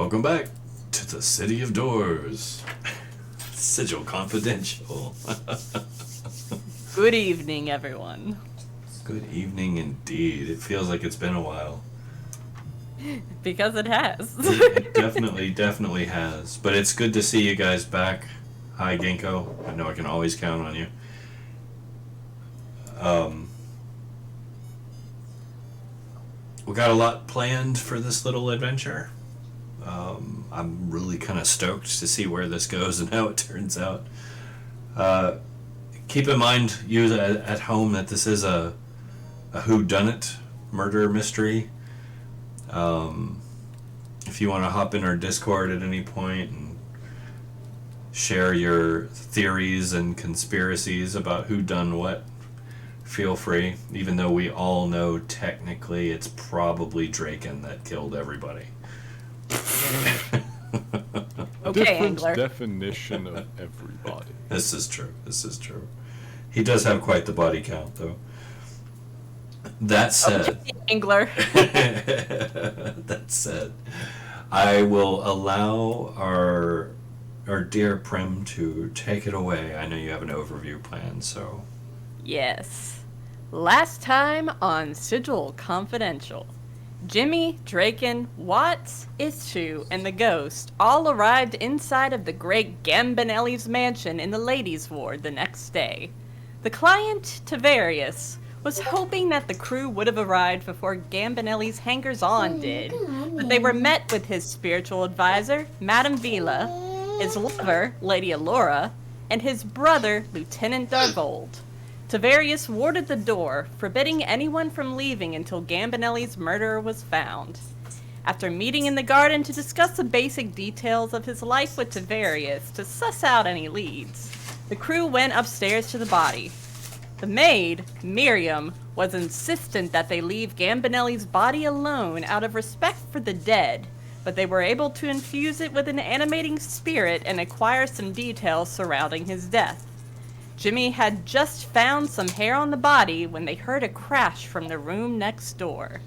Welcome back to the City of Doors. Sigil Confidential. Good evening, everyone. Good evening indeed. It feels like it's been a while. Because it has. It definitely has. But it's good to see you guys back. Hi, Ginkgo. I know I can always count on you. We got a lot planned for this little adventure. I'm really kind of stoked to see where this goes and how it turns out. Keep in mind, you at home, that this is a whodunit murder mystery. If you want to hop in our Discord at any point and share your theories and conspiracies about who done what, feel free. Even though we all know technically it's probably Draken that killed everybody. Okay, Angler. Definition of everybody. This is true. He does have quite the body count, though. That said, Okay, Angler. that said, I will allow our dear Prim to take it away. I know you have an overview plan, so. Yes. Last time on Sigil Confidential, Jimmy, Draken, Watts, Ischu, and the Ghost all arrived inside of the great Gambinelli's mansion in the ladies' ward the next day. The client, Tavarius, was hoping that the crew would have arrived before Gambinelli's hangers-on did, but they were met with his spiritual advisor, Madame Vila, his lover, Lady Alora, and his brother, Lieutenant Darvold. Tavarius warded the door, forbidding anyone from leaving until Gambinelli's murderer was found. After meeting in the garden to discuss the basic details of his life with Tavarius to suss out any leads, the crew went upstairs to the body. The maid, Miriam, was insistent that they leave Gambinelli's body alone out of respect for the dead, but they were able to infuse it with an animating spirit and acquire some details surrounding his death. Jimmy had just found some hair on the body when they heard a crash from the room next door.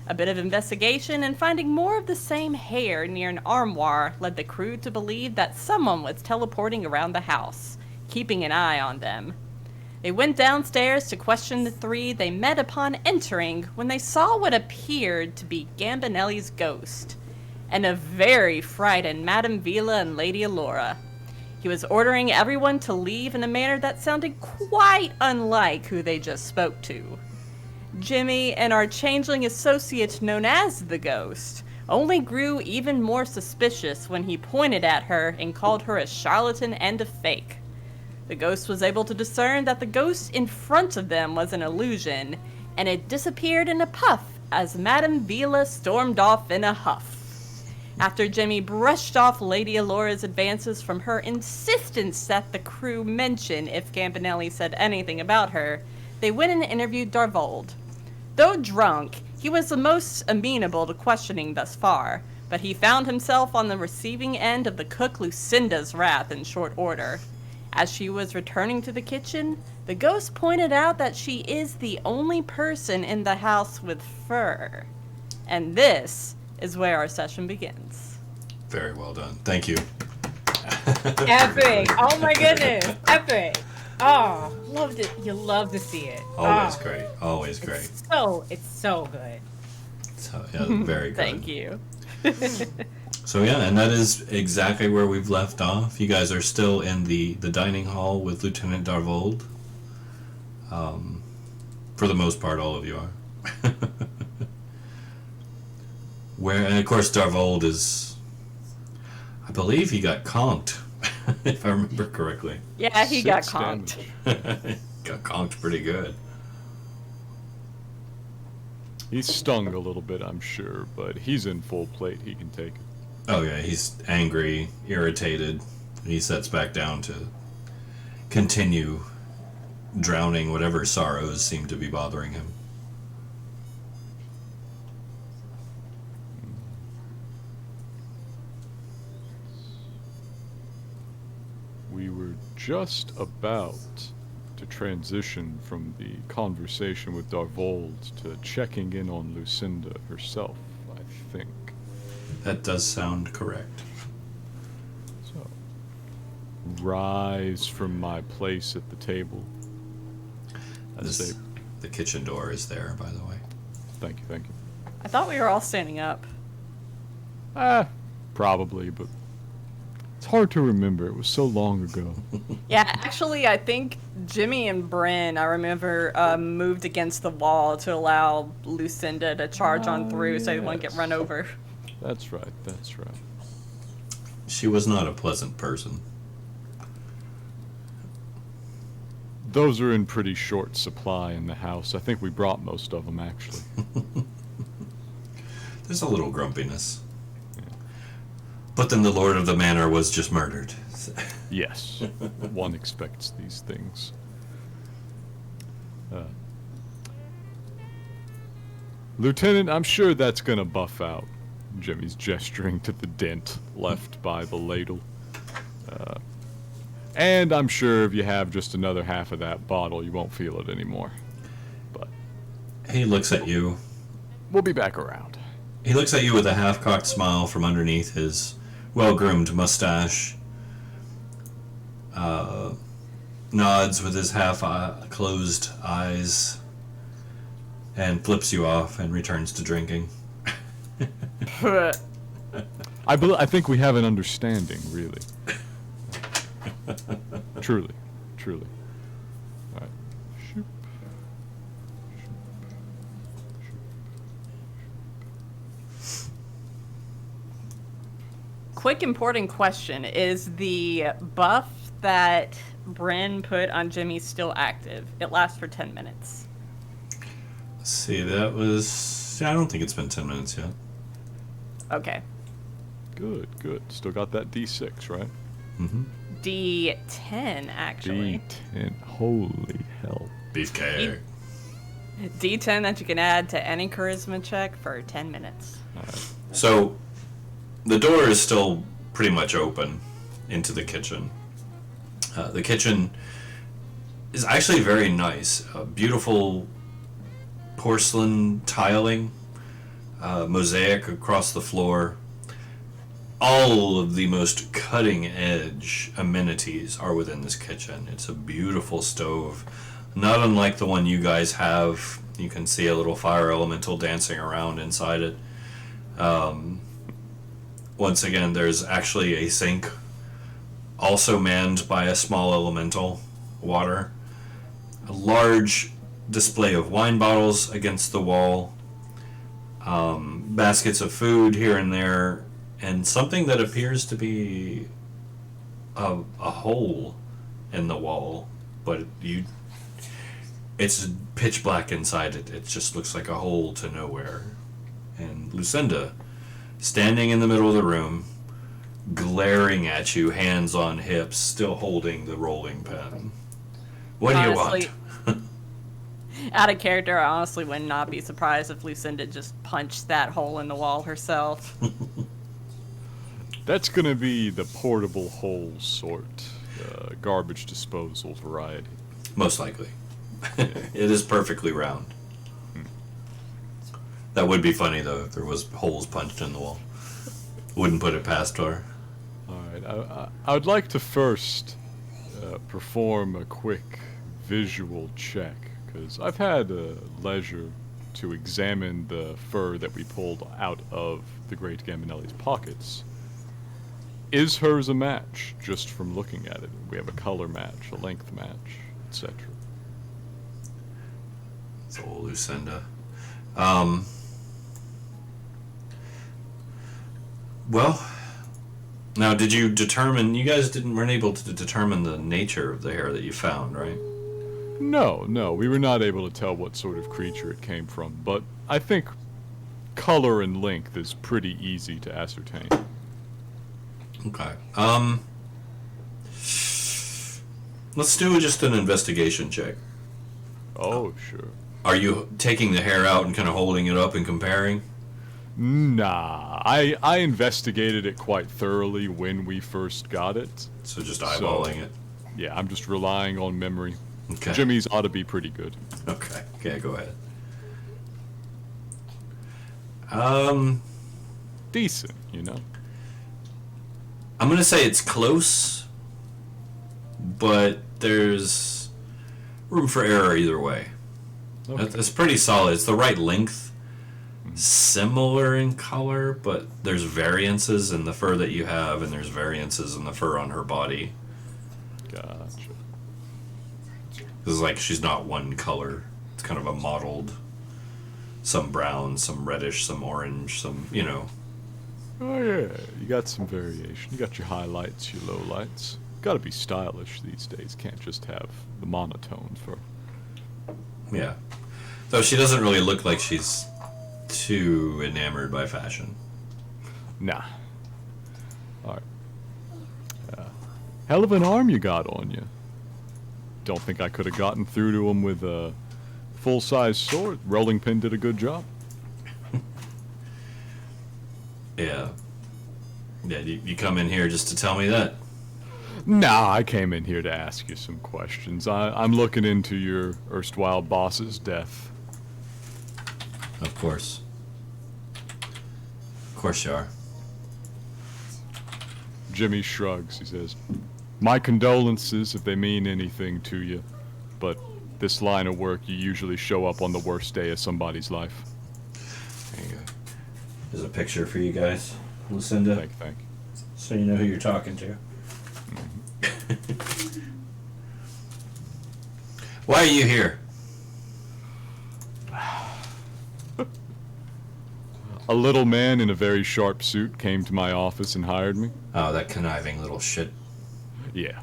A bit of investigation and finding more of the same hair near an armoire led the crew to believe that someone was teleporting around the house, keeping an eye on them. They went downstairs to question the three they met upon entering when they saw what appeared to be Gambinelli's ghost, and a very frightened Madame Vila and Lady Alora. He was ordering everyone to leave in a manner that sounded quite unlike who they just spoke to. Jimmy and our changeling associate known as the Ghost only grew even more suspicious when he pointed at her and called her a charlatan and a fake. The Ghost was able to discern that the ghost in front of them was an illusion, and it disappeared in a puff as Madame Vila stormed off in a huff. After Jimmy brushed off Lady Alora's advances from her insistence that the crew mention if Gambinelli said anything about her, they went and interviewed Darvold. Though drunk, he was the most amenable to questioning thus far, but he found himself on the receiving end of the cook Lucinda's wrath in short order. As she was returning to the kitchen, the ghost pointed out that she is the only person in the house with fur. And this is where our session begins. Very well done. Thank you. Epic. Oh my goodness. Epic. Oh, loved it. You love to see it. Always great. Always great. It's so good. So, yeah, very good. Thank you. So yeah, and that is exactly where we've left off. You guys are still in the dining hall with Lieutenant Darvold. For the most part, all of you are. And of course Darvold is, I believe he got conked, if I remember correctly. Yeah, he got conked. Got conked pretty good. He's stung a little bit, I'm sure, but he's in full plate. He can take it. Oh yeah, he's angry, irritated. He sets back down to continue drowning whatever sorrows seem to be bothering him. We were just about to transition from the conversation with Darvold to checking in on Lucinda herself, I think. That does sound correct. So, rise from my place at the table. The kitchen door is there, by the way. Thank you, thank you. I thought we were all standing up. Probably, but it's hard to remember. It was so long ago. Yeah, actually, I think Jimmy and Bryn, I remember, moved against the wall to allow Lucinda to charge on through so they wouldn't get run over. That's right, that's right. She was not a pleasant person. Those are in pretty short supply in the house. I think we brought most of them, actually. There's a little grumpiness. But then the Lord of the Manor was just murdered. Yes, one expects these things. Lieutenant, I'm sure that's gonna buff out. Jimmy's gesturing to the dent left by the ladle. And I'm sure if you have just another half of that bottle, you won't feel it anymore. But He looks at you. we'll be back around. He looks at you with a half-cocked smile from underneath his well-groomed mustache. Nods with his half-closed eyes. And flips you off and returns to drinking. I think we have an understanding, really. Truly. Alright. Shoop. Quick important question. Is the buff that Bryn put on Jimmy still active? It lasts for 10 minutes. Let's see, that was... I don't think it's been 10 minutes yet. Okay. Good. Still got that D6, right? Mm-hmm. D10, actually. D10. Holy hell. Beefcake. D10 that you can add to any charisma check for 10 minutes. So, the door is still pretty much open into the kitchen. The kitchen is actually very nice. Beautiful porcelain tiling, mosaic across the floor. All of the most cutting-edge amenities are within this kitchen. It's a beautiful stove, not unlike the one you guys have. You can see a little fire elemental dancing around inside it. Once again, there's actually a sink, also manned by a small elemental, water. A large display of wine bottles against the wall. Baskets of food here and there. And something that appears to be a hole in the wall, but it's pitch black inside it. It just looks like a hole to nowhere. And Lucinda, standing in the middle of the room, glaring at you, hands on hips, still holding the rolling pin. What do you want? Out of character, I honestly would not be surprised if Lucinda just punched that hole in the wall herself. That's gonna be the portable hole sort, garbage disposal variety. Most likely. It is perfectly round. That would be funny, though, if there was holes punched in the wall. Wouldn't put it past her. Alright, I would like to first perform a quick visual check, because I've had leisure to examine the fur that we pulled out of the Great Gambinelli's pockets. Is hers a match, just from looking at it? We have a color match, a length match, etc. It's old Lucinda. Well, now did you determine, you guys weren't able to determine the nature of the hair that you found, right? No, we were not able to tell what sort of creature it came from, but I think color and length is pretty easy to ascertain. Okay. Let's do just an investigation check. Oh, sure. Are you taking the hair out and kind of holding it up and comparing? Nah, I investigated it quite thoroughly when we first got it. So just eyeballing it? Yeah, I'm just relying on memory. Okay. Jimmy's ought to be pretty good. Okay, go ahead. Now, did you determine, you guys didn't weren't able to determine the nature of the hair that you found, right? No, No, we were not able to tell what sort of creature it came from, but I think color and length is pretty easy to ascertain. Okay. decent, you know? I'm gonna say it's close, but there's room for error either way. Okay. It's pretty solid. It's the right length. Similar in color, but there's variances in the fur that you have, and there's variances in the fur on her body. Gotcha. It's like she's not one color. It's kind of a mottled. Some brown, some reddish, some orange, some, you know. Oh yeah, you got some variation. You got your highlights, your lowlights. Gotta be stylish these days. Can't just have the monotone fur. Yeah. Though she doesn't really look like she's too enamored by fashion. Nah. Alright. Hell of an arm you got on you. Don't think I could have gotten through to him with a full-size sword. Rolling Pin did a good job. Yeah. Yeah, you come in here just to tell me that? Nah, I came in here to ask you some questions. I'm looking into your erstwhile boss's death. Of course. Of course you are. Jimmy shrugs. He says, "My condolences if they mean anything to you, but this line of work, you usually show up on the worst day of somebody's life." There you go. There's a picture for you guys, Lucinda, Thank you. so you know who you're talking to. Why are you here? A little man in a very sharp suit came to my office and hired me. Oh, that conniving little shit. Yeah.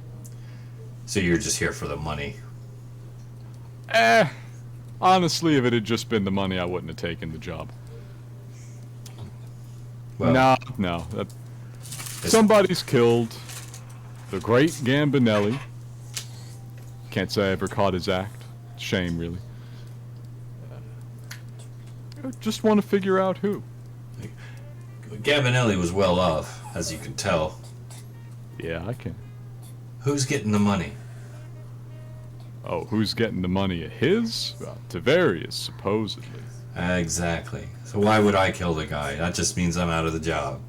So you're just here for the money. Honestly, if it had just been the money, I wouldn't have taken the job. Well, No. Somebody's killed the great Gambinelli. Can't say I ever caught his act. Shame, really. I just want to figure out who. Gambinelli was well off, as you can tell. Yeah, I can. Who's getting the money? Oh, who's getting the money of his? Tavarius, supposedly. Exactly. So why would I kill the guy? That just means I'm out of the job.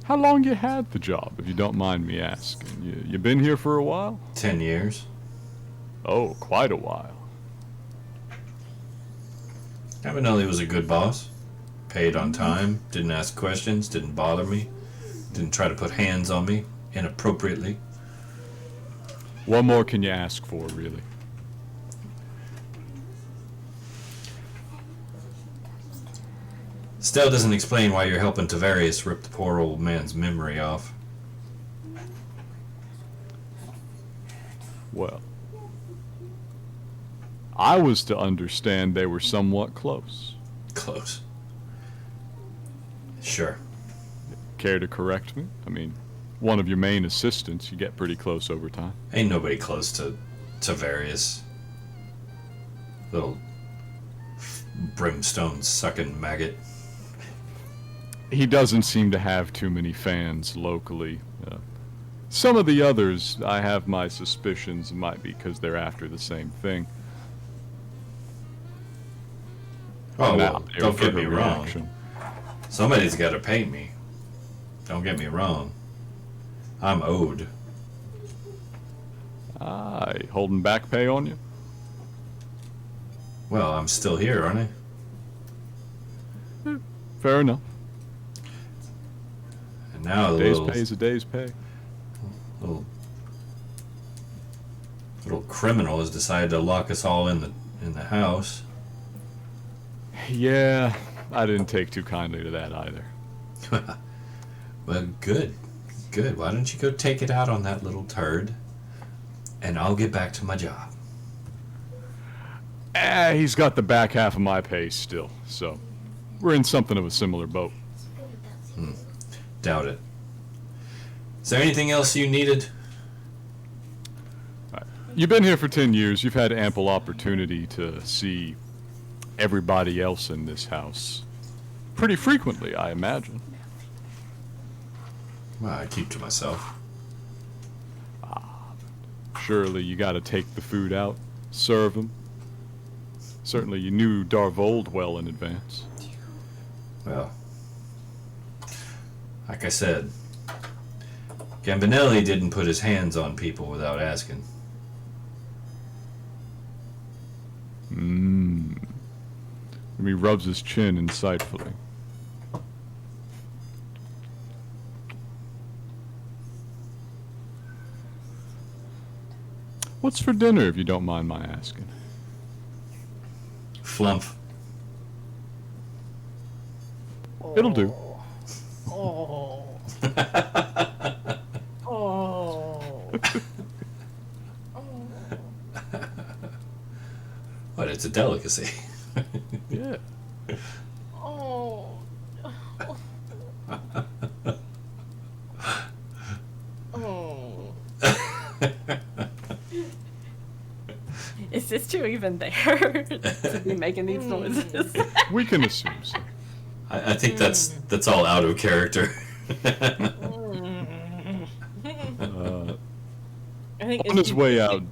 How long you had the job, if you don't mind me asking? You been here for a while? 10 years. Oh, quite a while. Gambinelli was a good boss. Paid on time, didn't ask questions, didn't bother me, didn't try to put hands on me inappropriately. What more can you ask for, really? Still doesn't explain why you're helping Tavarius rip the poor old man's memory off. Well, I was to understand they were somewhat close. Close. Sure. Care to correct me? I mean, one of your main assistants, you get pretty close over time. Ain't nobody close to Tavarius. Little brimstone sucking maggot. He doesn't seem to have too many fans locally. Some of the others, I have my suspicions, might be because they're after the same thing. Oh, Now, well, there don't for get her me wrong. reaction. Somebody's got to pay me. Don't get me wrong. I'm owed. Aye, holding back pay on you? Well, I'm still here, aren't I? Fair enough. And now the Day's little, pay is a day's pay. little criminal has decided to lock us all in the house. Yeah, I didn't take too kindly to that either. Well, good. Good. Why don't you go take it out on that little turd, and I'll get back to my job. He's got the back half of my pay still, so we're in something of a similar boat. Doubt it. Is there anything else you needed? You've been here for 10 years. You've had ample opportunity to see everybody else in this house. Pretty frequently, I imagine. Well, I keep to myself. Surely you gotta take the food out, serve them. Certainly you knew Darvold well in advance. Well, like I said, Gambinelli didn't put his hands on people without asking. He rubs his chin insightfully. What's for dinner, if you don't mind my asking? Flump. It'll do. Oh. Oh. What? It's a delicacy. Yeah. Oh. Oh. Is this two even there to be making these noises? We can assume so. I think that's all out of character. I think On his way out.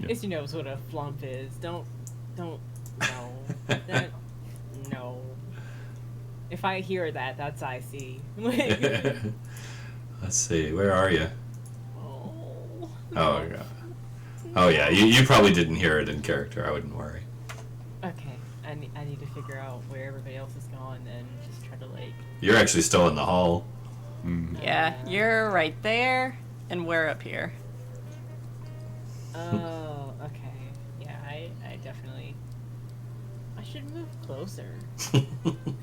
Izzy knows what a flump is. Don't, no. No. If I hear that, that's icy. Let's see, where are you? Oh. Oh, God. Oh, yeah, you probably didn't hear it in character. I wouldn't worry. Okay, I need to figure out where everybody else is gone and just try to, like... You're actually still in the hall. Yeah, you're right there, and we're up here. Oh, okay. Yeah, I definitely... I should move closer. I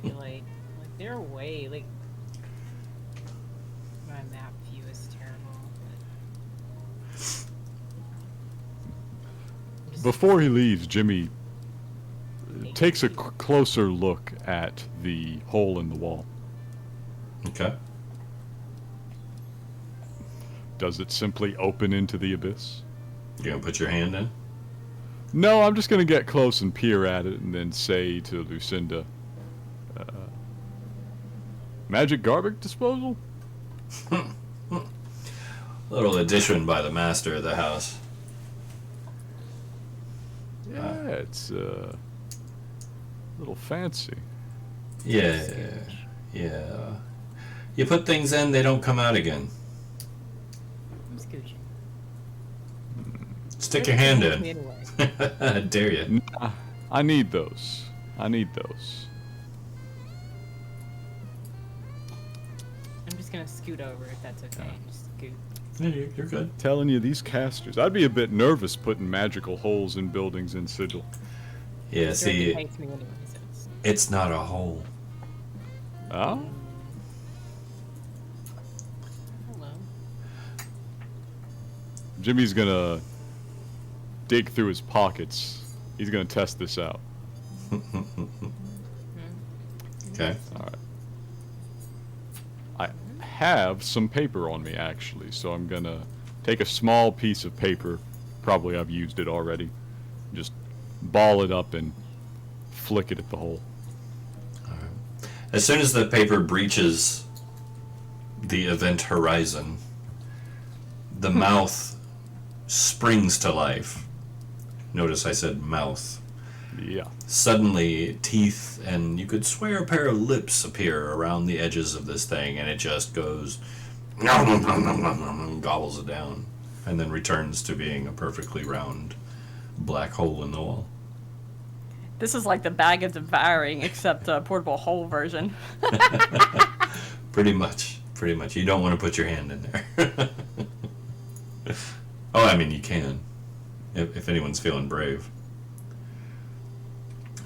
feel like they're away, like... My map view is terrible, but... Before he leaves, Jimmy takes a closer look at the hole in the wall. Okay. Does it simply open into the abyss? You gonna put your hand in? No, I'm just gonna get close and peer at it and then say to Lucinda, magic garbage disposal? Little addition by the master of the house. Yeah, it's a little fancy. Yeah. You put things in, they don't come out again. I'm scooching. Stick your hand in. Anyway. I dare you. Nah, I need those. I'm just gonna scoot over if that's okay. Just scoot. Yeah, you're good. Telling you, these casters. I'd be a bit nervous putting magical holes in buildings in Sigil. Yeah, Draken see, hates me anyway, so it's... it's not a hole. Oh? Hello. Jimmy's gonna dig through his pockets. He's gonna test this out. Okay. Alright. I have some paper on me, actually, so I'm gonna take a small piece of paper. Probably I've used it already. Just ball it up and flick it at the hole. As soon as the paper breaches the event horizon, the mouth springs to life. Notice I said mouth. Yeah. Suddenly, teeth and you could swear a pair of lips appear around the edges of this thing, and it just goes gobbles it down, and then returns to being a perfectly round black hole in the wall. This is like the bag of devouring, except a portable hole version. Pretty much. You don't want to put your hand in there. Oh, I mean, you can, if anyone's feeling brave.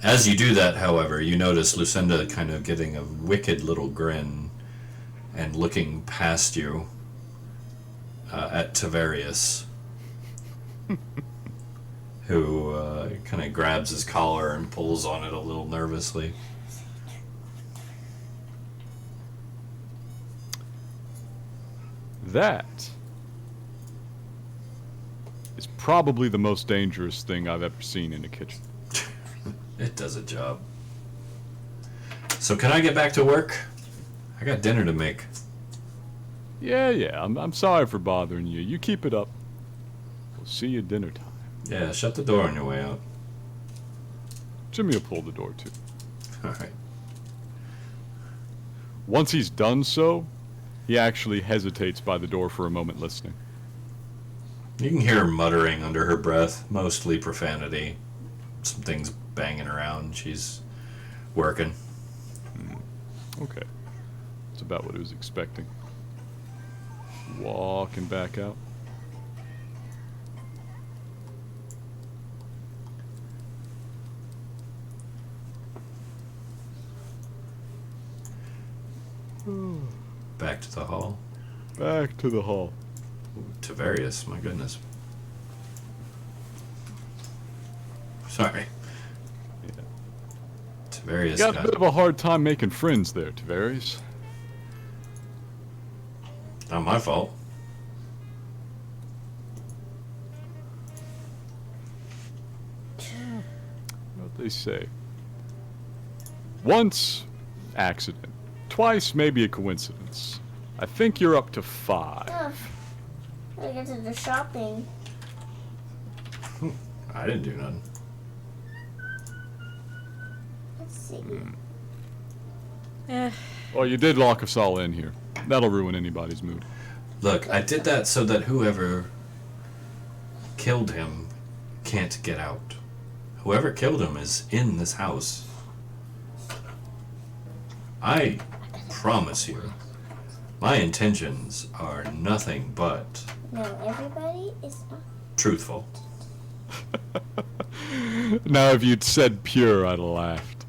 As you do that, however, you notice Lucinda kind of getting a wicked little grin and looking past you at Tavarius, who kind of grabs his collar and pulls on it a little nervously. That is probably the most dangerous thing I've ever seen in a kitchen. It does a job. So can I get back to work? I got dinner to make. Yeah, I'm sorry for bothering you. You keep it up. We'll see you at dinner time. Yeah, shut the door on your way out. Jimmy will pull the door too. Alright. Once he's done so, he actually hesitates by the door for a moment, listening. You can hear her muttering under her breath, mostly profanity. Some things banging around. She's working. Okay. That's about what I was expecting. Walking back out. Back to the hall. Back to the hall. Tavarius, my goodness. Sorry. Yeah. Tavarius You got a bit of a hard time making friends there, Tavarius. Not my fault. What they say. Once, accident. Twice, maybe a coincidence. I think you're up to 5. Oh, I get to do shopping. I didn't do nothing. Let's see. Well, you did lock us all in here. That'll ruin anybody's mood. Look, I did that so that whoever killed him can't get out. Whoever killed him is in this house. I promise you, my intentions are nothing but No, everybody is not. truthful. Now, if you'd said pure, I'd have laughed.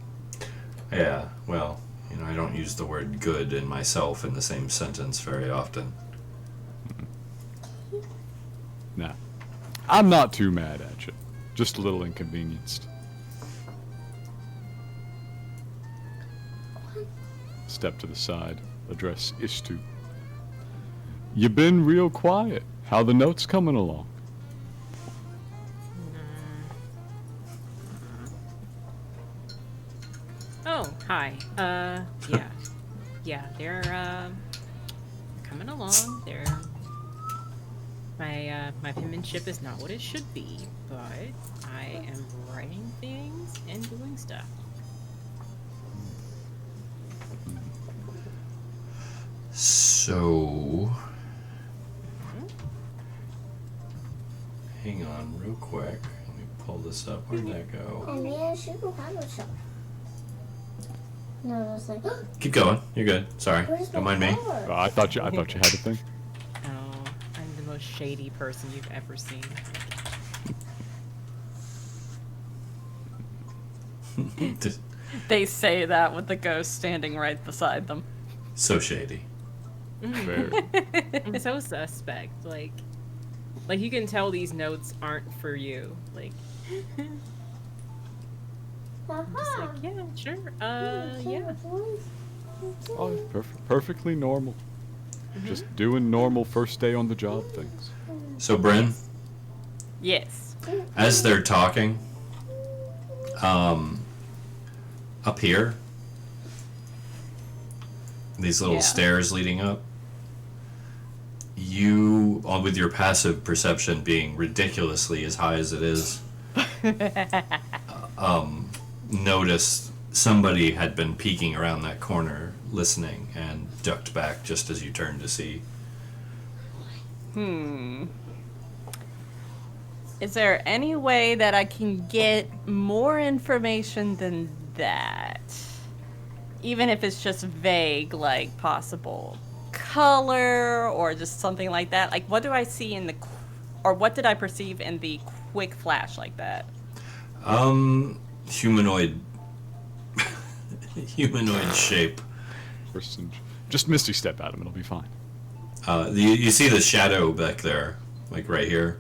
Yeah, well, I don't use the word good and myself in the same sentence very often. Nah. I'm not too mad at you. Just a little inconvenienced. Step to the side. Address Ishtu. You been real quiet. How the notes coming along? Oh, hi. Yeah. Yeah, they're coming along. My penmanship is not what it should be, but I am writing things and doing stuff. So, hang on real quick. Let me pull this up. Where'd that go? And yeah, she will have a shop. No, it's like, Keep going. You're good. Sorry. where's Don't my mind me. flower? I thought you had a thing. Oh, I'm the most shady person you've ever seen. They say that with the ghost standing right beside them. So shady. Fair. I'm so suspect. Like you can tell these notes aren't for you. Like, Aha. like yeah, sure. Yeah. Oh, perfectly normal. Just doing normal first day on the job things. So, Bryn, Yes. as they're talking, up here, these little Yeah. stairs leading up, you, with your passive perception being ridiculously as high as it is, noticed somebody had been peeking around that corner listening and ducked back just as you turned to see. Is there any way that I can get more information than that? Even if it's just vague, like possible color or just something like that. Like, what do I see in or what did I perceive in the quick flash like that? Humanoid shape. Person, just Misty step at him, it'll be fine. You see the shadow back there, like right here.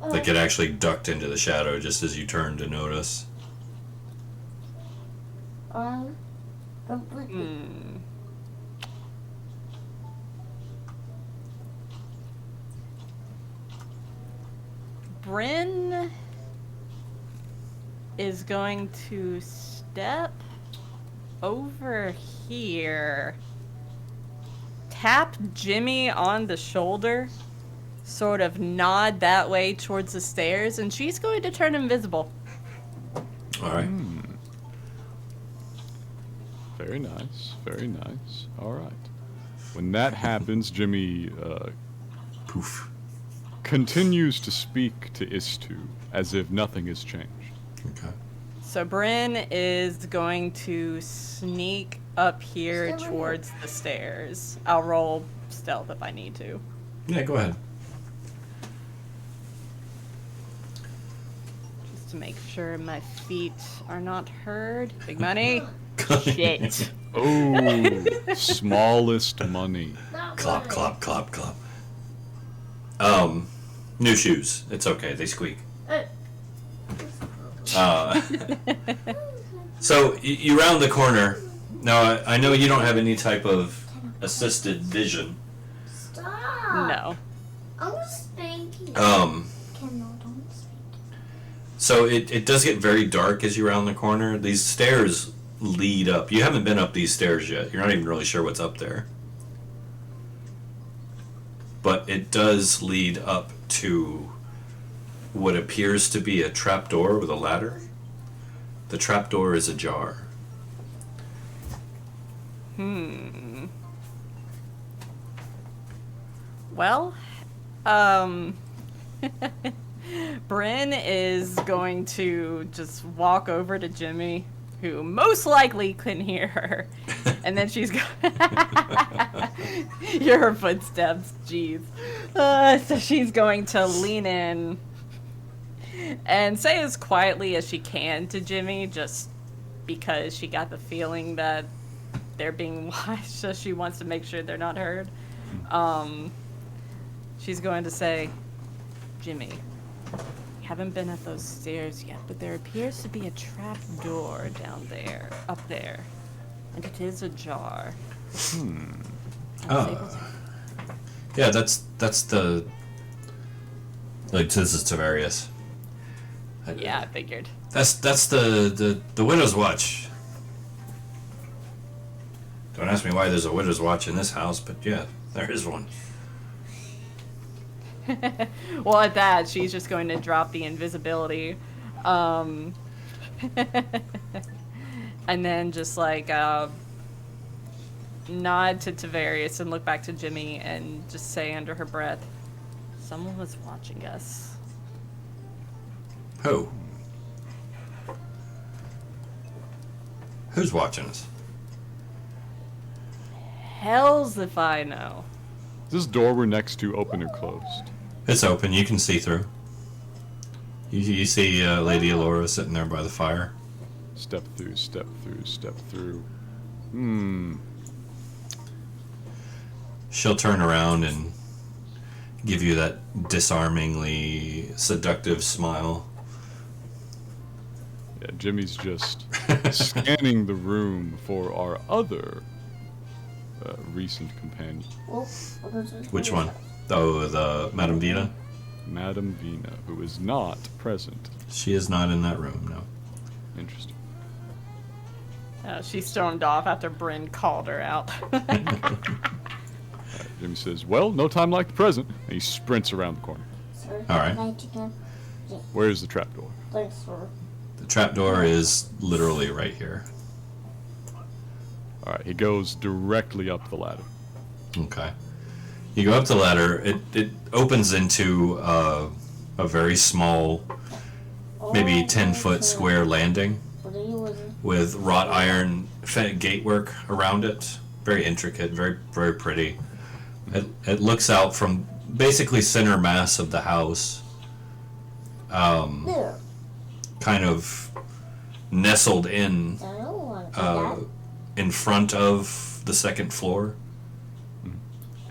Like it actually ducked into the shadow just as you turned to notice. Bryn is going to step over here, tap Jimmy on the shoulder, sort of nod that way towards the stairs, and she's going to turn invisible. All right. Very nice. Very nice. All right. When that happens, Jimmy Poof. continues to speak to Istu as if nothing has changed. Okay. So Bryn is going to sneak up here Still towards the stairs. I'll roll stealth if I need to. Yeah, go ahead. Just to make sure my feet are not heard. Big money. Shit. Oh, smallest money. Not Clop, mine. clop, clop, clop. New shoes. It's okay. They squeak. So you round the corner. Now I know you don't have any type of assisted vision. Stop. No. I'm gonna spank you. Um, Kendall, don't spank. so it does get very dark as you round the corner. These stairs lead up. You haven't been up these stairs yet. You're not even really sure what's up there. But it does lead up to what appears to be a trapdoor with a ladder. The trapdoor is ajar. Well, Bryn is going to just walk over to Jimmy, who most likely couldn't hear her, and then she's hear her footsteps. Jeez. So she's going to lean in and say as quietly as she can to Jimmy, just because she got the feeling that they're being watched, so she wants to make sure they're not heard. She's going to say, Jimmy, haven't been up those stairs yet, but there appears to be a trap door down there, up there, and it is ajar. Yeah, that's the. Like, this is Tavarius. Yeah, I figured. That's the Widow's Watch. Don't ask me why there's a Widow's Watch in this house, but yeah, there is one. Well, at that, she's just going to drop the invisibility. And then just like nod to Tavarius and look back to Jimmy and just say under her breath, someone was watching us. Who? Who's watching us? Hells if I know. Is this door we're next to open or closed? It's open. You can see through. You see Lady Alora sitting there by the fire. Step through, step through, step through. She'll turn around and give you that disarmingly seductive smile. Yeah, Jimmy's just scanning the room for our other recent companion, Which one? Oh, the Madame Vita? Madame Vina, who is not present. She is not in that room, no. Interesting. She stormed off after Bryn called her out. Jimmy says, well, no time like the present, and he sprints around the corner. All right. Where's the trapdoor? Thanks, sir. The trapdoor is literally right here. All right, he goes directly up the ladder. Okay. You go up the ladder. It opens into a very small, maybe 10-foot square landing with wrought iron gatework around it. Very intricate, very, very pretty. It looks out from basically center mass of the house, kind of nestled in front of the second floor,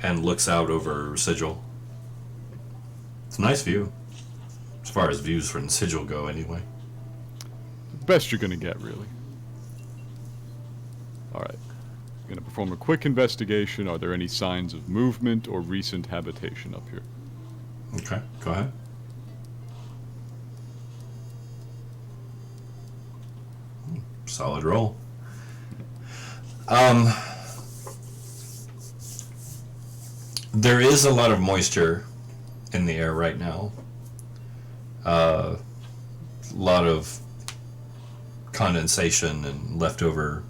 and looks out over Sigil. It's a nice view, as far as views from Sigil go, anyway. Best you're gonna get, really. All right. Gonna perform a quick investigation. Are there any signs of movement or recent habitation up here? Okay, go ahead. Solid roll. There is a lot of moisture in the air right now. A lot of condensation and leftover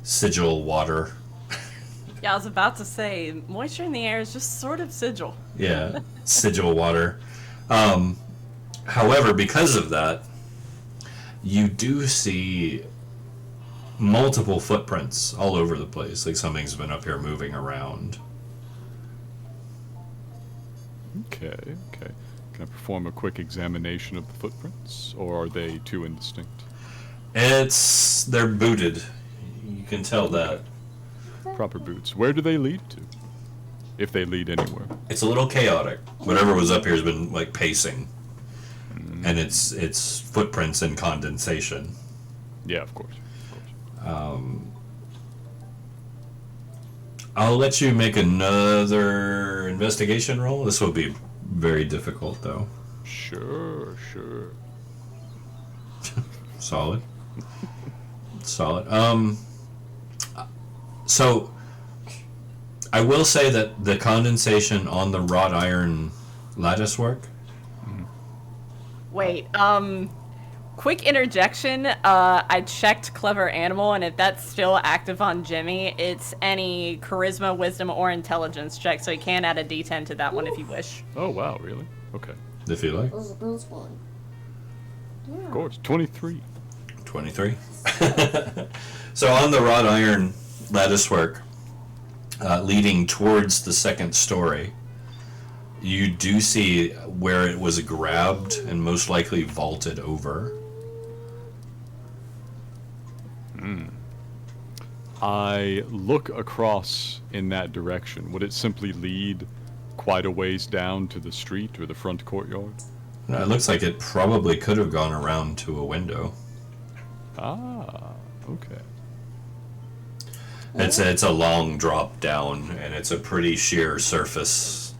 sigil water. Yeah, I was about to say, moisture in the air is just sort of sigil. Yeah, sigil water. However, because of that, you do see multiple footprints all over the place. Like something's been up here moving around. Okay. Can I perform a quick examination of the footprints, or are they too indistinct? They're booted. You can tell that. Proper boots. Where do they lead to? If they lead anywhere. It's a little chaotic. Whatever was up here has been like pacing. And it's footprints and condensation. Yeah, of course. I'll let you make another investigation roll. This will be very difficult, though. Sure. Solid. So, I will say that the condensation on the wrought iron lattice work. Wait, quick interjection. I checked Clever Animal, and if that's still active on Jimmy, it's any charisma, wisdom, or intelligence check, so you can add a d10 to that one if you wish. Oh, wow, really? Okay. If you like. Those are those one. Of course. 23. 23. So on the wrought iron lattice work, leading towards the second story, you do see where it was grabbed and most likely vaulted over. I look across in that direction. Would it simply lead quite a ways down to the street or the front courtyard? It looks like it probably could have gone around to a window. Ah, okay. It's a long drop down, and it's a pretty sheer surface.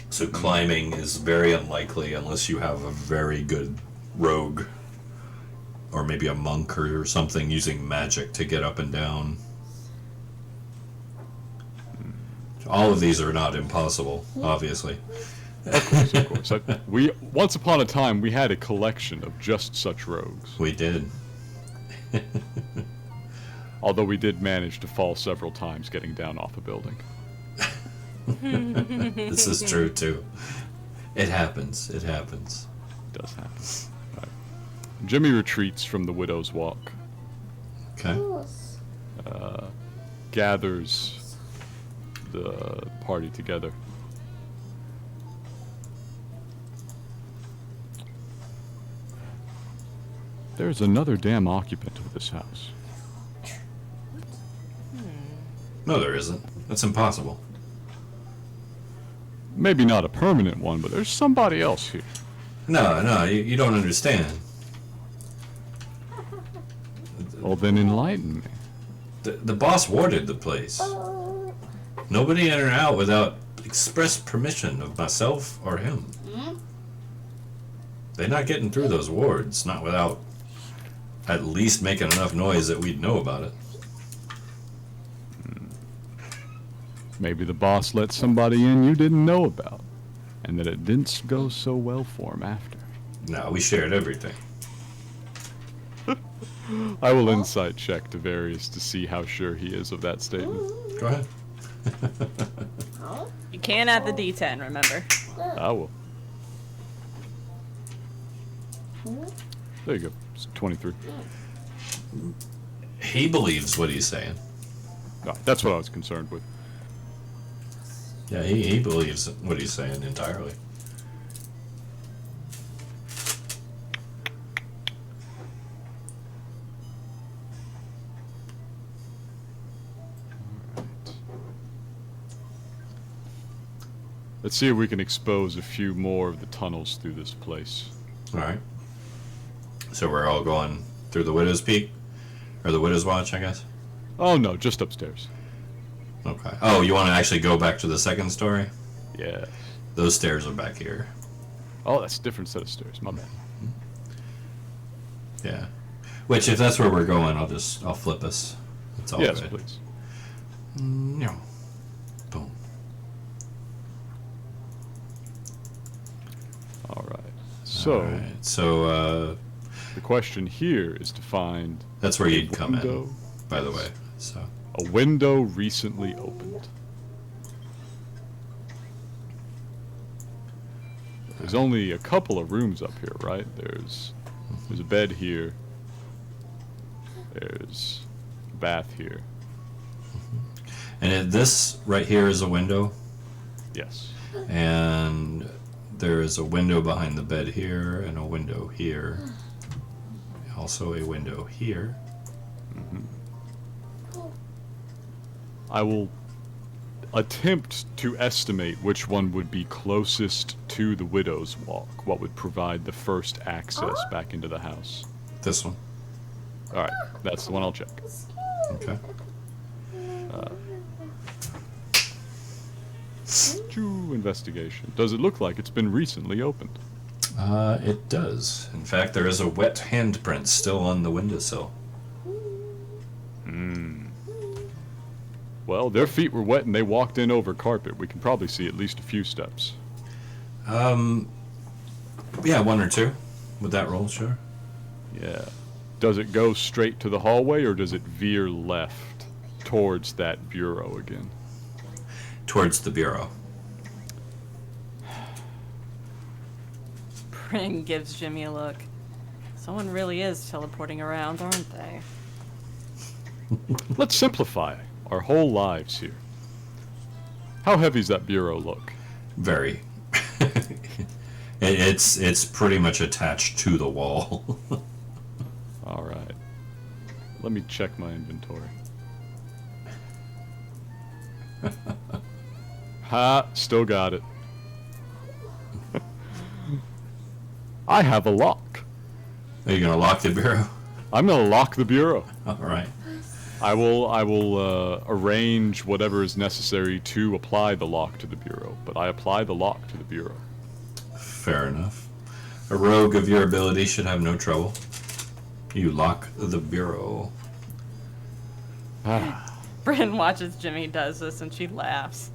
So climbing is very unlikely unless you have a very good rogue, or maybe a monk or something using magic to get up and down. All of these are not impossible, obviously. Of course. Once upon a time, we had a collection of just such rogues. We did. Although we did manage to fall several times getting down off a building. This is true, too. It happens. It happens. It does happen. Right. Jimmy retreats from the Widow's Walk. Okay. Gathers the party together. There's another damn occupant of this house. No, there isn't. That's impossible. Maybe not a permanent one, but there's somebody else here. No, you don't understand. Well, then enlighten me. The boss warded the place. Nobody in or out without express permission of myself or him. They're not getting through those wards, not without at least making enough noise that we'd know about it. Maybe the boss let somebody in you didn't know about, and that it didn't go so well for him after. No, we shared everything. I will insight check to Various to see how sure he is of that statement. Go ahead. You can add the d10, remember. I will. There you go. It's 23. He believes what he's saying. Ah, that's what I was concerned with. Yeah, he believes what he's saying entirely. Let's see if we can expose a few more of the tunnels through this place. Alright. So we're all going through the Widow's Peak? Or the Widow's Watch, I guess? Oh no, just upstairs. Okay. Oh, you want to actually go back to the second story? Yeah. Those stairs are back here. Oh, that's a different set of stairs. My bad. Yeah. Which, if that's where we're going, I'll flip us. It's all Yes, good. please. No. Boom. All right. So, Alright, so, The question here is to find That's where you'd come window. in, by the way. So A window recently opened. There's only a couple of rooms up here, right? There's a bed here. There's a bath here. and this right here is a window, Yes. and there is a window behind the bed here, and a window here. Also a window here. I will attempt to estimate which one would be closest to the Widow's Walk, what would provide the first access back into the house. This one. Alright, that's the one I'll check. Okay. Investigation. Does it look like it's been recently opened? It does. In fact, there is a wet handprint still on the windowsill. Well, their feet were wet and they walked in over carpet. We can probably see at least a few steps. Yeah, one or two. With that roll, sure. Yeah. Does it go straight to the hallway or does it veer left towards that bureau again? Towards the bureau. Bryn gives Jimmy a look. Someone really is teleporting around, aren't they? Let's simplify our whole lives here. How heavy's that bureau look? Very. It's pretty much attached to the wall. Alright. Let me check my inventory. Ha! Still got it. I have a lock. Are you gonna lock the bureau? I'm gonna lock the bureau. All right. I will arrange whatever is necessary to apply the lock to the bureau, but I apply the lock to the bureau. Fair enough. A rogue of your ability should have no trouble. You lock the bureau. Bryn watches Jimmy does this and she laughs.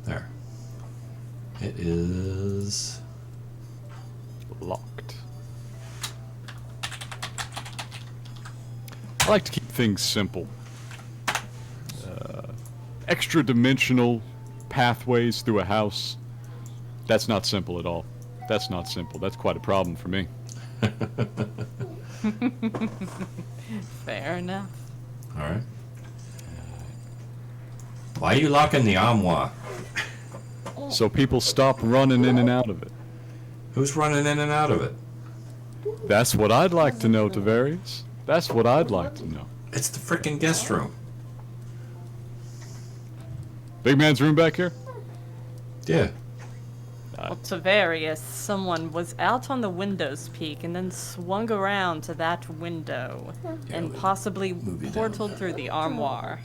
There. It is Locked. I like to keep things simple. Extra dimensional pathways through a house. That's not simple at all. That's not simple. That's quite a problem for me. Fair enough. all right. Why are you locking the armoire? So people stop running in and out of it. Who's running in and out of it? That's what I'd like to know, Tavarius. That's what I'd like to know. It's the frickin' guest room. Big man's room back here? Yeah. Well, Tavarius, someone was out on the window's peak and then swung around to that window and we possibly move you down. portaled through the armoire.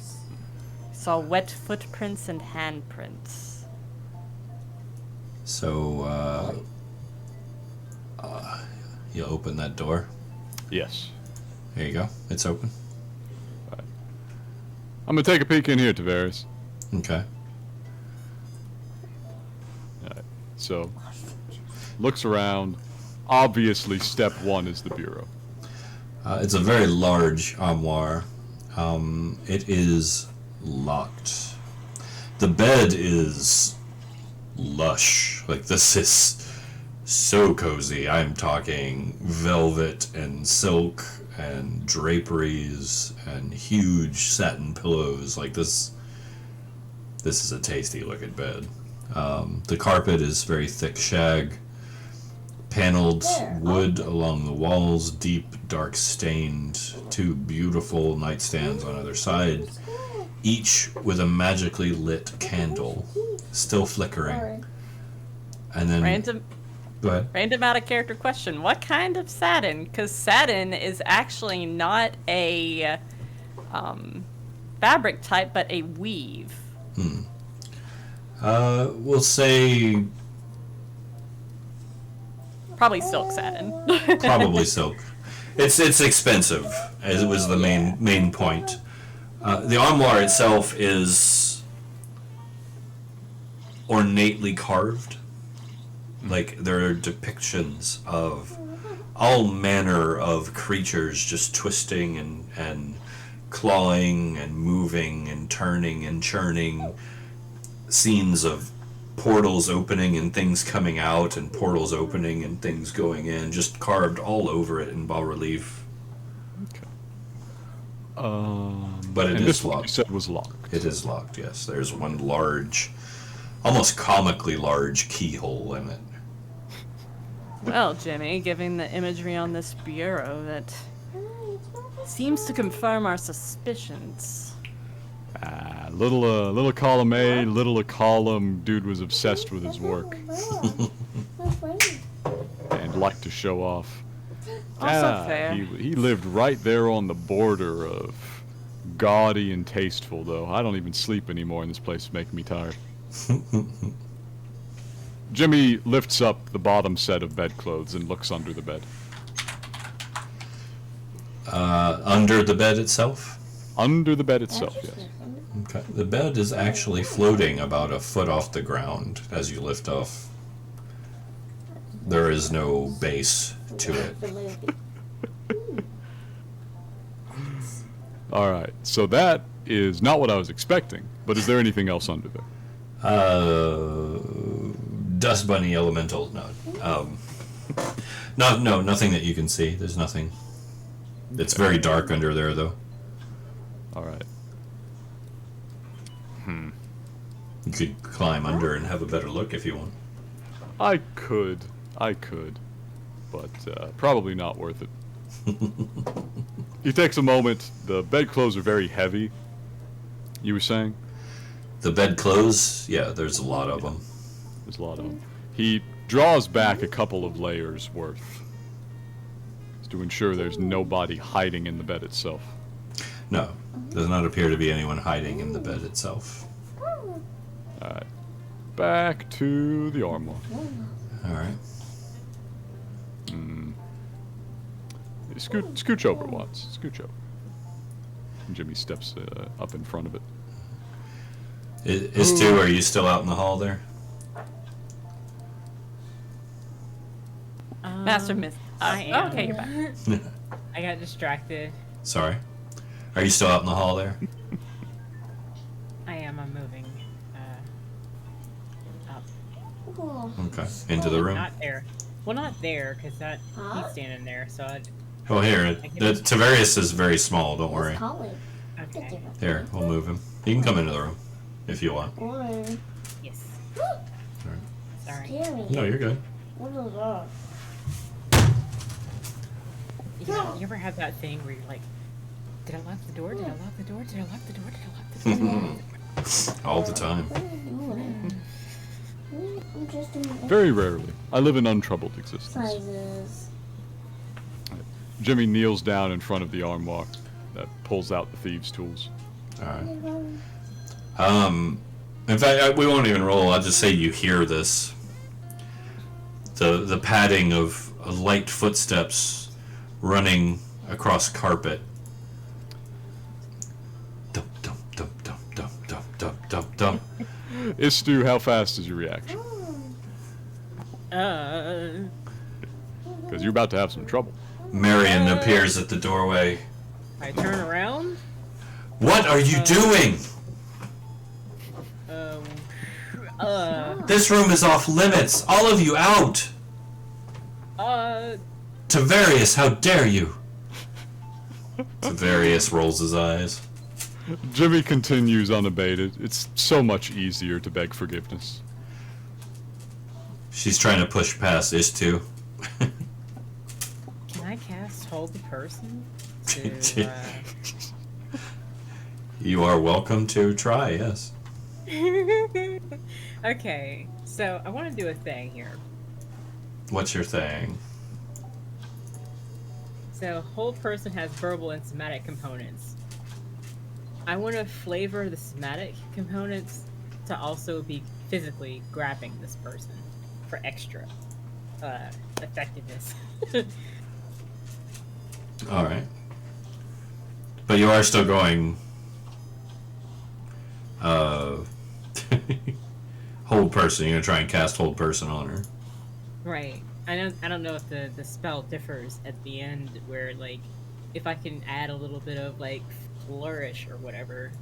Saw wet footprints and handprints. So, you open that door. Yes. There you go. It's open. I'm gonna take a peek in here, Tavarius. Okay. So, looks around. Obviously, step one is the bureau. It's a very large armoire. It is locked. The bed is lush. Like, this is so cozy. I'm talking velvet and silk and draperies and huge satin pillows. Like, this is a tasty looking bed. The carpet is very thick shag, paneled wood along the walls, deep dark stained, two beautiful nightstands on either side, each with a magically lit candle, still flickering. And then go ahead. Random out of character question. What kind of satin? Because satin is actually not a fabric type, but a weave. We'll say Probably silk satin. probably silk. It's expensive, as it was the main point. The armoire itself is ornately carved. Like, there are depictions of all manner of creatures just twisting and clawing and moving and turning and churning. Scenes of portals opening and things coming out, and portals opening and things going in, just carved all over it in bas relief. Okay. But it and is this one you locked. said was locked. It is locked, yes. There's one large, almost comically large keyhole in it. Well, Jimmy, given the imagery on this bureau, that seems to confirm our suspicions. Little column A, little column. Dude was obsessed with his work and liked to show off. Also fair. He lived right there on the border of gaudy and tasteful, though. I don't even sleep anymore, and this place is making me tired. Jimmy lifts up the bottom set of bedclothes and looks under the bed. Under the bed itself? Under the bed itself, yes. Okay. The bed is actually floating about a foot off the ground as you lift off. There is no base to it. Alright, so that is not what I was expecting, but is there anything else under there? Dust bunny elemental. No, nothing that you can see. There's nothing. It's very dark under there, though. Alright. You could climb under and have a better look if you want. I could, but probably not worth it. He takes a moment. The bedclothes are very heavy. You were saying? The bedclothes, yeah, there's a lot of them. There's a lot of them. He draws back a couple of layers worth to ensure there's nobody hiding in the bed itself. No, does not appear to be anyone hiding in the bed itself. Alright. Back to the armoire. Alright. Scooch over, Watts. Scooch over. And Jimmy steps up in front of it. Is two, are you still out in the hall there? Master Myth. I am. Okay, you're back. I got distracted. Sorry. Are you still out in the hall there? I am. I'm moving. Up. Okay. Into the room? Not there. Well, not there, because he's standing there. So Oh, here. The Tavarius is very small. Don't worry. okay. Here, we'll move him. You can come into the room if you want. Yes. Alright. Sorry. No, you're good. What is that? You ever have that thing where you're like, did I lock the door? Did I lock the door? Did I lock the door? Did I lock the door? All the time. I'm just doing Very rarely. I live an untroubled existence. exercises. Jimmy kneels down in front of the armoire that pulls out the thieves' tools. Alright. In fact, we won't even roll. I'll just say you hear this. The padding of light footsteps running across carpet. Dump, dump, dump, dump, dump, dump, dump, dump, dump. Istu, how fast is your reaction? Because you're about to have some trouble. Marion appears at the doorway. I turn around. What are you doing? This room is off limits. All of you out. Tavarius, how dare you? Tavarius rolls his eyes. Jimmy continues unabated. It's so much easier to beg forgiveness. She's trying to push past Istu. Can I cast Hold the Person? To, You are welcome to try, yes. Okay, so I want to do a thing here. What's your thing? So, Hold Person has verbal and somatic components. I want to flavor the somatic components to also be physically grabbing this person for extra effectiveness. Alright. But you are still going... Hold person. You're going to try and cast Hold person on her. Right. I don't know if the spell differs at the end where like if I can add a little bit of like flourish or whatever.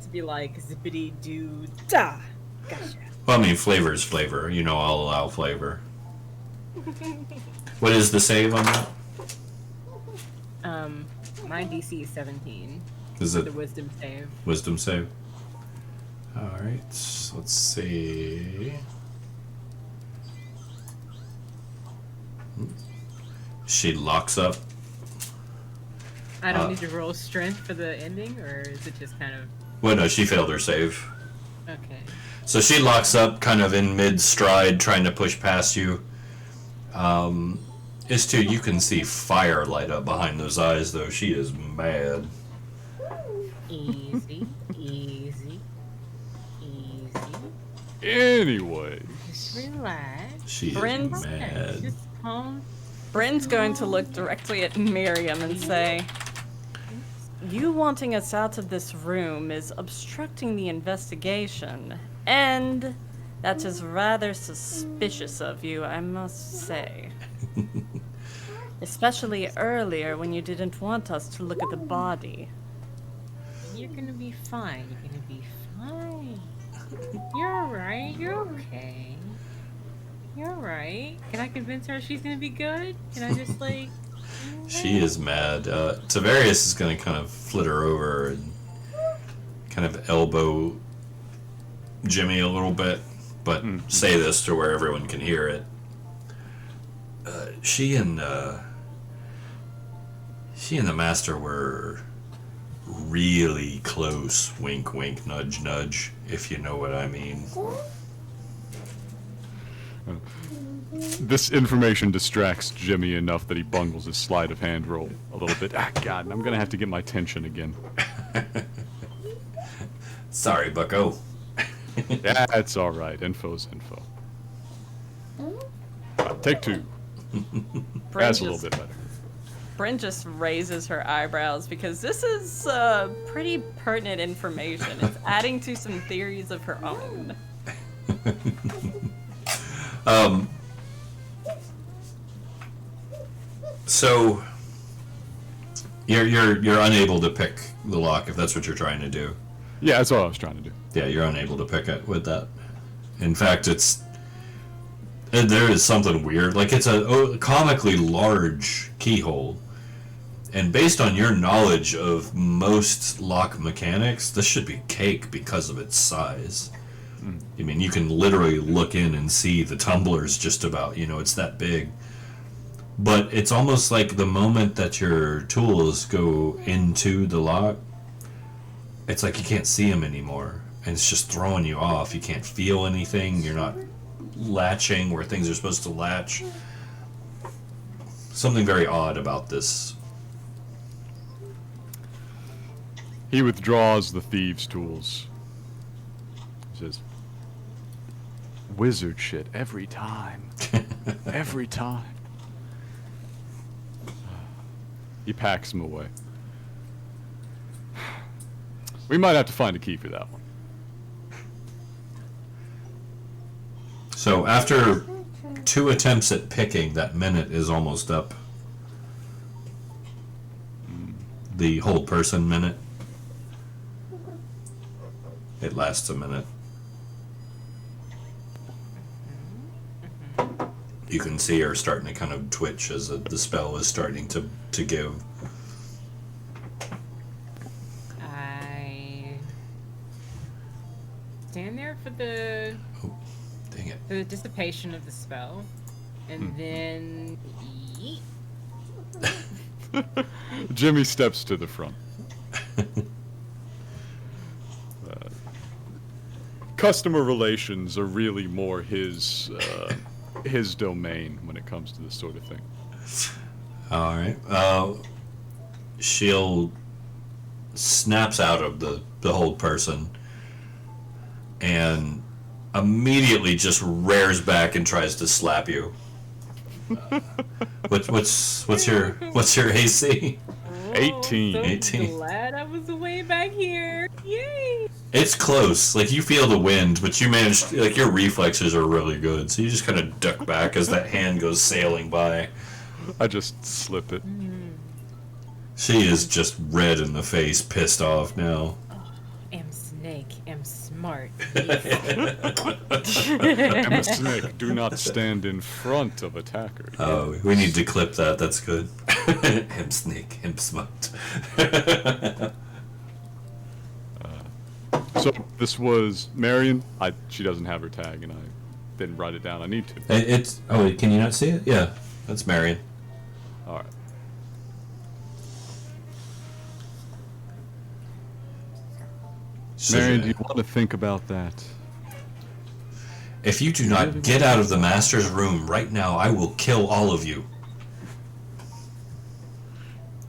To be like zippity doo da. Gotcha. Well, I mean, flavor is flavor. You know, I'll allow flavor. What is the save on that? My DC is 17. Is it The wisdom save. wisdom save? Alright, let's see. She locks up. I don't need to roll strength for the ending, or is it just kind of Well, no, she failed her save. okay? So she locks up kind of in mid-stride, trying to push past you. Is2, you can see fire light up behind those eyes, though. She is mad. Easy, easy, easy. Anyway. Just relax. She is Bryn's- mad. Just calm. Bryn's going to look directly at Miriam and say, "You wanting us out of this room is obstructing the investigation, and that is rather suspicious of you, I must say. Especially earlier when you didn't want us to look at the body." You're gonna be fine. You're gonna be fine. You're alright. You're okay. You're alright. Can I convince her she's gonna be good? Can I just like? She is mad. Tavarius is going to kind of flit her over and kind of elbow Jimmy a little bit, but say this to where everyone can hear it. She and the master were really close. Wink, wink, nudge, nudge, if you know what I mean. This information distracts Jimmy enough that he bungles his sleight of hand roll a little bit. Ah, God, I'm gonna have to get my tension again. Sorry, bucko. Yeah, it's alright. Info's info. Take two. That's a little bit better. Bryn just raises her eyebrows because this is pretty pertinent information. It's adding to some theories of her own. So you're unable to pick the lock if that's what you're trying to do. Yeah, that's what I was trying to do. Yeah, you're unable to pick it with that. In fact, there is something weird. Like, it's a comically large keyhole. And based on your knowledge of most lock mechanics, this should be cake because of its size. I mean, you can literally look in and see the tumblers just about, it's that big. But it's almost like the moment that your tools go into the lock, it's like you can't see them anymore. And it's just throwing you off. You can't feel anything. You're not latching where things are supposed to latch. Something very odd about this. He withdraws the thieves' tools. He says, "Wizard shit every time. Every time." He packs them away. We might have to find a key for that one. So after 2 attempts at picking, that minute is almost up. The whole person minute. It lasts a minute. You can see her starting to kind of twitch as the spell is starting to give. I stand there for the Dang it. dissipation of the spell, and then yeet. Jimmy steps to the front. Customer relations are really more his domain when it comes to this sort of thing. All right. She'll snaps out of the hold person and immediately just rears back and tries to slap you. What's your AC? 18. So 18. glad I was way back here. Yay! It's close. Like, you feel the wind, but you manage, like, your reflexes are really good, so you just kind of duck back as that hand goes sailing by. I just slip it. She is just red in the face, pissed off now. Am snake, am smart. I'm a snake. Do not stand in front of attacker. Oh, we need to clip that. That's good. Him snake, him smut. So this was Marion. She doesn't have her tag, and I didn't write it down. I need to. It's. Oh, can you not see it? Yeah, that's Marion. All right. So, Marion, do you want to think about that? if you do not get out of the master's room right now, I will kill all of you.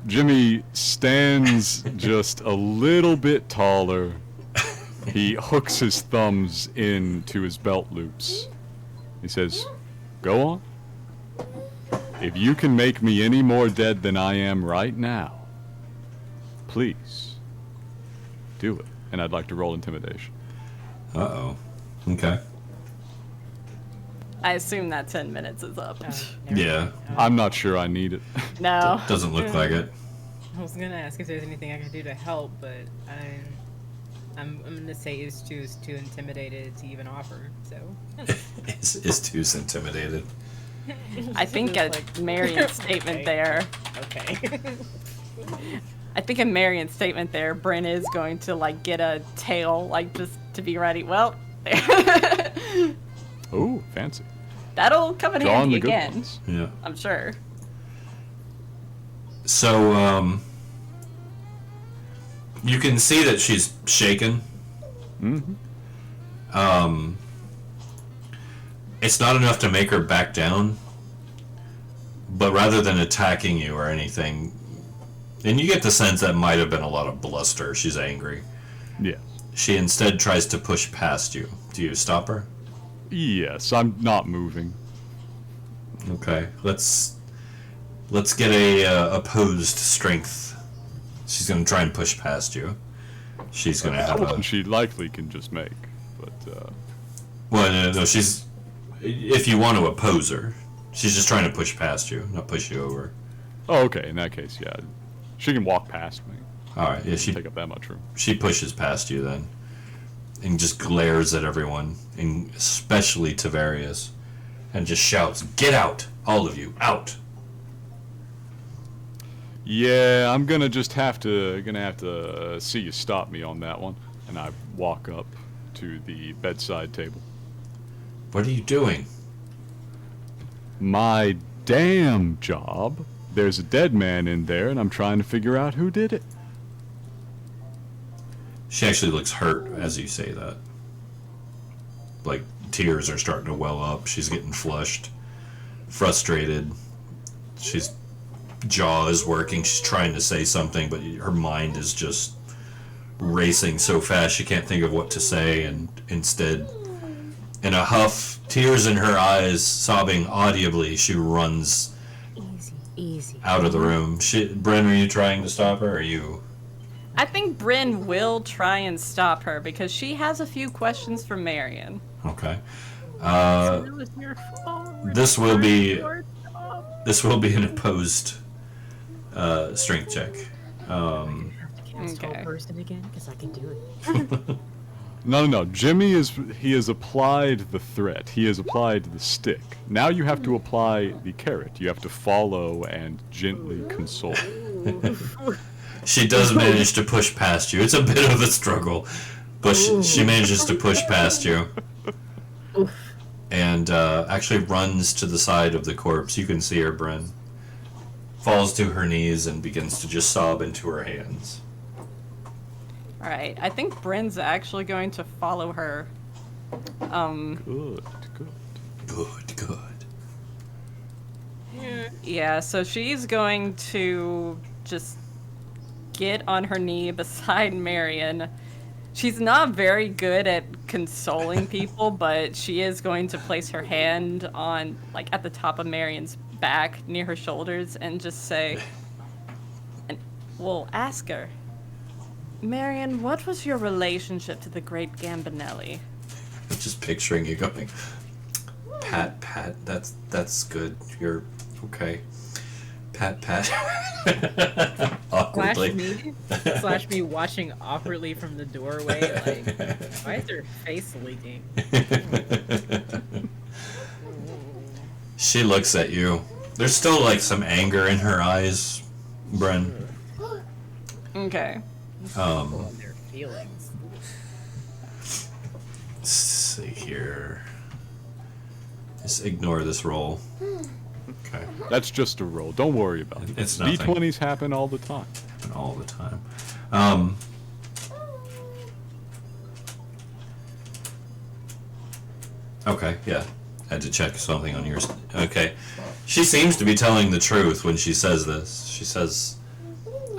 Jimmy stands just a little bit taller. He hooks his thumbs into his belt loops. He says, "Go on. If you can make me any more dead than I am right now, please do it." And I'd like to roll intimidation. Uh-oh. Okay. I assume that 10 minutes is up. Yeah. I'm not sure I need it. No. Doesn't look like it. I was gonna ask if there's anything I could do to help, but I'm gonna say is too intimidated to even offer. So Is Two's intimidated. I think Just a like- Marion statement Okay. there. okay. I think a Marion statement there. Bryn is going to like get a tail, like just to be ready. Well, Oh, fancy. that'll come in Drawing handy the good again. ones. Yeah. I'm sure. So, you can see that she's shaken. Mm-hmm. It's not enough to make her back down, but rather than attacking you or anything, and you get the sense that might have been a lot of bluster. She's angry. Yes. She instead tries to push past you. Do you stop her? Yes, I'm not moving. Okay, let's get a opposed strength. She's gonna try and push past you. She's gonna have One a. she likely can just make, but Well, no, she's. If you want to oppose her, she's just trying to push past you, not push you over. oh, okay. In that case, yeah, she can walk past me. All right, yeah, Take up that much room. she pushes past you then, and just glares at everyone, and especially Tavarius, and just shouts, "Get out, all of you, out!" Yeah, I'm gonna have to see you stop me on that one. And I walk up to the bedside table. What are you doing? My damn job. There's a dead man in there, and I'm trying to figure out who did it. She actually looks hurt as you say that. Like, tears are starting to well up. She's getting flushed, frustrated. She's jaw is working. She's trying to say something, but her mind is just racing so fast she can't think of what to say, and instead, in a huff, tears in her eyes, sobbing audibly, she runs Easy. out of the room. Bryn, are you trying to stop her, or are you? I think Bryn will try and stop her because she has a few questions for Marion. Okay. This will be an opposed strength check. Okay. person again because I can do it. No. Jimmy has applied the threat. He has applied the stick. Now you have to apply the carrot. You have to follow and gently console. She does manage to push past you. It's a bit of a struggle, but she manages to push past you. And actually runs to the side of the corpse. You can see her, Bryn. Falls to her knees and begins to just sob into her hands. Alright, I think Bryn's actually going to follow her. Good. Good. Yeah, so she's going to just get on her knee beside Marion. She's not very good at consoling people, but she is going to place her hand on, like, at the top of Marion's back, near her shoulders, and just say, and we'll ask her, Marion, what was your relationship to the great Gambinelli? I'm just picturing you going, Pat, that's good. You're okay. Pat. Awkwardly. Slash me watching awkwardly from the doorway, like, why is her face leaking? She looks at you. There's still like some anger in her eyes, Bren. Okay. Their feelings. Let's see here. Just ignore this roll. Okay. That's just a roll. Don't worry about it. It's nothing. D20s happen all the time. Happen all the time. Okay, yeah. Had to check something on yours. Okay. She seems to be telling the truth when she says this. She says,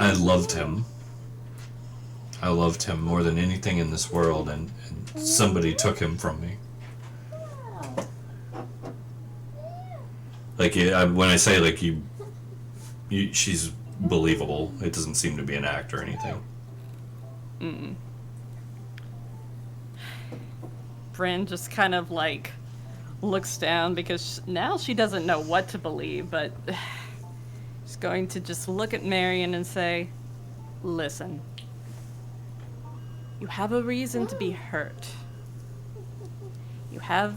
I loved him. I loved him more than anything in this world, and somebody took him from me. Like, when I say, like, she's believable. It doesn't seem to be an act or anything. Bryn just kind of, like, looks down because now she doesn't know what to believe, but she's going to just look at Marion and say, listen, you have a reason to be hurt. You have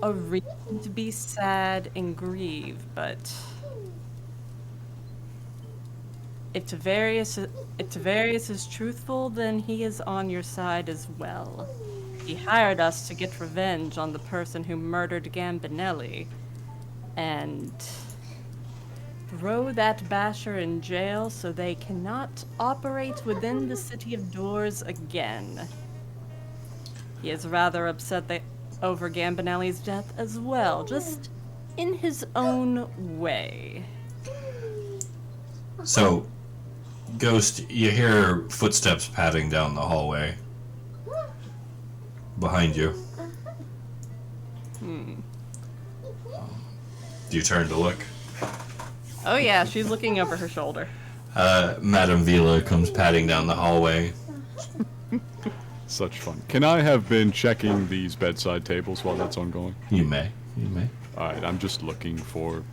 a reason to be sad and grieve, but if Tavarius is truthful, then he is on your side as well. He hired us to get revenge on the person who murdered Gambinelli, and throw that basher in jail so they cannot operate within the City of Doors again. He is rather upset over Gambinelli's death as well, just in his own way. So, Ghost, you hear footsteps padding down the hallway behind you. Do you turn to look? Oh yeah, she's looking over her shoulder. Madame Vila comes padding down the hallway. Such fun. Can I have been checking these bedside tables while that's ongoing? You may. Alright, I'm just looking for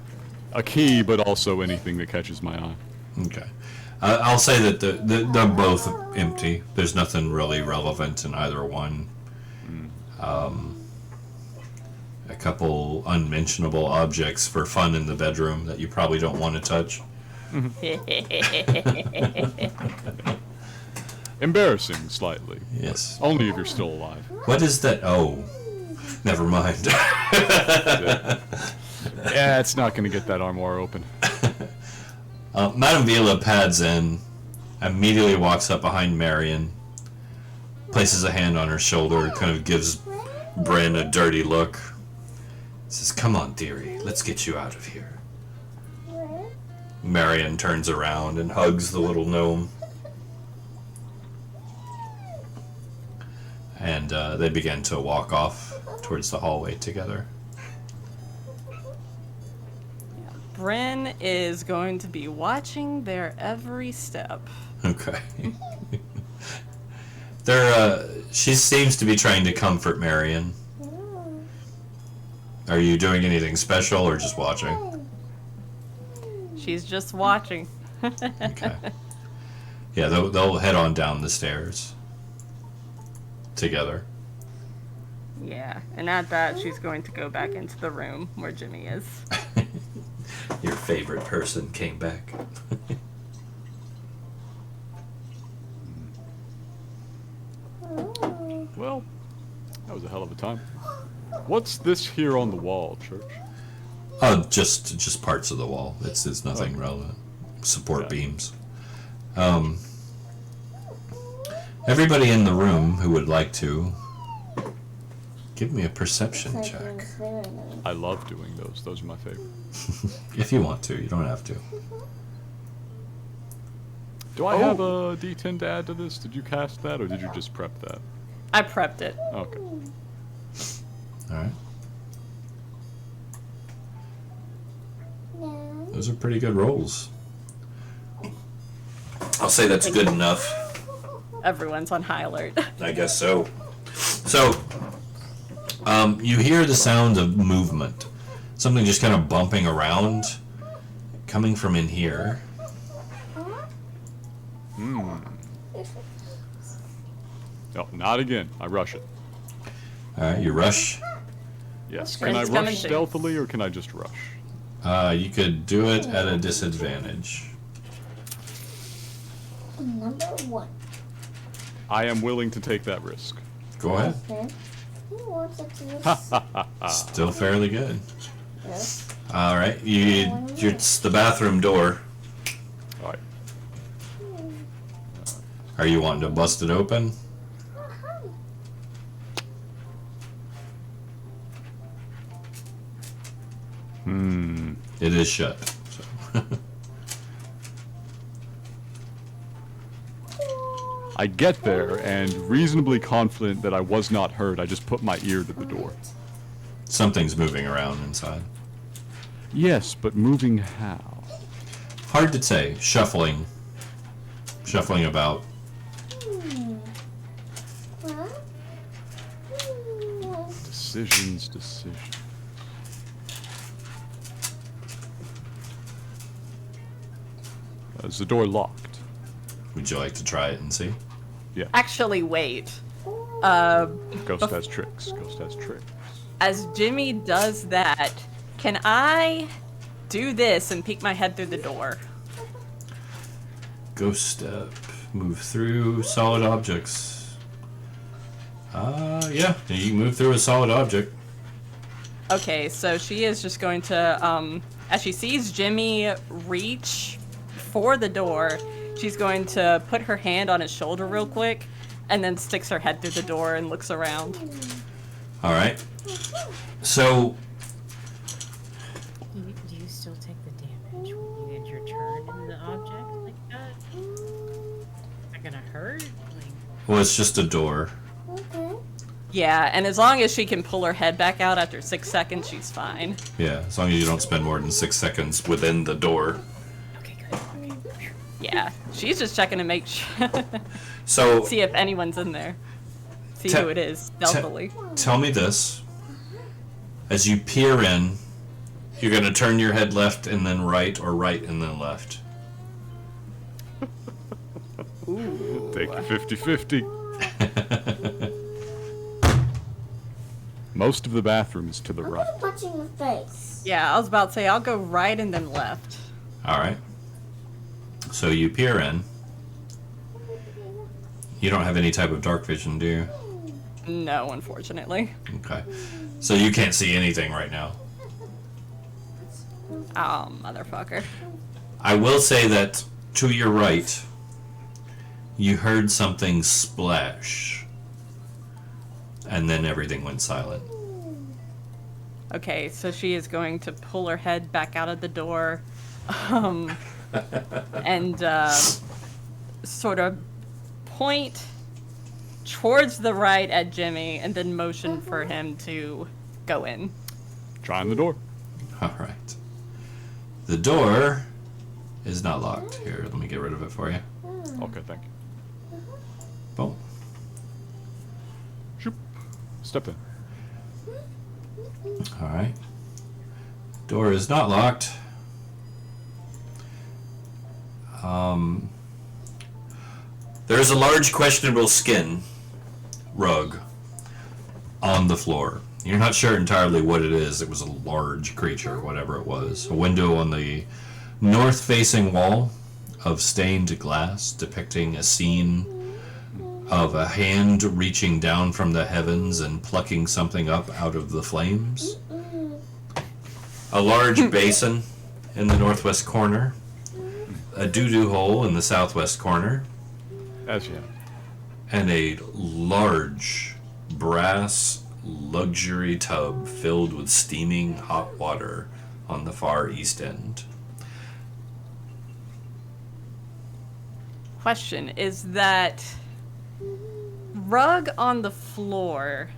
a key, but also anything that catches my eye. Okay. I'll say that they're both empty. There's nothing really relevant in either one. A couple unmentionable objects for fun in the bedroom that you probably don't want to touch. Embarrassing, slightly. Yes. Only if you're still alive. What is that? Oh, never mind. Yeah, it's not going to get that armoire open. Madame Vila pads in, immediately walks up behind Marion, places a hand on her shoulder, kind of gives Bryn a dirty look. Says, come on, dearie, let's get you out of here. Marion turns around and hugs the little gnome. And they begin to walk off towards the hallway together. Bryn is going to be watching their every step. Okay. She seems to be trying to comfort Marion. Are you doing anything special or just watching? She's just watching. Okay. Yeah, they'll head on down the stairs together. Yeah, and at that, she's going to go back into the room where Jimmy is. Your favorite person came back. Well, that was a hell of a time. What's this here on the wall, Church? Just parts of the wall. It's nothing relevant. Support beams. Everybody in the room who would like to give me a perception check. I love doing those. Those are my favorite. If you want to, you don't have to. Do I have a D10 to add to this? Did you cast that, or did you just prep that? I prepped it. Okay. Alright. Those are pretty good rolls. I'll say that's good enough. Everyone's on high alert. I guess so. So, you hear the sound of movement. Something just kind of bumping around, coming from in here. No, not again. I rush it. Alright, you rush. Yes. Okay. Can I It's coming rush to- stealthily or can I just rush? You could do it at a disadvantage. Number 1. I am willing to take that risk. Go ahead. Okay. Who wants it to Still fairly good. Yes. Alright, it's the bathroom door. All right. Are you wanting to bust it open? It is shut. So. I get there and reasonably confident that I was not heard. I just put my ear to the door. Something's moving around inside. Yes, but moving how? Hard to say. Shuffling about. Huh? Decisions. Is the door locked? Would you like to try it and see? Actually, wait. Ghost has tricks. As Jimmy does that, can I do this and peek my head through the door? Ghost step. Move through solid objects. Yeah. You can move through a solid object. Okay, so she is just going to, as she sees Jimmy reach for the door, she's going to put her hand on his shoulder real quick, and then sticks her head through the door and looks around. Alright. So, Do you still take the damage when you end your turn in the object like that? Is that gonna hurt? Like, well, it's just a door. Okay. Yeah, and as long as she can pull her head back out after 6 seconds, she's fine. Yeah, as long as you don't spend more than 6 seconds within the door. okay, good. Okay. Yeah, she's just checking to make sure, So, see if anyone's in there. See Te- who it is, stealthily. tell me this. As you peer in, you're going to turn your head left and then right, or right and then left. Take a 50-50. Most of the bathroom is to the right. I'm punching the face. Yeah, I was about to say, I'll go right and then left. Alright. So you peer in. You don't have any type of dark vision, do you? No, unfortunately. Okay. So you can't see anything right now. Oh, motherfucker. I will say that to your right, you heard something splash. And then everything went silent. Okay, so she is going to pull her head back out of the door, and sort of point towards the right at Jimmy, and then motion for him to go in. Trying the door. Alright. The door is not locked. Here, let me get rid of it for you. Okay, thank you. Boom. Shoop. Step in. Alright. Door is not locked. There's a large questionable skin rug on the floor. You're not sure entirely what it is. It was a large creature, whatever it was. A window on the north-facing wall of stained glass depicting a scene of a hand reaching down from the heavens and plucking something up out of the flames. A large basin in the northwest corner. A doo-doo hole in the southwest corner. As yet. And a large brass luxury tub filled with steaming hot water on the far east end. Question, is that rug on the floor,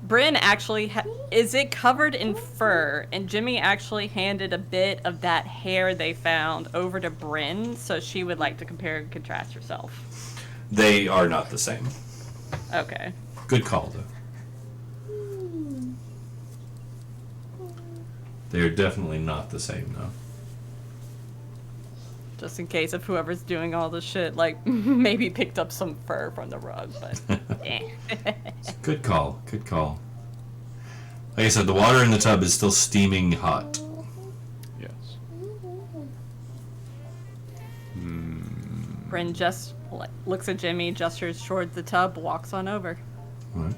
Bryn actually, is it covered in fur? And Jimmy actually handed a bit of that hair they found over to Bryn, so she would like to compare and contrast herself. They are not the same. Okay. Good call, though. They are definitely not the same, though. Just in case if whoever's doing all this shit, like, maybe picked up some fur from the rug, but Good call. Good call. Like I said, the water in the tub is still steaming hot. Yes. Bryn just looks at Jimmy, gestures towards the tub, walks on over. All right.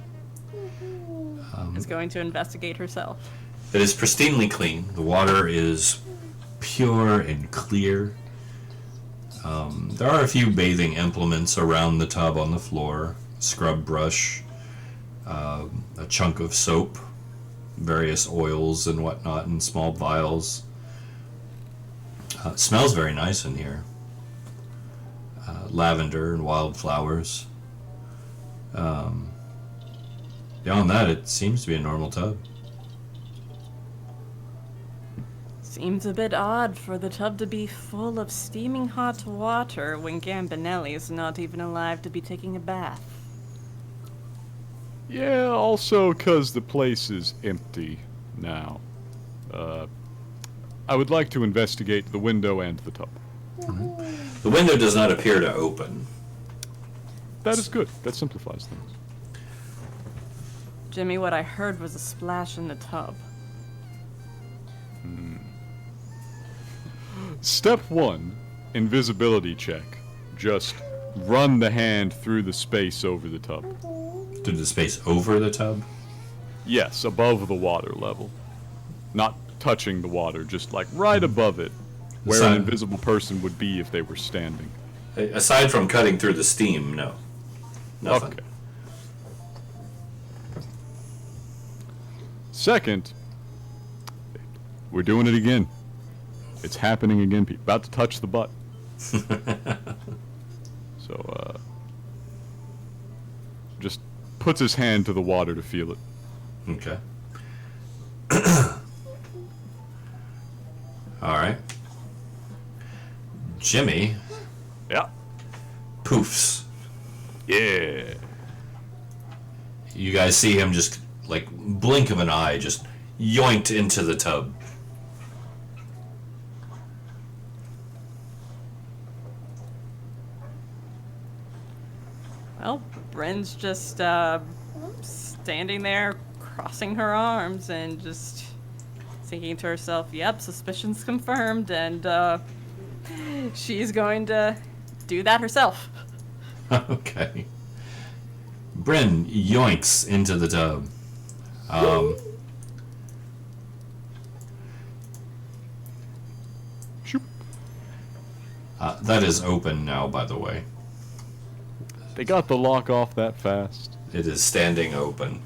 Is going to investigate herself. It is pristinely clean. The water is pure and clear. There are a few bathing implements around the tub on the floor. Scrub brush, a chunk of soap, various oils and whatnot in small vials. It smells very nice in here. Lavender and wildflowers. Beyond that, it seems to be a normal tub. Seems a bit odd for the tub to be full of steaming hot water when Gambinelli is not even alive to be taking a bath. Yeah, also because the place is empty now. I would like to investigate the window and the tub. The window does not appear to open. That is good. That simplifies things. Jimmy, what I heard was a splash in the tub. Step 1, invisibility check. Just run the hand through the space over the tub. Through the space over the tub? Yes, above the water level. Not touching the water, just like right above it, where an invisible person would be if they were standing. Aside from cutting through the steam, no. Nothing. Okay. Second, we're doing it again. It's happening again, Pete. About to touch the butt. So, just puts his hand to the water to feel it. Okay. Alright. Jimmy Yeah. poofs. Yeah. You guys see him just, like, blink of an eye, just yoinked into the tub. Well, Bryn's just standing there, crossing her arms, and just thinking to herself, yep, suspicion's confirmed, and she's going to do that herself. Okay. Bryn yoinks into the tub. Shoop. That is open now, by the way. They got the lock off that fast. It is standing open.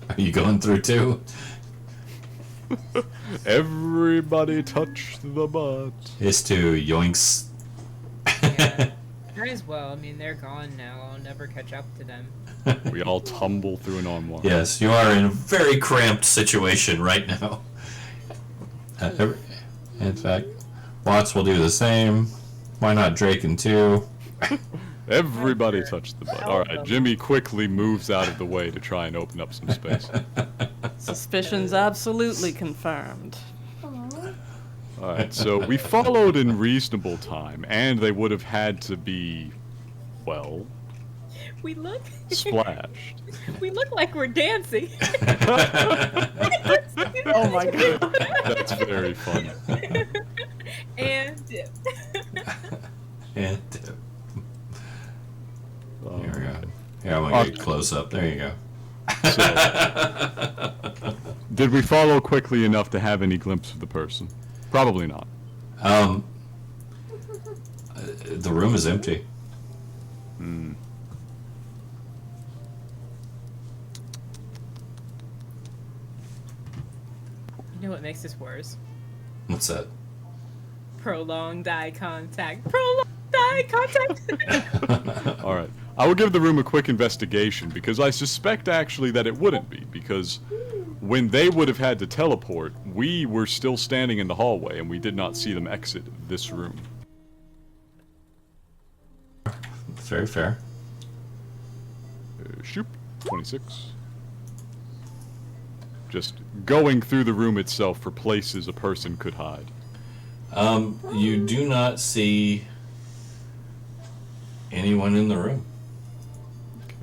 Are you going through too? Everybody touch the butt. Is to yoinks. Might as well. I mean, they're gone now. I'll never catch up to them. We all tumble through an armoire. Yes, you are in a very cramped situation right now. In fact, Watts will do the same. Why not Draken too? Everybody touch the butt. Alright, Jimmy quickly moves out of the way to try and open up some space. Suspicion's absolutely confirmed. Alright, so we followed in reasonable time, and they would have had to be, well, We look. splashed. We look like we're dancing. Oh my god. That's very funny. And dip. And Oh, here we go. Here, I'm gonna get close up. There you go. So, did we follow quickly enough to have any glimpse of the person? Probably not. The room is empty. You know what makes this worse? What's that? Prolonged eye contact. Prolonged eye contact. Alright. I will give the room a quick investigation, because I suspect actually that it wouldn't be, because when they would have had to teleport, we were still standing in the hallway and we did not see them exit this room. It's very fair. Shoop, 26. Just going through the room itself for places a person could hide. You do not see anyone in the room. Okay.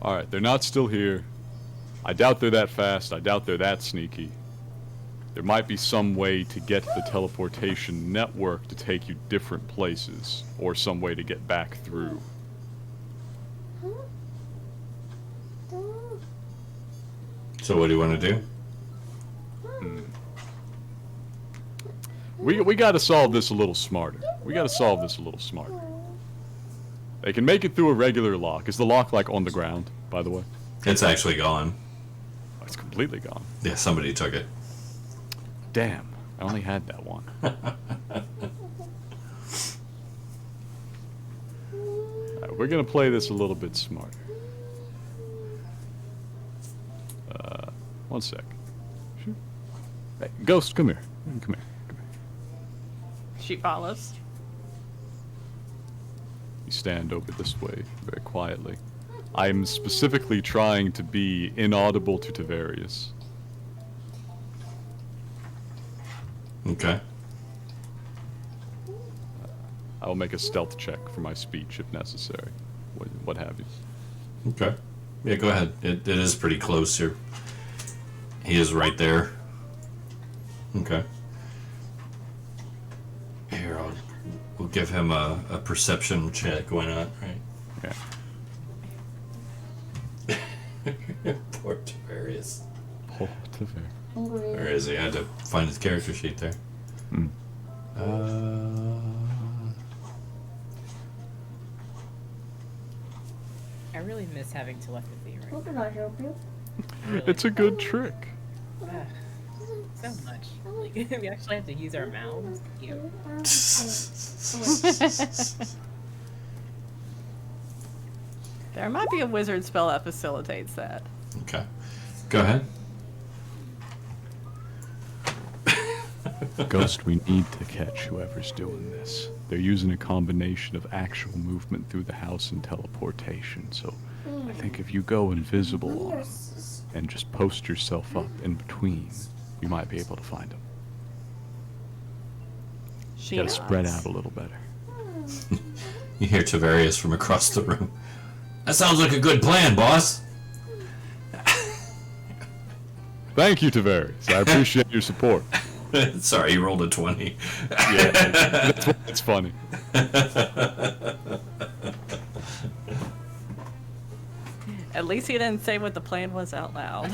Alright, they're not still here. I doubt they're that fast. I doubt they're that sneaky. There might be some way to get the teleportation network to take you different places, or some way to get back through. So what do you want to do? We gotta solve this a little smarter. We gotta solve this a little smarter. They can make it through a regular lock. Is the lock, like, on the ground, by the way? It's actually gone. Oh, it's completely gone. Yeah, somebody took it. Damn, I only had that one. Alright, we're gonna play this a little bit smarter. One sec. Hey, Ghost, come here. Come here. She follows. You stand over this way very quietly. I'm specifically trying to be inaudible to Tavarius. Okay. I will make a stealth check for my speech if necessary. What have you. Okay. Yeah, go ahead. It is pretty close here. He is right there. Okay. Here, we'll give him a perception check. Why not, right? Yeah. Poor Tavarius. Poor Tavarius. Where is he? I had to find his character sheet there. Hmm. I really miss having telepathy right How can I help you? Really. It's a good trick. So much. Like, we actually have to use our mouths. Ew. There might be a wizard spell that facilitates that. Okay. Go ahead. Ghost, we need to catch whoever's doing this. They're using a combination of actual movement through the house and teleportation, so I think if you go invisible on them and just post yourself up in between, you might be able to find them. She You gotta spread nods. out a little better. You hear Tavarius from across the room. That sounds like a good plan, boss. Thank you, Tavarius. I appreciate your support. Sorry, you rolled a 20. Yeah, that's why it's funny. At least he didn't say what the plan was out loud.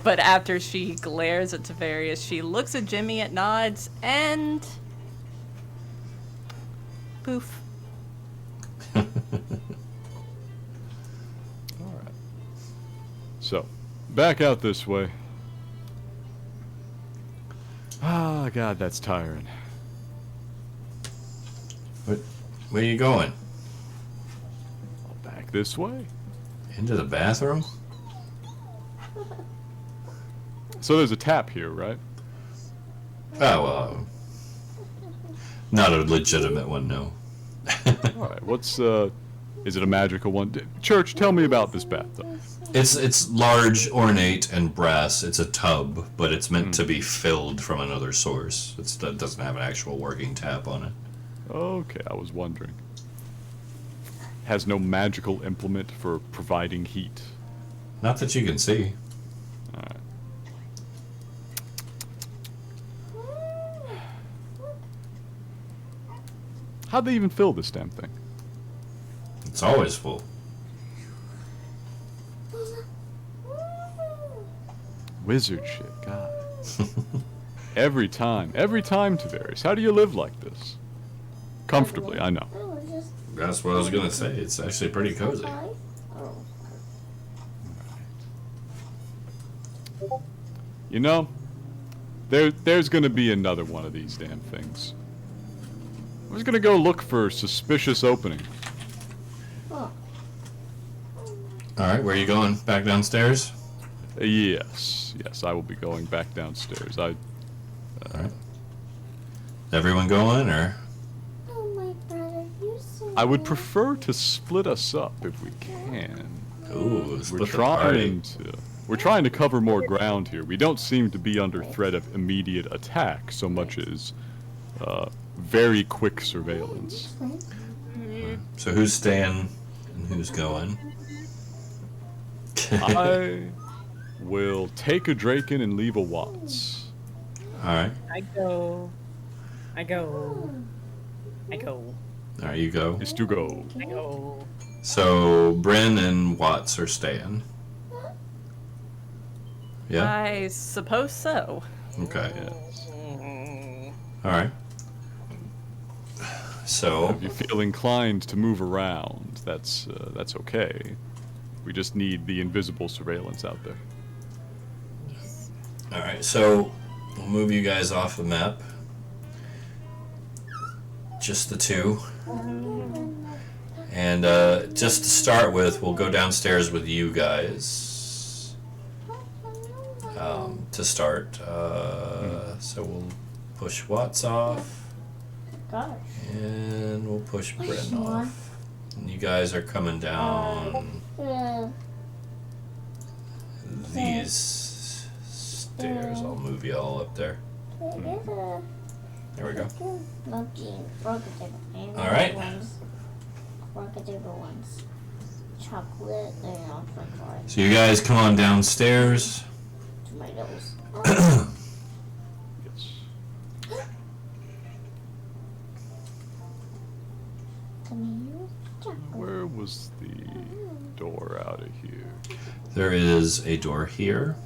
But after she glares at Tavarius, she looks at Jimmy and nods, and poof. Alright. So, back out this way. Ah, God, that's tiring. Where you going? Back this way. Into the bathroom? So there's a tap here, right? Oh, well. Not a legitimate one, no. Alright, what's, is it a magical one? Church, tell me about this bathtub. It's large, ornate, and brass. It's a tub, but it's meant to be filled from another source. It doesn't have an actual working tap on it. Okay, I was wondering. Has no magical implement for providing heat. Not that you can see. Alright. How'd they even fill this damn thing? It's always full. Wizard shit, God. Every time, Tavarius. How do you live like this? Comfortably, I know. Oh, it's just That's what I was gonna say. It's actually pretty cozy. five. Oh. You know, there's gonna be another one of these damn things. I'm just gonna go look for suspicious opening. Oh. Alright, where are you going? Back downstairs? Yes, I will be going back downstairs. Alright. Everyone going, or? Oh, my brother, you're so I would good. prefer to split us up if we can. Ooh, We're split the party. trying to cover more ground here. We don't seem to be under threat of immediate attack so much as very quick surveillance. So who's staying and who's going? I will take a Draken and leave a Watts. Alright. I go. Alright, you go. Is to go. I go. So Bryn and Watts are staying. Yeah? I suppose so. Okay. Yes. Alright. So, If you feel inclined to move around, that's okay. We just need the invisible surveillance out there. alright, so we'll move you guys off the map. Just the two. And just to start with, we'll go downstairs with you guys. To start. So we'll push Watts off. Gosh. And we'll push Bryn one. off. And you guys are coming down these stairs. I'll move you all up there. There we go. All right. Rockadoodle ones. Chocolate and French So you guys come on downstairs. tomatoes. Yes. Tomatoes. Chocolate. Where was the door out of here? There is a door here,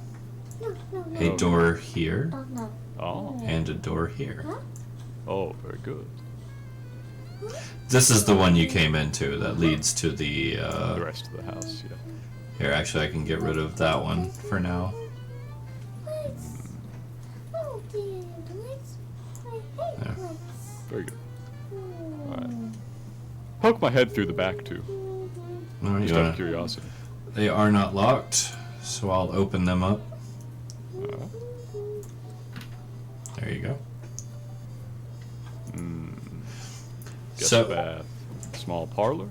No, no, no. a Oh. door here, Oh, no. Oh, and a door here. oh, very good. This is the one you came into that leads to the. The rest of the house, yeah. Here, actually, I can get rid of that one for now. Lights. Oh, dear. Lights. I hate Yeah. lights. Very good. Alright. Poke my head through the back too, All right, just you out wanna- of curiosity. They are not locked, so I'll open them up. Alright. There you go. Guest So- bath, small parlor.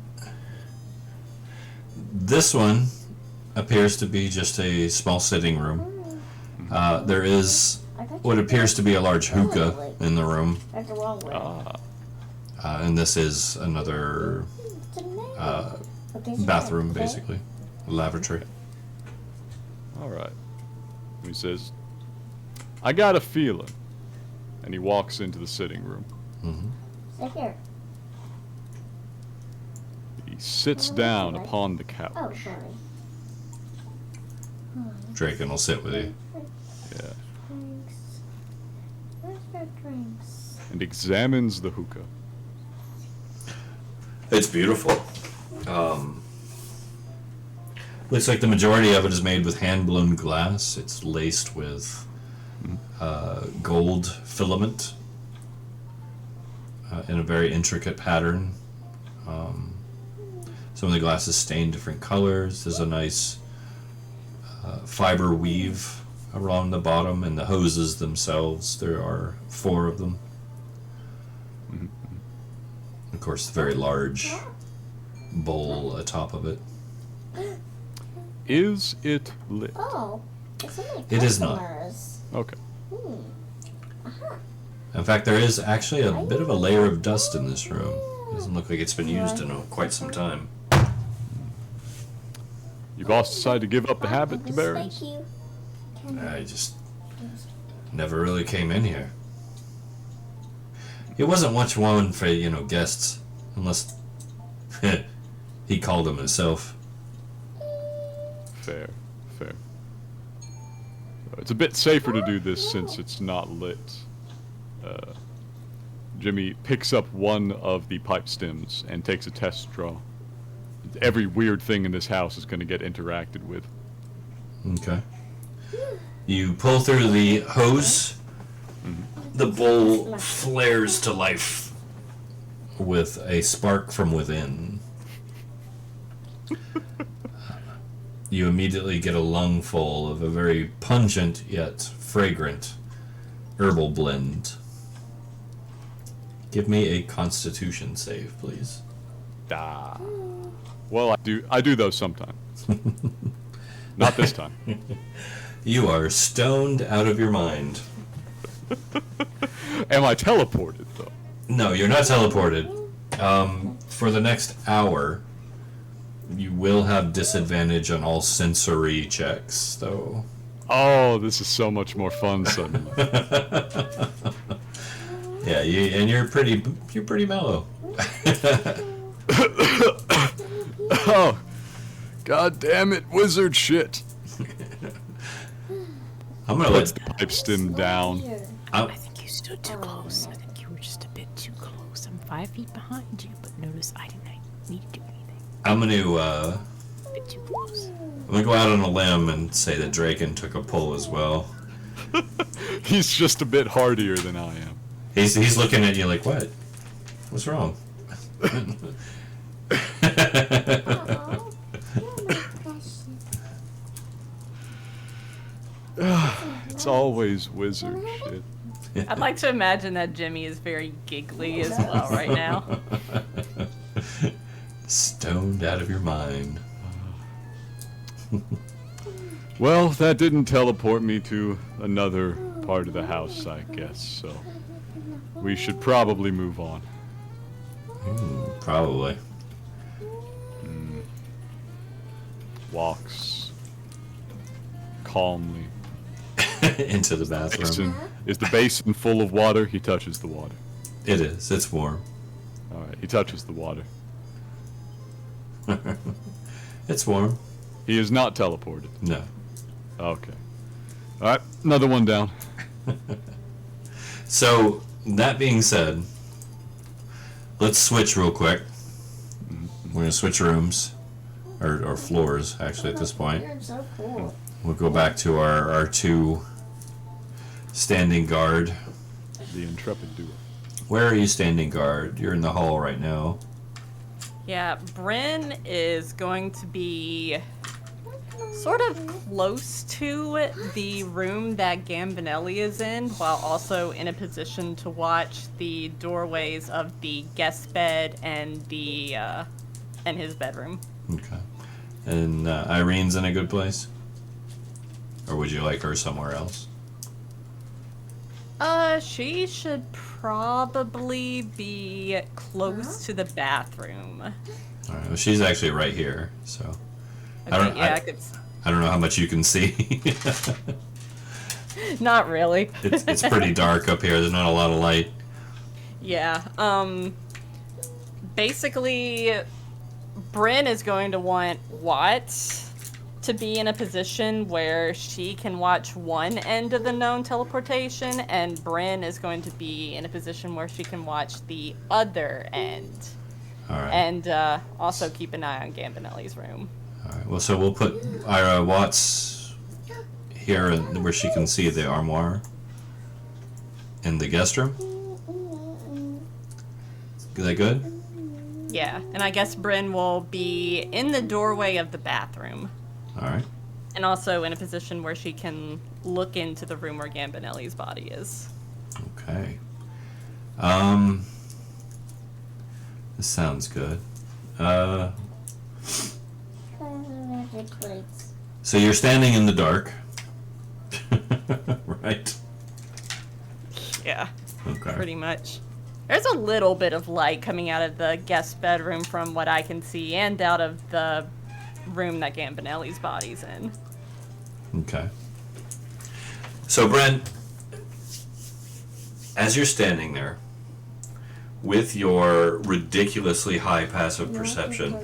This one appears to be just a small sitting room. There is I got what you. appears to be a large hookah in the room, That's the wrong way. Ah, and this is another Tomato. Okay, so bathroom, okay. basically, lavatory. all right. He says, "I got a feeling," and he walks into the sitting room. Sit here. He sits down upon the Oh, couch. sorry. Draken will sit with you. Yeah, Drinks. Where's their drinks? and examines the hookah. It's beautiful. Looks like the majority of it is made with hand-blown glass. It's laced with gold filament in a very intricate pattern. Some of the glass is stained different colors. There's a nice fiber weave around the bottom, and the hoses themselves, there are 4 of them. Of course, the very large bowl atop of it. Is it lit? Oh, it's only It is not. customers. Okay. In fact, there is actually a bit of a layer of dust in this room. It doesn't look like it's been used in quite some time. You boss decide to give up the habit to Thank berries? you. Can I just never really came in here. It wasn't much one for, guests, unless he called them himself. Fair, fair. It's a bit safer to do this since it's not lit. Jimmy picks up one of the pipe stems and takes a test draw. Every weird thing in this house is going to get interacted with. Okay. You pull through the hose. The bowl flares to life with a spark from within. You immediately get a lungful of a very pungent yet fragrant herbal blend. Give me a Constitution save, please. Ah. Well, I do those sometimes. Not this time. You are stoned out of your mind. Am I teleported, though? No, you're not teleported. For the next hour, you will have disadvantage on all sensory checks, though. Oh, this is so much more fun suddenly. Yeah, you're pretty mellow. Oh, god damn it, wizard shit. I'm gonna Puts let. the pipe stem down. Oh, I think you stood too close. I think you were just a bit too close. I'm 5 feet behind you, but notice I didn't need to do anything. I'm gonna A bit too close. I'm gonna go out on a limb and say that Draken took a pull as well. He's just a bit hardier than I am. He's looking at you like, what? What's wrong? Aw, you're my precious. It's always wizard shit. I'd like to imagine that Jimmy is very giggly as well right now. Stoned out of your mind. Well, that didn't teleport me to another part of the house, I guess, so we should probably move on. Probably. Walks calmly. Into the bathroom. Is the basin full of water? He touches the water. It is. It's warm. Alright, he touches the water. It's warm. He is not teleported. No. Okay. Alright, another one down. So, that being said, let's switch real quick. We're going to switch rooms. Or floors, actually, at this point. You're so cool. We'll go back to our two standing guard. The intrepid duo. Where are you standing guard? You're in the hall right now. Yeah, Bryn is going to be sort of close to the room that Gambinelli is in, while also in a position to watch the doorways of the guest bed and the and his bedroom. Okay. And Irene's in a good place? Or would you like her somewhere else? She should probably be close to the bathroom. Alright, well, she's actually right here, so. Okay, I could. I don't know how much you can see. Not really. It's pretty dark up here. There's not a lot of light. Yeah. Basically, Bryn is going to want Watts to be in a position where she can watch one end of the known teleportation, and Bryn is going to be in a position where she can watch the other end. Alright. And also keep an eye on Gambinelli's room. Alright, well, so we'll put Ira Watts here where she can see the armoire in the guest room. Is that good? Yeah, and I guess Bryn will be in the doorway of the bathroom. Alright. And also in a position where she can look into the room where Gambinelli's body is. Okay. This sounds good. Magic plates. So you're standing in the dark. Right? Yeah, Okay. pretty much. There's a little bit of light coming out of the guest bedroom from what I can see, and out of the room that Gambinelli's body's in. Okay. So, Brent, as you're standing there, with your ridiculously high passive perception,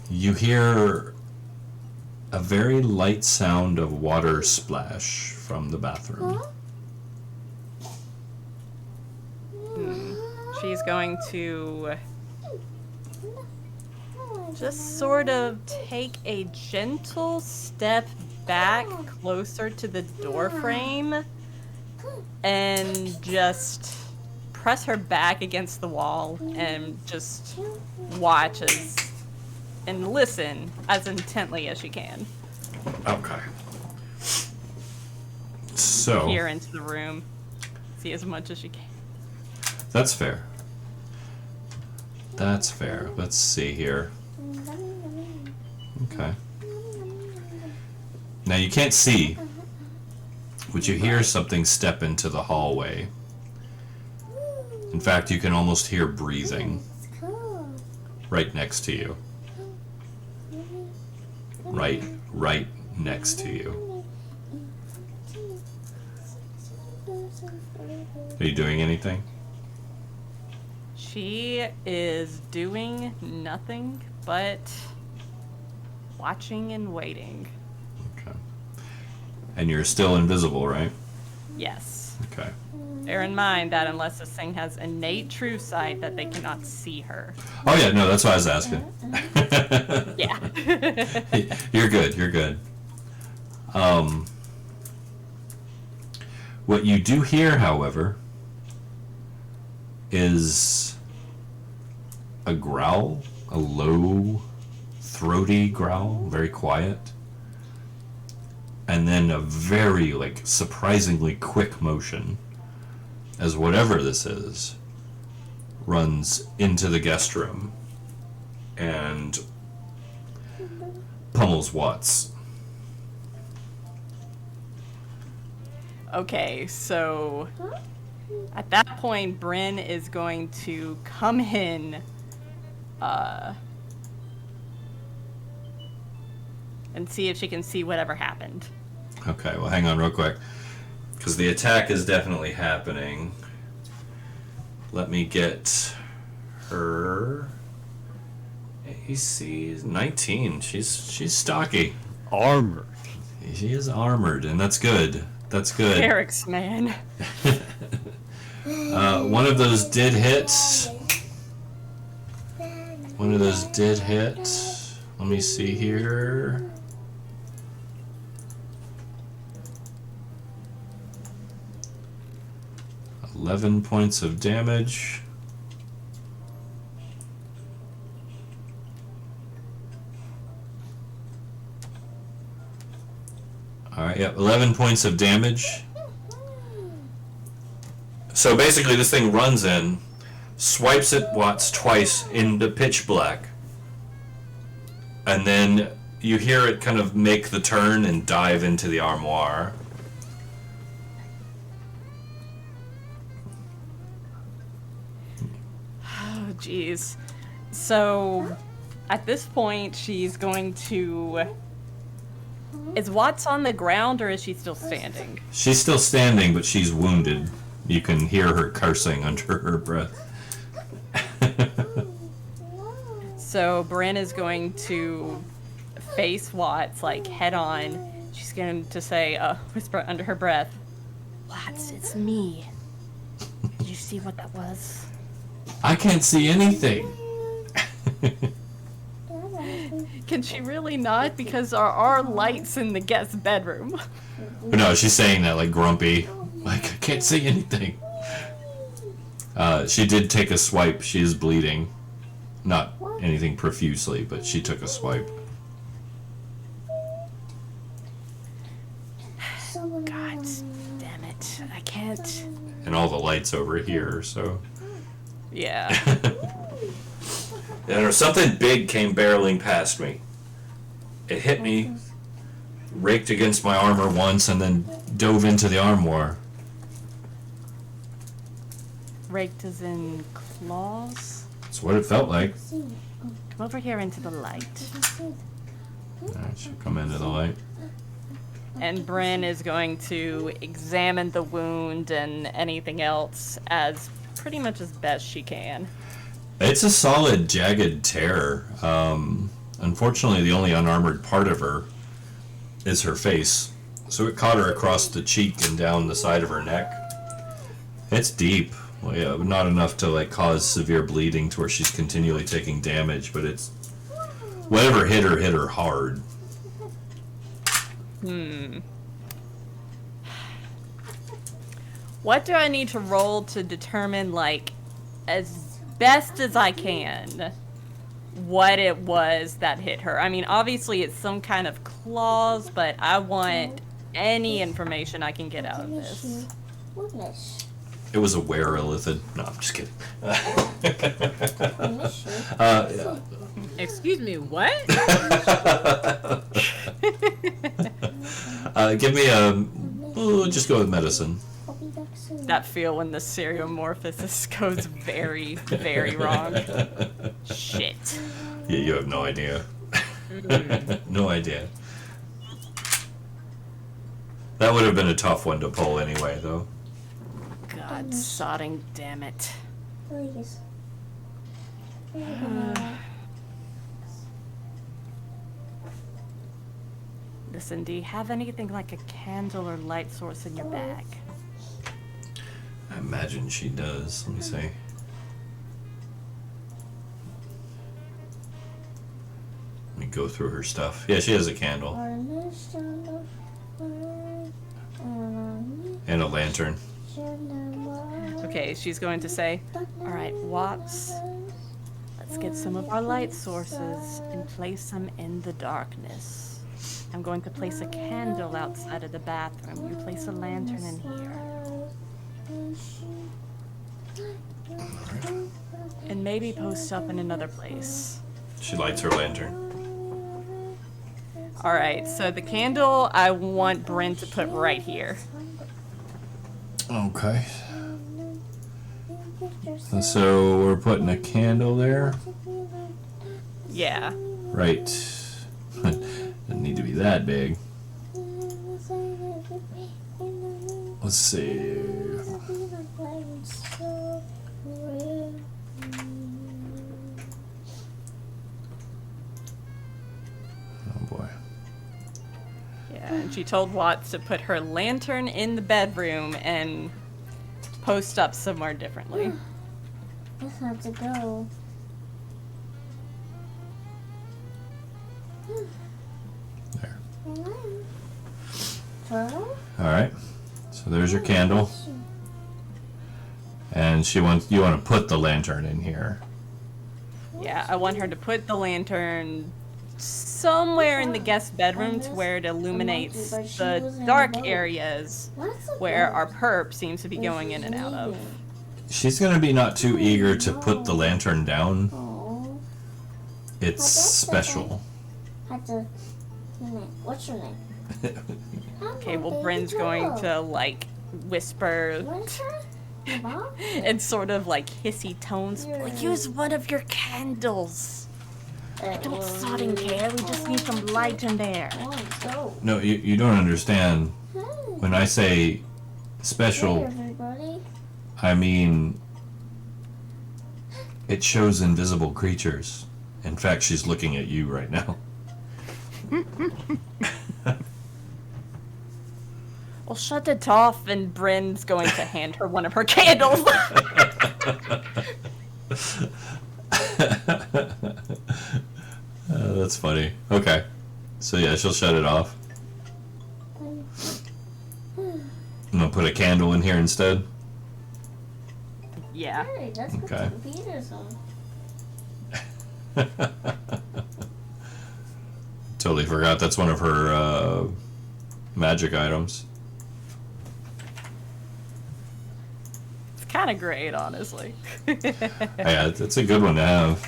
you hear a very light sound of water splash from the bathroom. She's going to just sort of take a gentle step back closer to the door frame and just press her back against the wall and just watch and listen as intently as she can. Okay. So Peer into the room, see as much as she can. that's fair. That's fair. Let's see here. Okay. Now you can't see, but you hear something step into the hallway. In fact, you can almost hear breathing It's cool. right next to you. Right next to you. Are you doing anything? She is doing nothing but watching and waiting. Okay. And you're still invisible, right? Yes. Okay. Bear in mind that unless this thing has innate true sight, that they cannot see her. Oh yeah, no, that's why I was asking. Yeah. You're good, you're good. What you do hear, however, is a growl, a low, throaty growl, very quiet. And then a very, surprisingly quick motion as whatever this is runs into the guest room and pummels Watts. Okay, so at that point, Bryn is going to come in and see if she can see whatever happened. Okay, well, hang on real quick. Because the attack is definitely happening. Let me get her AC 19. She's stocky. Armored. She is armored, and that's good. That's good. Eric's man. One of those did hit. One of those did hit. Let me see here. $11 points of damage. Alright, yep, 11 points of damage. So basically this thing runs in, swipes at Watts twice into pitch black, and then you hear it kind of make the turn and dive into the armoire. Oh, jeez. So, at this point, she's going to... Is Watts on the ground, or is she still standing? She's still standing, but she's wounded. You can hear her cursing under her breath. So, Bryn is going to face Watts, head on. She's going to say, whisper under her breath, Watts, it's me. Did you see what that was? I can't see anything. Can she really not? Because there are lights in the guest bedroom. No, she's saying that grumpy. I can't see anything. She did take a swipe. She is bleeding. Not anything profusely, but she took a swipe. God damn it. I can't. And all the lights over here, so... Yeah. And something big came barreling past me. It hit me, raked against my armor once, and then dove into the armoire. Raked as in claws? That's what it felt like. Come over here into the light. Alright, she'll come into the light. And Bryn is going to examine the wound and anything else as pretty much as best she can. It's a solid, jagged tear. Unfortunately, the only unarmored part of her is her face. So it caught her across the cheek and down the side of her neck. It's deep. Well, yeah, not enough to cause severe bleeding to where she's continually taking damage, but it's... Whatever hit her hard. What do I need to roll to determine, like, as best as I can, what it was that hit her? I mean, obviously it's some kind of claws, but I want any information I can get out of this. It was a werelithid. No, I'm just kidding. Excuse me, what? Give me a. Just go with medicine. That feel when the seriomorphosis goes very, very wrong. Shit. Yeah, you have no idea. No idea. That would have been a tough one to pull anyway, though. God, sodding damn it. Please. Listen, do you have anything like a candle or light source in your bag? I imagine she does. Let me see. Let me go through her stuff. Yeah, she has a candle. And a lantern. Okay, she's going to say, alright, Watts, let's get some of our light sources and place them in the darkness. I'm going to place a candle outside of the bathroom. You place a lantern in here. And maybe post up in another place. She lights her lantern. Alright, so the candle I want Bryn to put right here. Okay. So we're putting a candle there. Yeah. Right. Doesn't need to be that big. Let's see. Oh boy. Yeah, and she told Watts to put her lantern in the bedroom and post up somewhere differently. It's time to go. There. Turtle? Alright. So there's your candle. And you want to put the lantern in here. Yeah, I want her to put the lantern somewhere in the guest bedroom to where it illuminates the dark areas where our perp seems to be going in and out of. She's gonna be not too eager to put the lantern down. Oh. It's special. What's your name? Okay, well, Bryn's going to, like, whisper in sort of, like, hissy tones. Well, use one of your candles. I don't sodding care. We just need some light in there. No, you don't understand. When I say special, Everybody. I mean it shows invisible creatures. In fact, she's looking at you right now. Well, shut it off, and Bryn's going to hand her one of her candles. That's funny. Okay. So yeah, she'll shut it off. I'm gonna put a candle in here instead. Yeah. Hey, that's what Okay. the computers on. Totally forgot that's one of her magic items. It's kind of great, honestly. Yeah, it's a good one to have.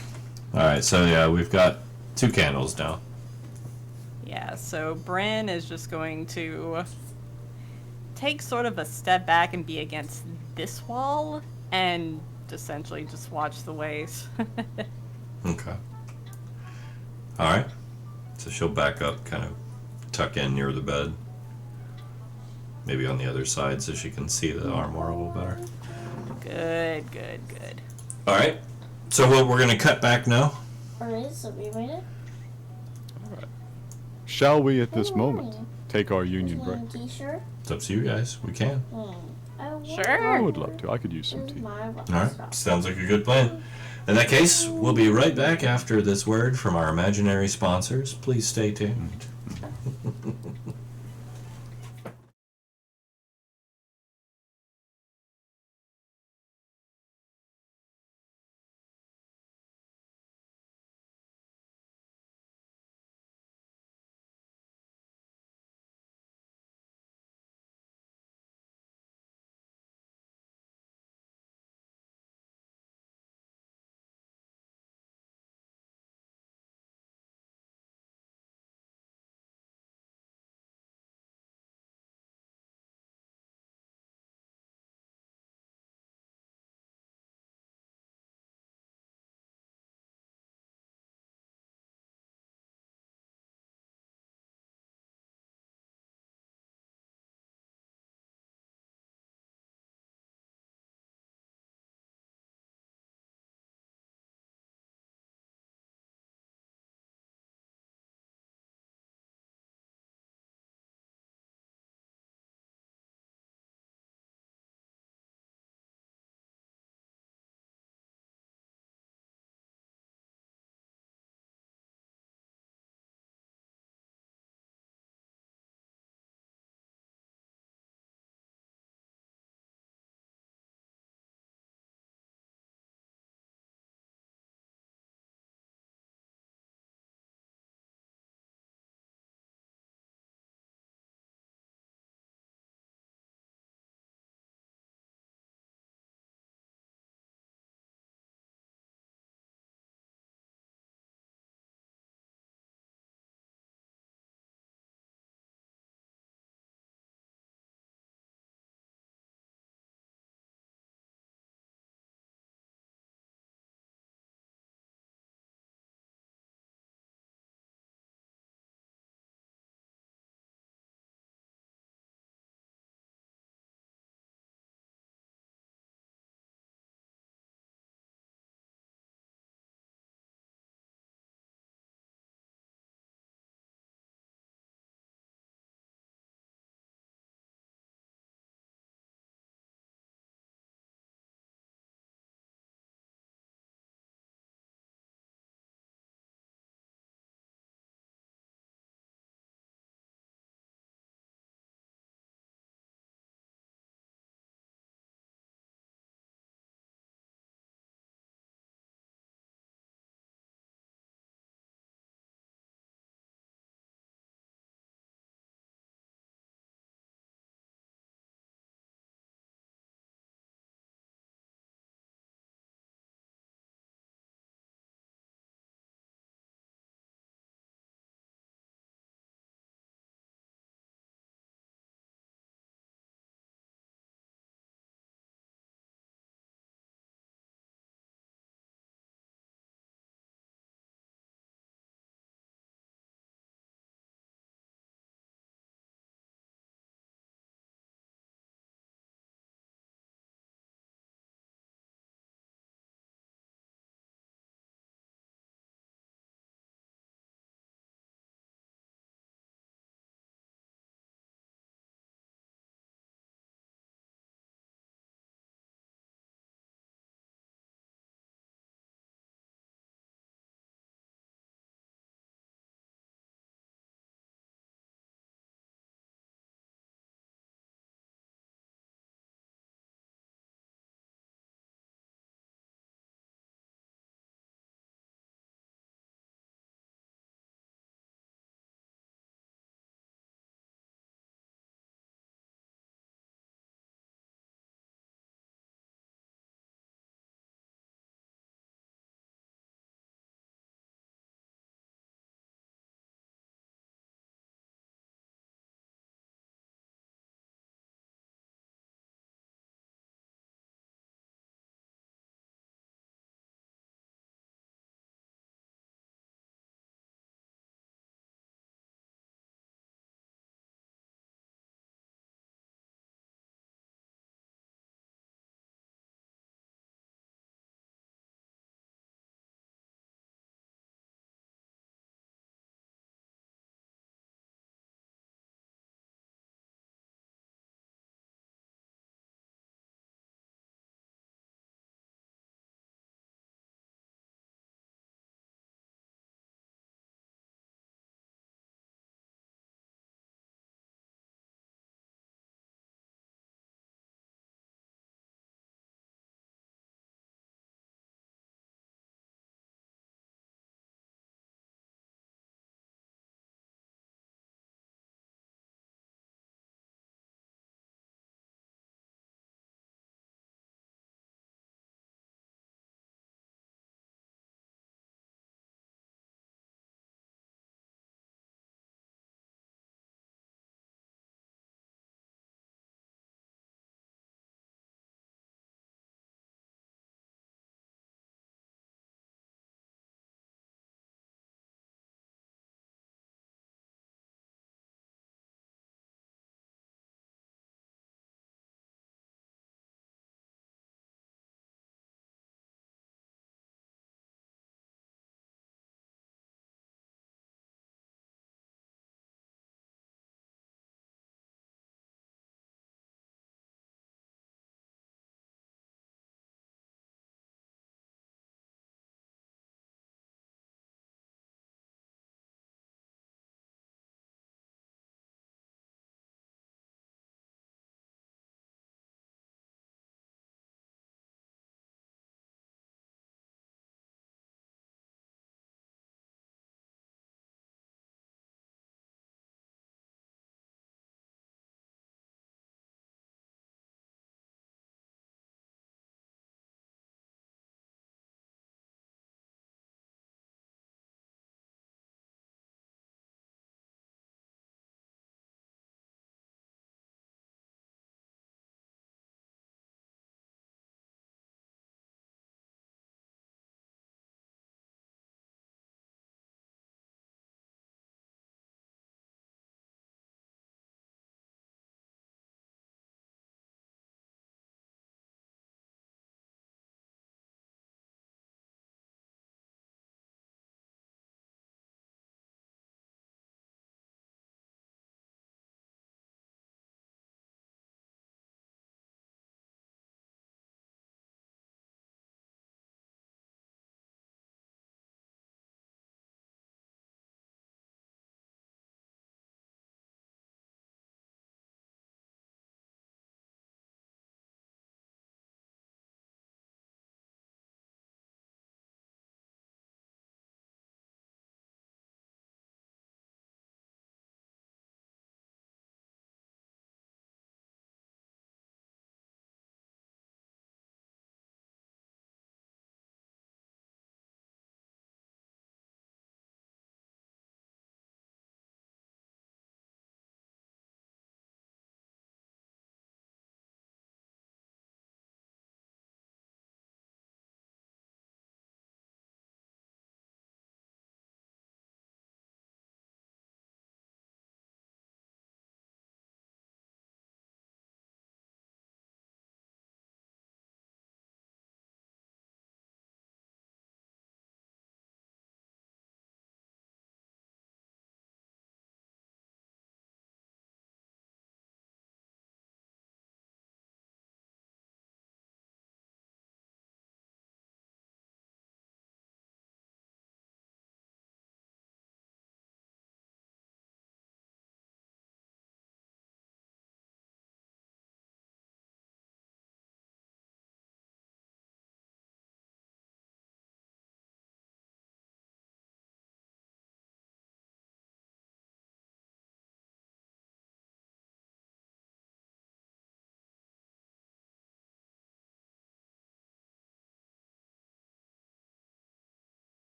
Alright, so yeah, we've got 2 candles now. Yeah, so Bryn is just going to take sort of a step back and be against this wall and essentially just watch the waves. Okay. Alright. So she'll back up, kind of tuck in near the bed. Maybe on the other side so she can see the armor a little better. Good, good, good. Alright. So we're going to cut back now. Alright, so we made it. Shall we, at this moment, take our union break? T-shirt. It's up to you guys. We can. Sure. I would love to. I could use some tea. Alright. Sounds like a good plan. In that case, we'll be right back after this word from our imaginary sponsors. Please stay tuned.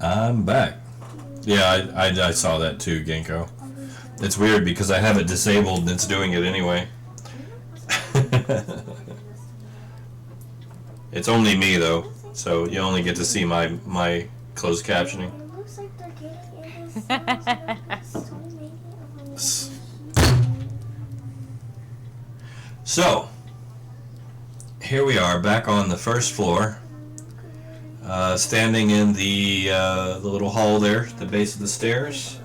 I'm back. Yeah, I saw that too, Genko. It's weird because I have it disabled and it's doing it anyway. It's only me though, so you only get to see my closed captioning. It looks like they're getting in this. So, here we are back on the first floor, standing in the little hall there, at the base of the stairs.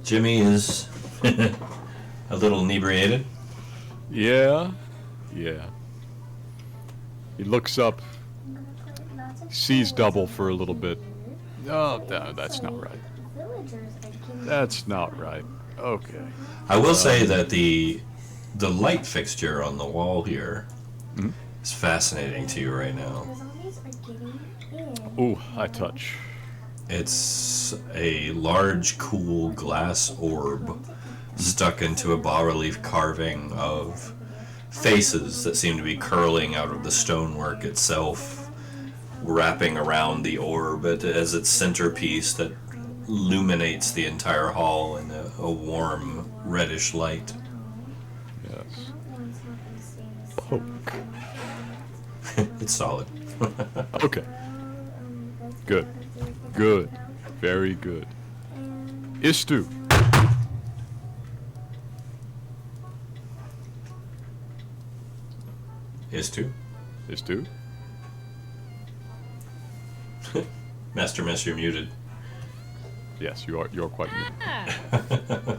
Jimmy is a little inebriated. Yeah. He looks up, sees double for a little bit. Oh, that's not right. That's not right. Okay. I will say that the light fixture on the wall here is fascinating to you right now. Ooh, I touch. It's a large, cool glass orb stuck into a bas-relief carving of faces that seem to be curling out of the stonework itself, wrapping around the orb as its centerpiece that illuminates the entire hall in a warm, reddish light. Yes. Poke. It's solid. Okay. Good. Good. Very good. Istu. Istu? Istu? Master Mess, you're muted. Yes, you're quite good. Ah,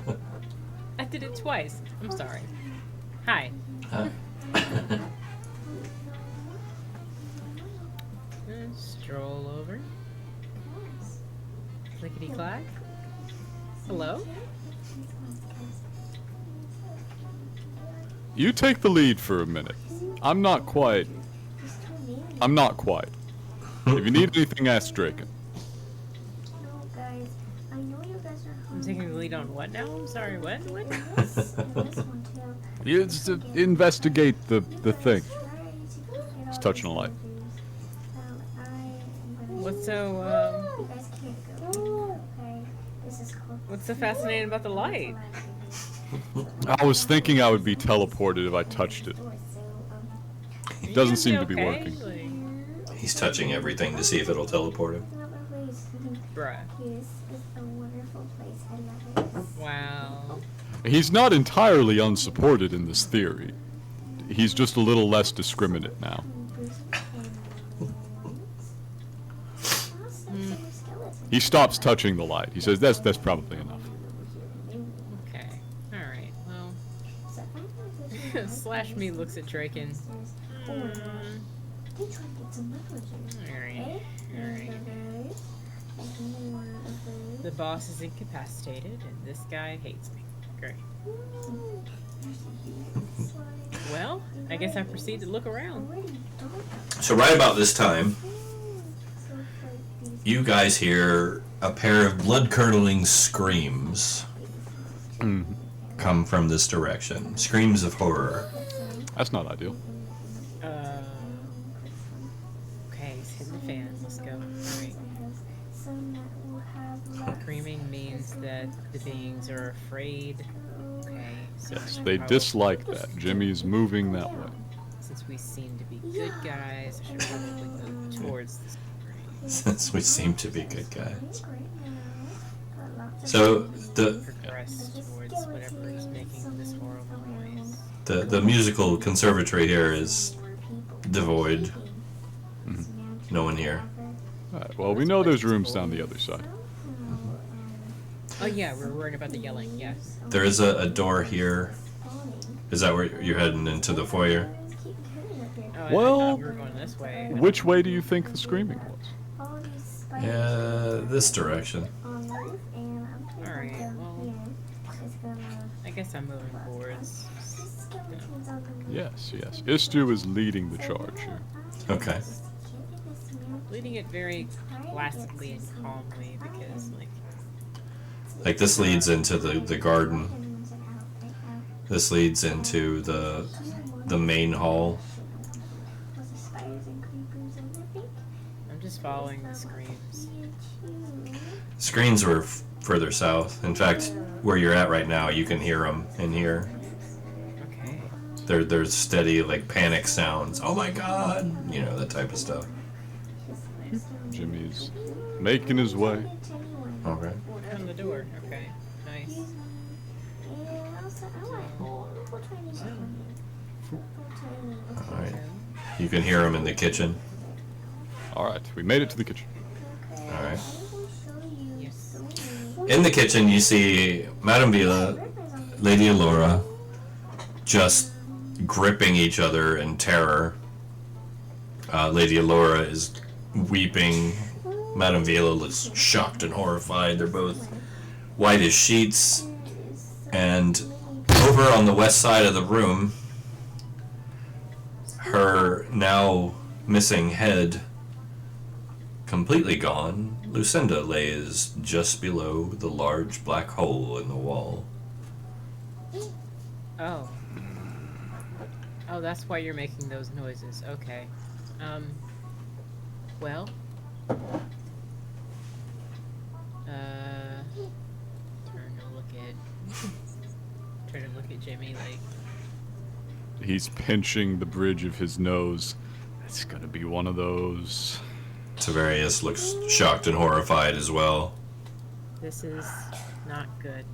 I did it twice. I'm sorry. Hi. Stroll over. Clickety clack. Hello? You take the lead for a minute. I'm not quite. If you need anything, ask Draken. I'm taking the lead on what now? I'm sorry, what? It's to investigate the thing. He's touching a light. What's so fascinating about the light? I was thinking I would be teleported if I touched it. It doesn't seem to be working. Like, He's touching everything to see if it'll teleport him. bruh. Wow. He's not entirely unsupported in this theory. He's just a little less discriminate now. He stops touching the light. He says, that's probably enough. Okay. Alright, well. Slash me looks at Draken. Alright. The boss is incapacitated, and this guy hates me. Great. Well, I guess I proceed to look around. So right about this time, you guys hear a pair of blood-curdling screams come from this direction. Screams of horror. That's not ideal. Okay, he's hitting the fan. Let's go. Alright. Screaming means that the beings are afraid. Okay. So Yes, I they should probably- dislike that. Jimmy's moving that way. Since we seem to be good guys, I should probably move towards this screen. Since we seem to be good guys. So Progress towards whatever is making this horrible noise. the musical conservatory here is devoid. No one here. Alright, well, we know there's rooms down the other side. Oh yeah, we're worried about the yelling, yes. There is a door here. Is that where you're heading into the foyer? Oh, I Well, thought we were going this way. Which way do you think the screaming was? Yeah, this direction. Alright, well, I guess I'm moving forwards. Yes. Istu is leading the charge here. Okay. Leading it very classically and calmly because, Like this leads into the garden. This leads into the main hall. I'm just following the screams. Screens were further south. In fact, where you're at right now, you can hear them in here. Okay. There's steady, like, panic sounds. Oh my god! You know, that type of stuff. Jimmy's making his way. Okay. On the door. Okay. Nice. Alright. You can hear them in the kitchen. Alright, we made it to the kitchen. Alright. Yes. In the kitchen, you see Madame Vila, Lady Allura, just gripping each other in terror. Lady Allura is weeping. Madame Vila looks shocked and horrified. They're both white as sheets. And over on the west side of the room, her now missing head completely gone, Lucinda lays just below the large black hole in the wall. Oh. Oh, that's why you're making those noises. Okay. Well. Turn to look at Jimmy like. He's pinching the bridge of his nose. It's gonna be one of those. Tavarius looks shocked and horrified as well. This is not good.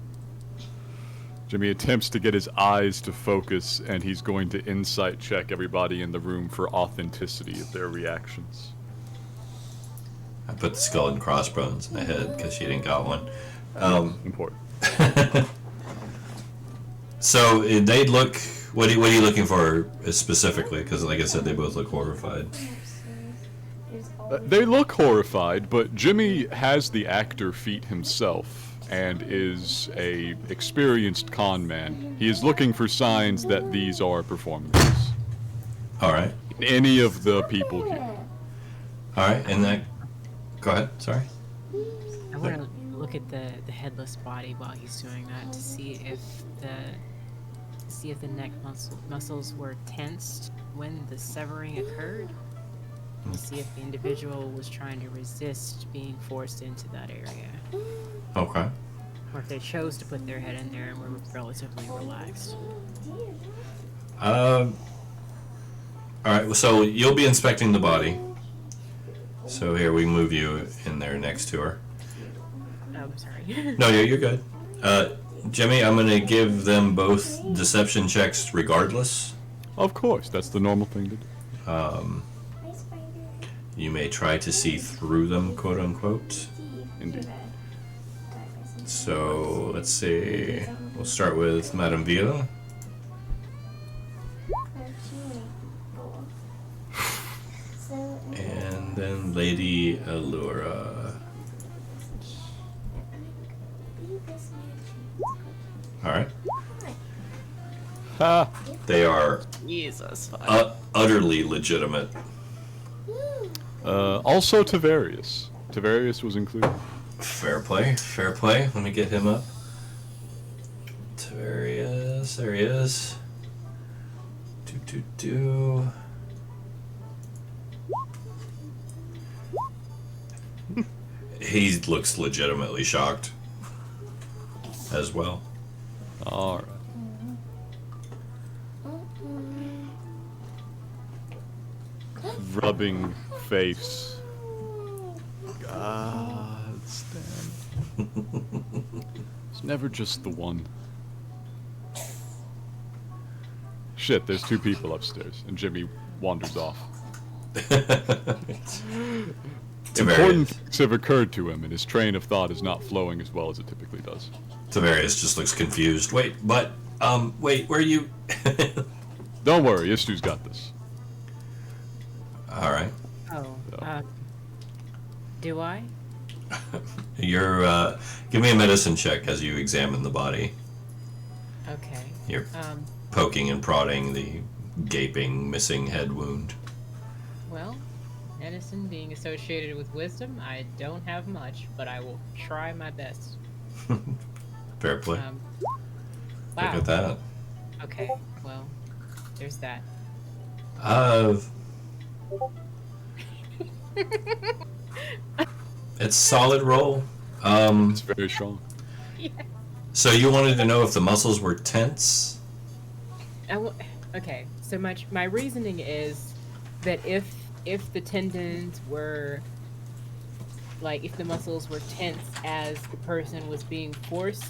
Jimmy attempts to get his eyes to focus, and he's going to insight check everybody in the room for authenticity of their reactions. I put the skull and crossbones in the head because she didn't got one. Important. So they look. What are you looking for specifically? Because, like I said, they both look horrified. They look horrified, but Jimmy has the actor feat himself and is a experienced con man. He is looking for signs that these are performances. All right. Any of the people here. All right. And that. Go ahead. Sorry. I want to look at the headless body while he's doing that to see if the neck muscles were tensed when the severing occurred. To see if the individual was trying to resist being forced into that area. Okay. Or if they chose to put their head in there and were relatively relaxed. All right. So you'll be inspecting the body. So here we move you in there next to her. Oh, I'm sorry. No, you're good. Jimmy, I'm gonna give them both deception checks regardless. Of course, that's the normal thing to do. You may try to see through them, quote unquote. Indeed. So let's see. We'll start with Madame Vila. And then Lady Allura. Alright. Ha! They are Jesus. utterly legitimate. Also Tavarius. Tavarius was included. Fair play, fair play. Let me get him up. Tavarius, there he is. Do. He looks legitimately shocked as well. Alright. Rubbing face. God, Stan. It's never just the one. Shit, there's two people upstairs, and Jimmy wanders off. Important things have occurred to him, and his train of thought is not flowing as well as it typically does. Tavarius just looks confused. Wait, where are you? Don't worry, Istu's got this. Alright. Oh, So. Do I? You're, give me a medicine check as you examine the body. Okay. You're poking and prodding the gaping, missing head wound. Well, medicine being associated with wisdom, I don't have much, but I will try my best. Fair play. Wow. Look at that. Okay, well, there's that. It's solid roll. It's very strong. So you wanted to know if the muscles were tense? Okay, so my reasoning is that if the tendons were like if the muscles were tense as the person was being forced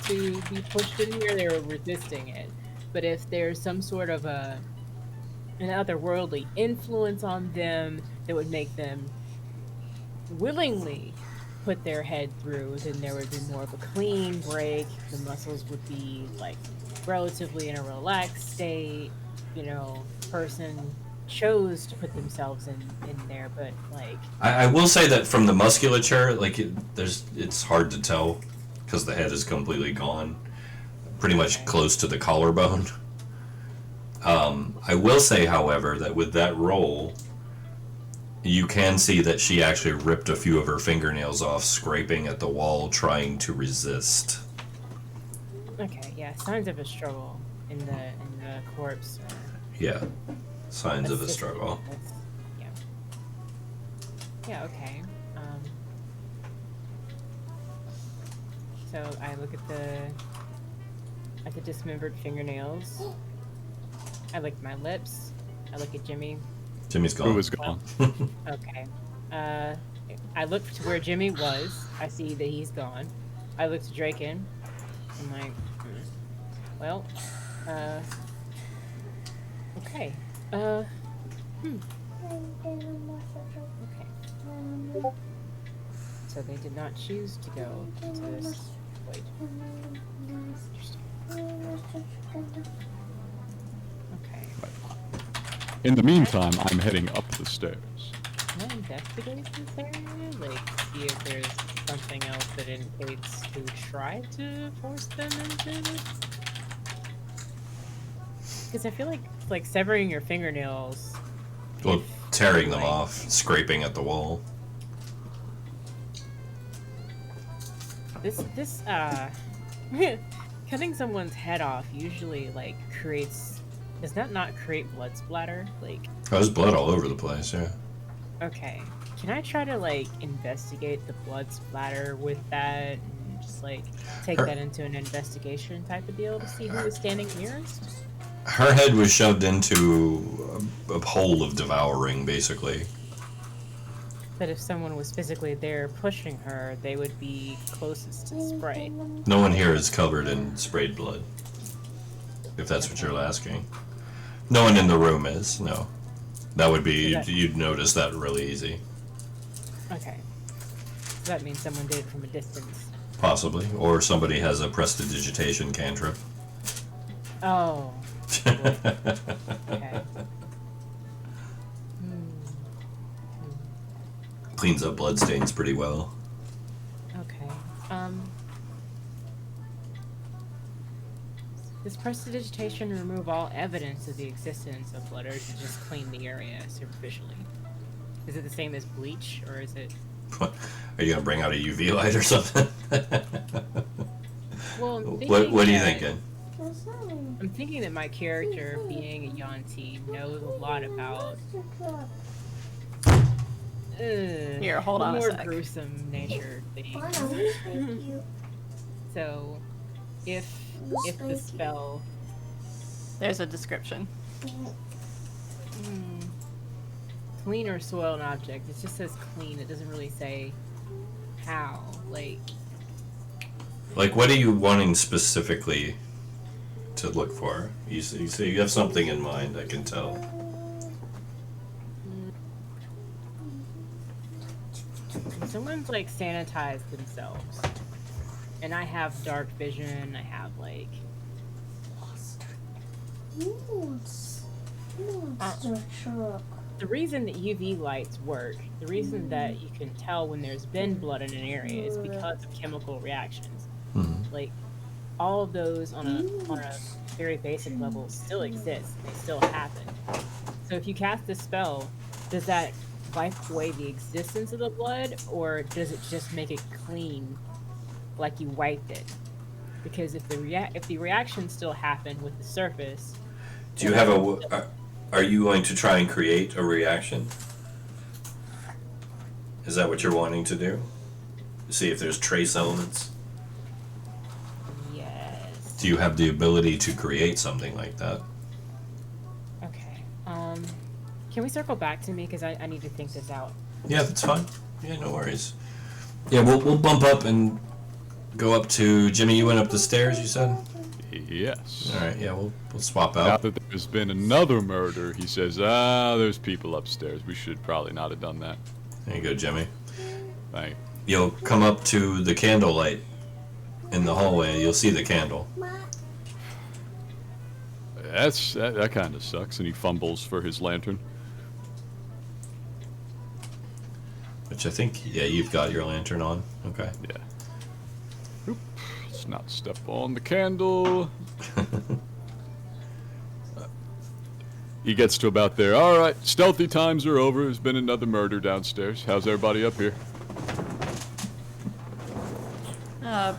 to be pushed in here, they were resisting it. But if there's some sort of an otherworldly influence on them that would make them willingly put their head through, then there would be more of a clean break. The muscles would be like relatively in a relaxed state. You know, person chose to put themselves in there, but like I will say that from the musculature, like it's hard to tell because the head is completely gone, pretty much close to the collarbone. I will say, however, that with that roll, you can see that she actually ripped a few of her fingernails off, scraping at the wall, trying to resist. okay, yeah, signs of a struggle in the corpse. Yeah, signs of a Assisted struggle. with- Yeah. Yeah. Okay. So I look at the dismembered fingernails. I lick my lips. I look at Jimmy. Jimmy's gone. Who is gone? Okay. I look to where Jimmy was. I see that he's gone. I look to Draken. I'm like, well, okay. Okay. So they did not choose to go to this. Wait. Okay. In the meantime, I'm heading up the stairs. Can I investigate this area? Like, see if there's something else that indicates who tried to force them into it? Because I feel like severing your fingernails. Well, tearing them like- off, scraping at the wall. This cutting someone's head off usually like does that not create blood splatter? Like, Oh, there's blood all over the place, yeah. okay, can I try to like investigate the blood splatter with that and just like take Her- that into an investigation type of deal to see who was standing nearest? Her head was shoved into a hole of devouring, basically. But if someone was physically there pushing her, they would be closest to spray. No one here is covered in sprayed blood. If that's what you're asking. No one in the room is, no. That would be, you'd notice that really easy. Okay. So that means someone did it from a distance. Possibly. Or somebody has a prestidigitation cantrip. Oh. Okay. Cleans up bloodstains pretty well. Okay. Does prestidigitation remove all evidence of the existence of blood, or does it just clean the area superficially? Is it the same as bleach, or is it? Are you gonna bring out a UV light or something? Well, What are you thinking? I'm thinking that my character, being a Yanti, knows a lot about Here, hold on a more sec. gruesome nature things. So, if the spell There's a description. clean or soil an object, it just says clean. It doesn't really say how. Like, what are you wanting specifically to look for? You say you have something in mind, I can tell. When someone's like sanitized themselves, and I have dark vision, I have like the reason that UV lights work, the reason that you can tell when there's been blood in an area is because of chemical reactions. Like all of those on a very basic level still exist. They still happen. So if you cast this spell, does that wipe away the existence of the blood, or does it just make it clean, like you wiped it? Because if the reactions still happen with the surface, Do you have a? Are you going to try and create a reaction? Is that what you're wanting to do? See if there's trace elements? Yes. Do you have the ability to create something like that? Okay. Can we circle back to me because I need to think this out. Yeah, that's fine. Yeah, no worries. Yeah, we'll bump up and go up to Jimmy. You went up the stairs, you said? Yes. All right. Yeah, we'll swap Now out. that there's been another murder, he says, there's people upstairs. We should probably not have done that. There you go, Jimmy. Thank you. You'll come up to the candlelight in the hallway. You'll see the candle. That kind of sucks, and he fumbles for his lantern. Which I think, yeah, you've got your lantern on. Okay. Yeah. Oop. Let's not step on the candle. He gets to about there. All right, stealthy times are over. There's been another murder downstairs. How's everybody up here?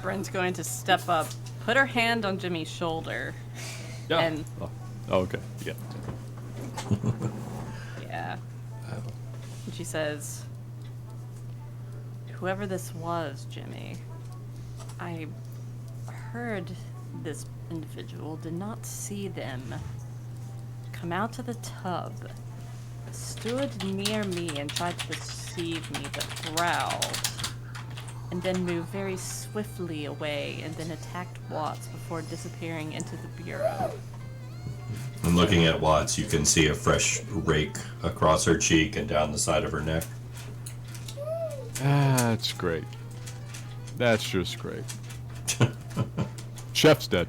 Bryn's going to step up, put her hand on Jimmy's shoulder, Yeah. and Oh, okay. Yeah. yeah. And she says, "Whoever this was, Jimmy, I heard this individual did not see them come out to the tub, stood near me and tried to deceive me, but growled, and then moved very swiftly away and then attacked Watts before disappearing into the bureau." And looking at Watts, you can see a fresh rake across her cheek and down the side of her neck. That's great. That's just great. Chef's dead.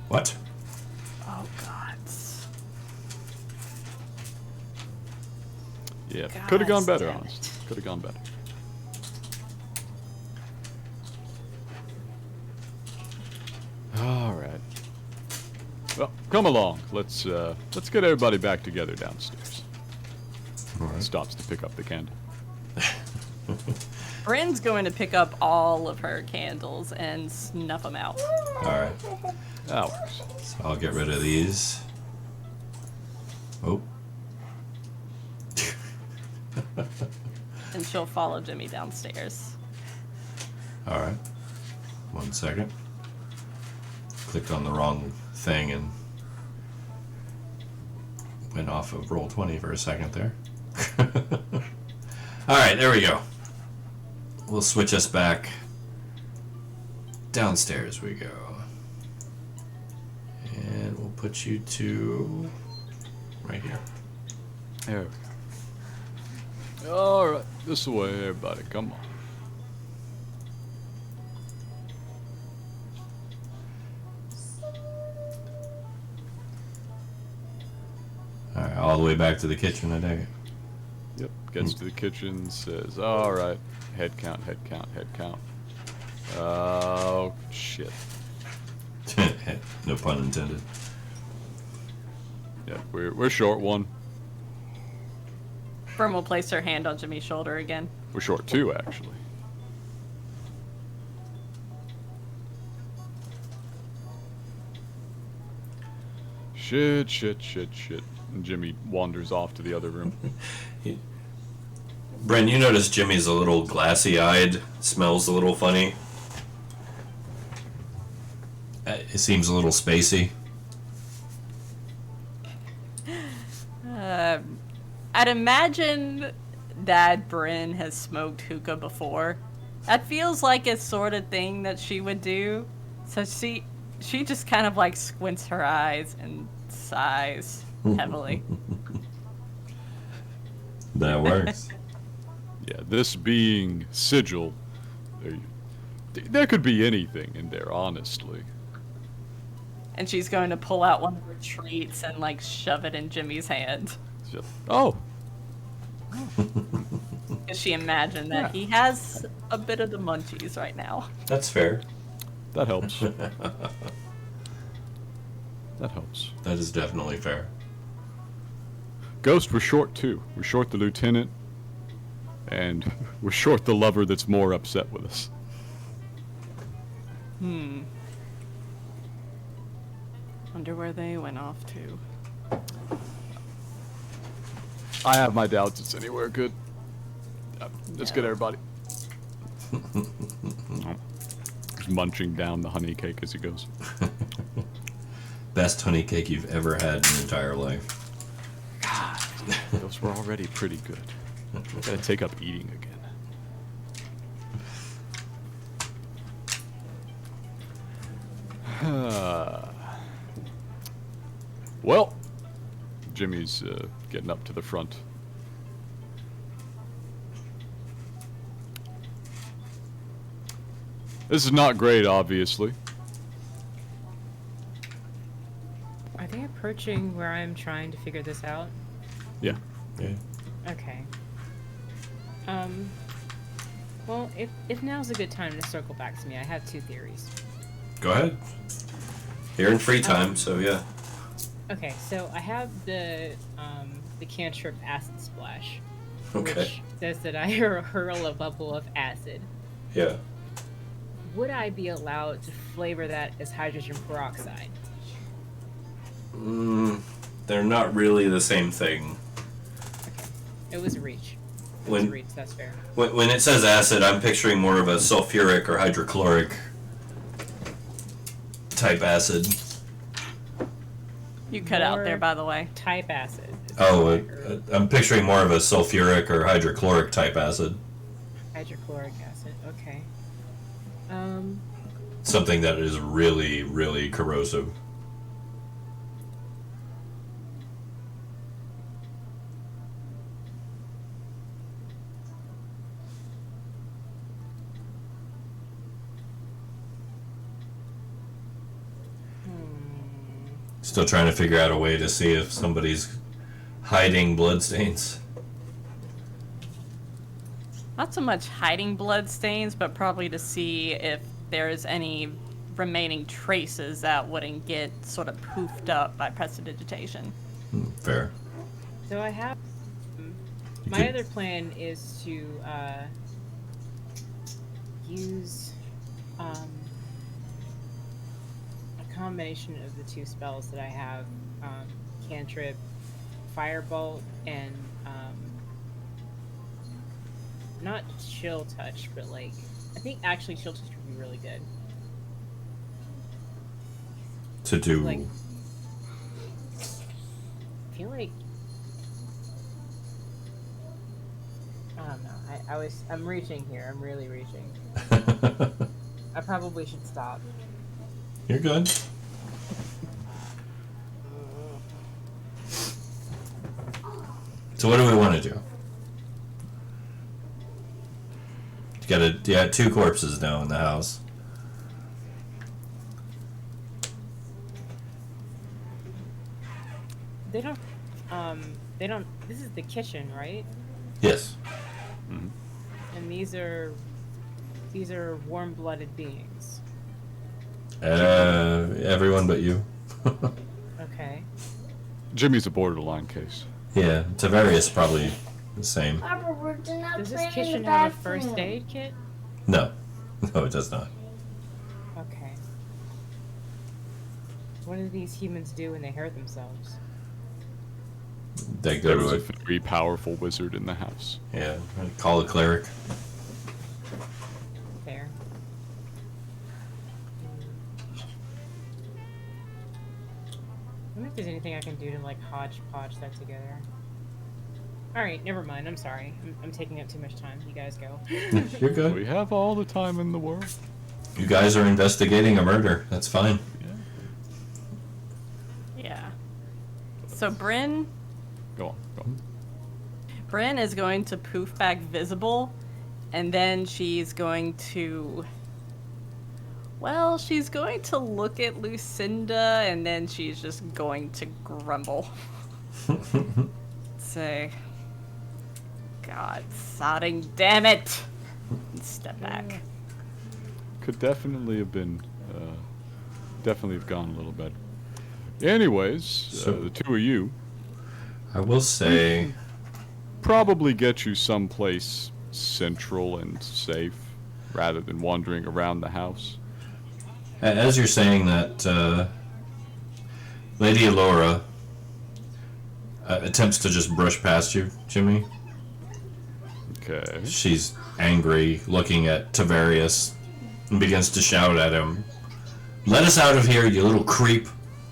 What? Oh, God. Yeah. God Could have gone better, damn honestly. it. Could have gone better. All right. Well, come along. Let's get everybody back together downstairs. All right. Stops to pick up the candle. Bryn's going to pick up all of her candles and snuff them out. All right. That works. So I'll get rid of these. Oh. And she'll follow Jimmy downstairs. All right. 1 second. Clicked on the wrong thing and went off of Roll20 for a second there. All right, there we go. We'll switch us back. Downstairs we go. And we'll put you to right here. There we go. All right. This way, everybody. Come on. All right, all the way back to the kitchen, I take it. Yep. Gets to the kitchen, says, all right. Head count, head count, head count. Oh, shit. No pun intended. Yep, we're short one. Bryn will place her hand on Jimmy's shoulder again. We're short two, actually. Shit, shit, shit, shit. And Jimmy wanders off to the other room. Brent, you notice Jimmy's a little glassy-eyed, smells a little funny. It seems a little spacey. I'd imagine that Bryn has smoked hookah before. That feels like a sort of thing that she would do. So she just kind of like squints her eyes and sighs heavily. That works. Yeah, this being Sigil, there could be anything in there, honestly. And she's going to pull out one of her treats and like shove it in Jimmy's hand. It's just, oh, Because she imagined that he has a bit of the munchies right now. That's fair. that helps. That helps. That is definitely fair. Ghost, we're short too. We're short the lieutenant, and we're short the lover that's more upset with us. Wonder where they went off to. I have my doubts it's anywhere good. Let's get everybody. He's munching down the honey cake as he goes. Best honey cake you've ever had in your entire life. Those were already pretty good. Gotta take up eating again. Well, Jimmy's getting up to the front. This is not great, obviously. Are they approaching where I'm trying to figure this out? Yeah. Yeah. Okay. Well, if now's a good time to circle back to me, I have two theories. Go ahead. You're in free time, so yeah. Okay, so I have the cantrip acid splash, Okay. which says that I hurl a bubble of acid. Yeah. Would I be allowed to flavor that as hydrogen peroxide? They're not really the same thing. Okay, it was a reach. It was When- a reach. That's fair. When it says acid, I'm picturing more of a sulfuric or hydrochloric type acid. You cut out there, More by the way. Type acid. is Oh, what I heard. I'm picturing more of a sulfuric or hydrochloric type acid. Hydrochloric acid. Okay. Something that is really, really corrosive. Still trying to figure out a way to see if somebody's hiding bloodstains. Not so much hiding blood stains, but probably to see if there's any remaining traces that wouldn't get sort of poofed up by prestidigitation. Fair. So I have. My could- other plan is to use a combination of the two spells that I have: cantrip, firebolt, and not chill touch, but like I think actually chill touch would be really good. To do. Like, I feel like I don't know. I'm reaching here. I'm really reaching. I probably should stop. You're good. So what do we want to do? You got two corpses now in the house. They don't. This is the kitchen, right? Yes. And these are warm-blooded beings. Everyone but you. Okay. Jimmy's a borderline case. Yeah, Tavarius probably the same. Papa, we're not Does this playing in kitchen the have a bathroom. first aid kit? No. No, it does not. Okay. What do these humans do when they hurt themselves? They go There was to a very powerful wizard in the house. yeah, call a cleric. Fair. I wonder if there's anything I can do to like hodgepodge that together. Alright, never mind. I'm sorry. I'm taking up too much time. You guys go. You're good. We have all the time in the world. You guys are investigating a murder. That's fine. Yeah. So Bryn Go on. Go on. Bryn is going to poof back visible, and then she's going to. Well, she's going to look at Lucinda, and then she's just going to grumble. Say, God, sodding damn it! And step back. Could definitely have been, definitely have gone a little better. Anyways, So- the two of you I will say, probably get you someplace central and safe, rather than wandering around the house. as you're saying that, Lady Alora, attempts to just brush past you, Jimmy. Okay. She's angry, looking at Tavarius, and begins to shout at him. Let us out of here, you little creep.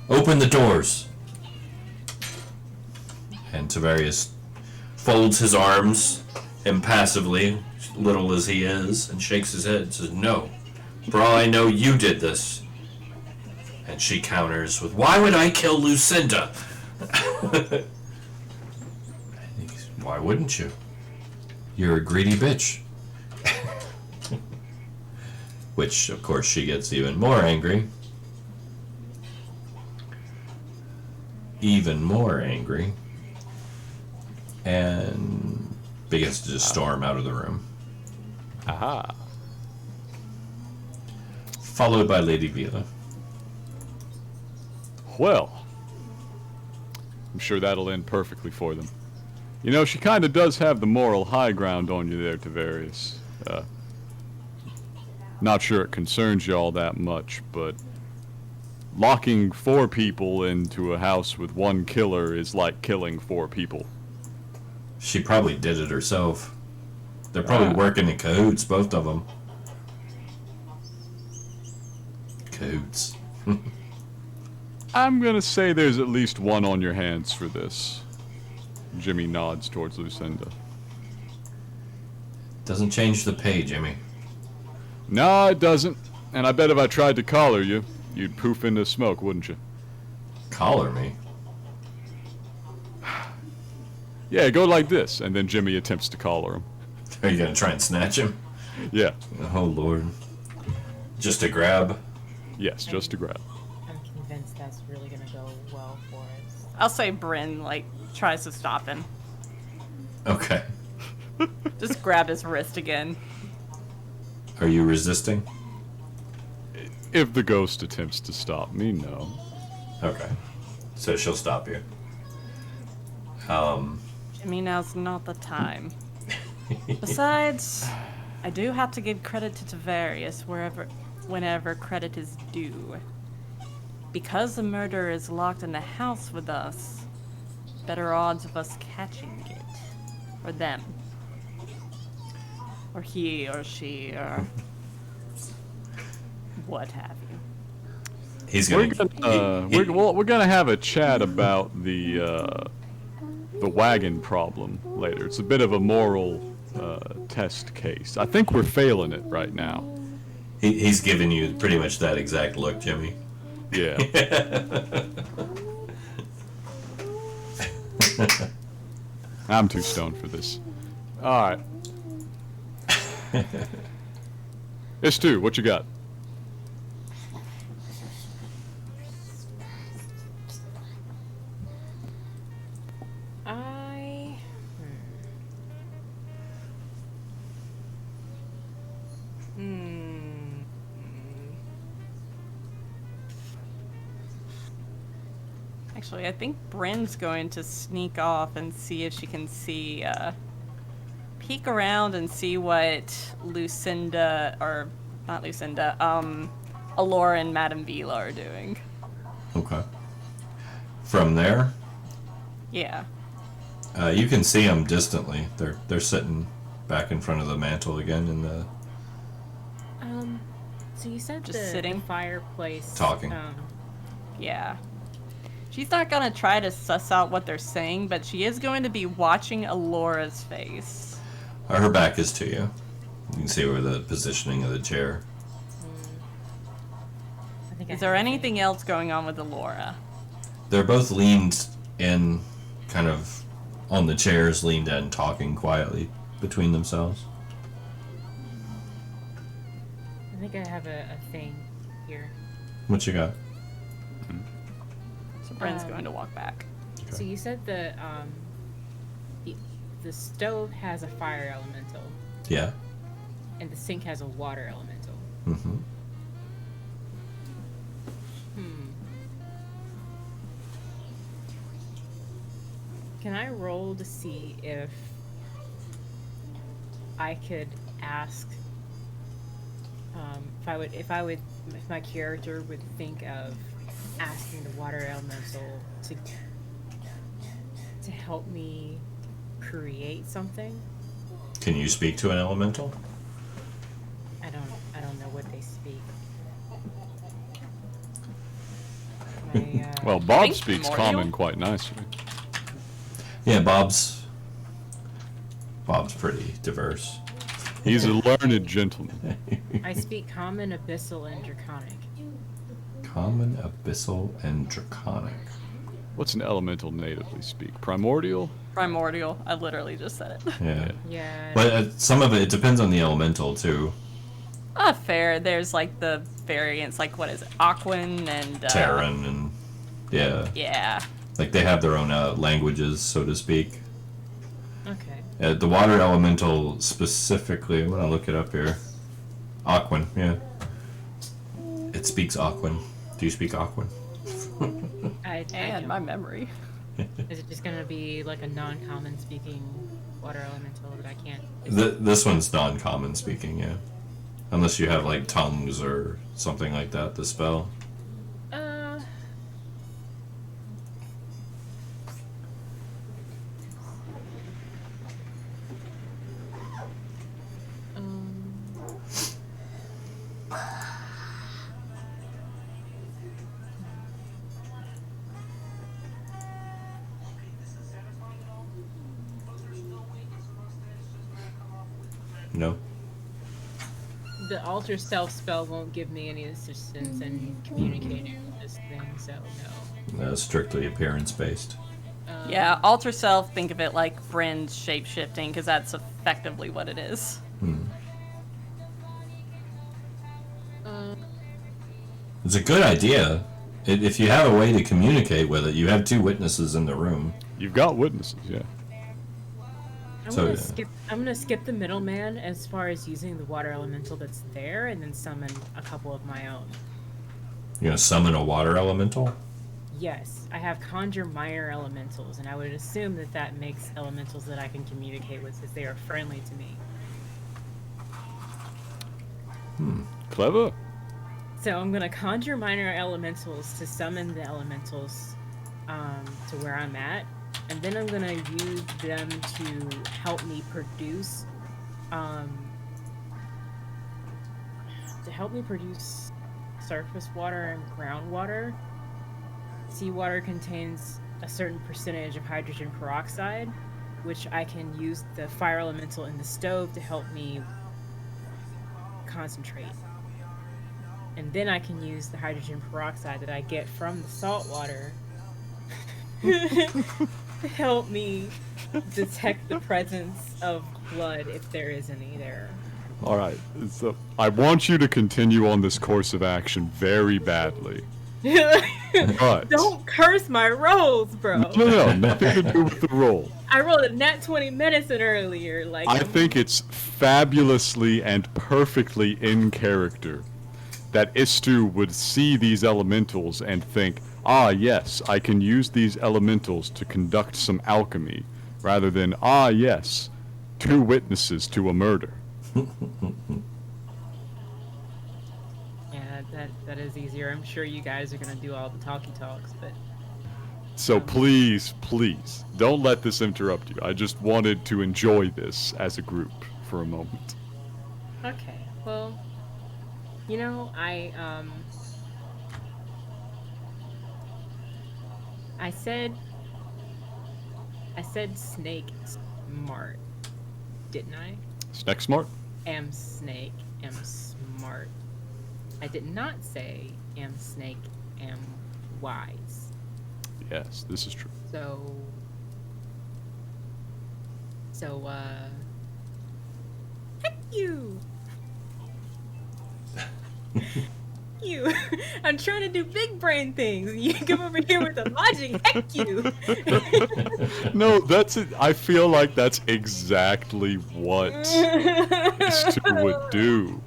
Open the doors. And Tavarius folds his arms impassively, little as he is, and shakes his head and says, no. For all I know, you did this. And she counters with, why would I kill Lucinda? Why wouldn't you? You're a greedy bitch. Which, of course, she gets even more angry. Even more angry. And begins to just storm out of the room. Aha. Followed by Lady Vila. Well, I'm sure that'll end perfectly for them. You know, she kind of does have the moral high ground on you there, Tavarius. Not sure it concerns you all that much, but locking 4 people into a house with 1 killer is like killing 4 people. She probably did it herself. They're probably working in cahoots, both of them. Cahoots. I'm gonna say there's at least 1 on your hands for this. Jimmy nods towards Lucinda. Doesn't change the pay, Jimmy. No, it doesn't. And I bet if I tried to collar you, you'd poof into smoke, wouldn't you? Collar me? Yeah, go like this, and then Jimmy attempts to collar him. Are you gonna try and snatch him? Yeah. Oh, Lord. Just a grab? Yes, just a grab. I'm convinced that's really gonna go well for us. I'll say Bryn, like, tries to stop him. Okay. Just grab his wrist again. Are you resisting? If the ghost attempts to stop me, no. Okay. So she'll stop you. Jimmy, now's not the time. Besides, I do have to give credit to Tavarius whenever credit is due. Because the murderer is locked in the house with us, better odds of us catching it. Or them. Or he or she or what have you. He's We're gonna... gonna we're gonna have a chat about the wagon problem later. It's a bit of a moral test case. I think we're failing it right now. He's giving you pretty much that exact look, Jimmy. Yeah. I'm too stoned for this. All right. It's 2. What you got? Actually, I think Bryn's going to sneak off and see if she can see, peek around and see what Lucinda, or not Lucinda, Alora and Madame Vila are doing. Okay. From there, Yeah. you can see them distantly. They're sitting back in front of the mantle again in the... So you said Just the sitting? fireplace. Talking. Yeah. She's not gonna try to suss out what they're saying, but she is going to be watching Alora's face. Her back is to you. You can see where the positioning of the chair. I think Is there anything else going on with Alora? They're both leaned in, kind of on the chairs, leaned in, talking quietly between themselves. I think I have a thing here. What you got? So Bryn's going to walk back. So you said the stove has a fire elemental, Yeah. and the sink has a water elemental. Mm-hmm. Can I roll to see if I could ask if my character would think of asking the water elemental to help me create something. Can you speak to an elemental? I don't know what they speak. Well, Bob think speaks primordial? common quite nicely. Yeah, Bob's pretty diverse. He's a learned gentleman. I speak common, abyssal, and draconic. Common, abyssal, and draconic. What's an elemental natively speak? Primordial? Primordial. I literally just said it. Yeah. Yeah. But some of it depends on the elemental, too. Fair. There's like the variants, like what is it? Aquan and Terran and... Yeah. Yeah. Like, they have their own languages, so to speak. Okay. The water elemental specifically, I'm gonna look it up here. Aquan, yeah. It speaks Aquan. Do you speak Aquan? I And don't. my memory. Is it just gonna be like a non-common speaking water elemental that I can't? This one's non-common speaking, yeah. Unless you have, like, tongues or something like that, the spell. No? The alter self spell won't give me any assistance in communicating with this thing, so no. Strictly appearance-based. Yeah, alter self, think of it like Bryn's shape-shifting, because that's effectively what it is. It's a good idea. If you have a way to communicate with it, you have two witnesses in the room. You've got witnesses, yeah. I'm gonna skip the middleman as far as using the water elemental that's there, and then summon a couple of my own. You're gonna summon a water elemental? Yes, I have conjure minor elementals, and I would assume that that makes elementals that I can communicate with, since they are friendly to me. Clever. So I'm gonna conjure minor elementals to summon the elementals to where I'm at, and then I'm gonna use them to help me produce surface water and groundwater. Seawater contains a certain percentage of hydrogen peroxide, which I can use the fire elemental in the stove to help me concentrate. And then I can use the hydrogen peroxide that I get from the salt water to help me detect the presence of blood if there is any there. All right. So I want you to continue on this course of action very badly. But Don't curse my rolls, bro. no, nothing to do with the roll. I rolled a nat 20 medicine earlier. Like I think it's fabulously and perfectly in character that Istu would see these elementals and think, ah, yes, I can use these elementals to conduct some alchemy, rather than, ah, yes, two witnesses to a murder. Yeah, that is easier. I'm sure you guys are gonna do all the talky talks, but So please, please, don't let this interrupt you. I just wanted to enjoy this as a group for a moment. okay. Well, you know, I said snake smart, didn't I? Snack smart? Am snake, am smart. I did not say am snake, am wise. Yes, this is true. So, heck you! You! I'm trying to do big brain things. You come over here with the logic. Heck you! No, that's it. I feel like that's exactly what Istu would do.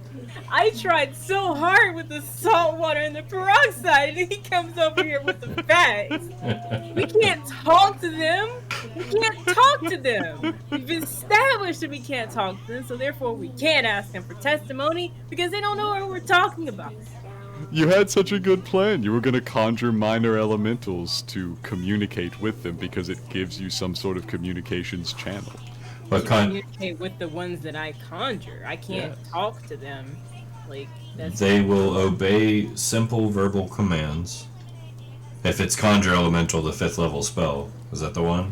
I tried so hard with the salt water and the peroxide, and he comes over here with the facts. We can't talk to them. We can't talk to them. We've established that we can't talk to them, so therefore we can't ask them for testimony because they don't know what we're talking about. You had such a good plan. You were going to conjure minor elementals to communicate with them because it gives you some sort of communications channel. But Communicate with the ones that I conjure. I can't talk to them. Like, that's... they will obey simple verbal commands. If it's Conjure Elemental, the 5th level spell. Is that the one?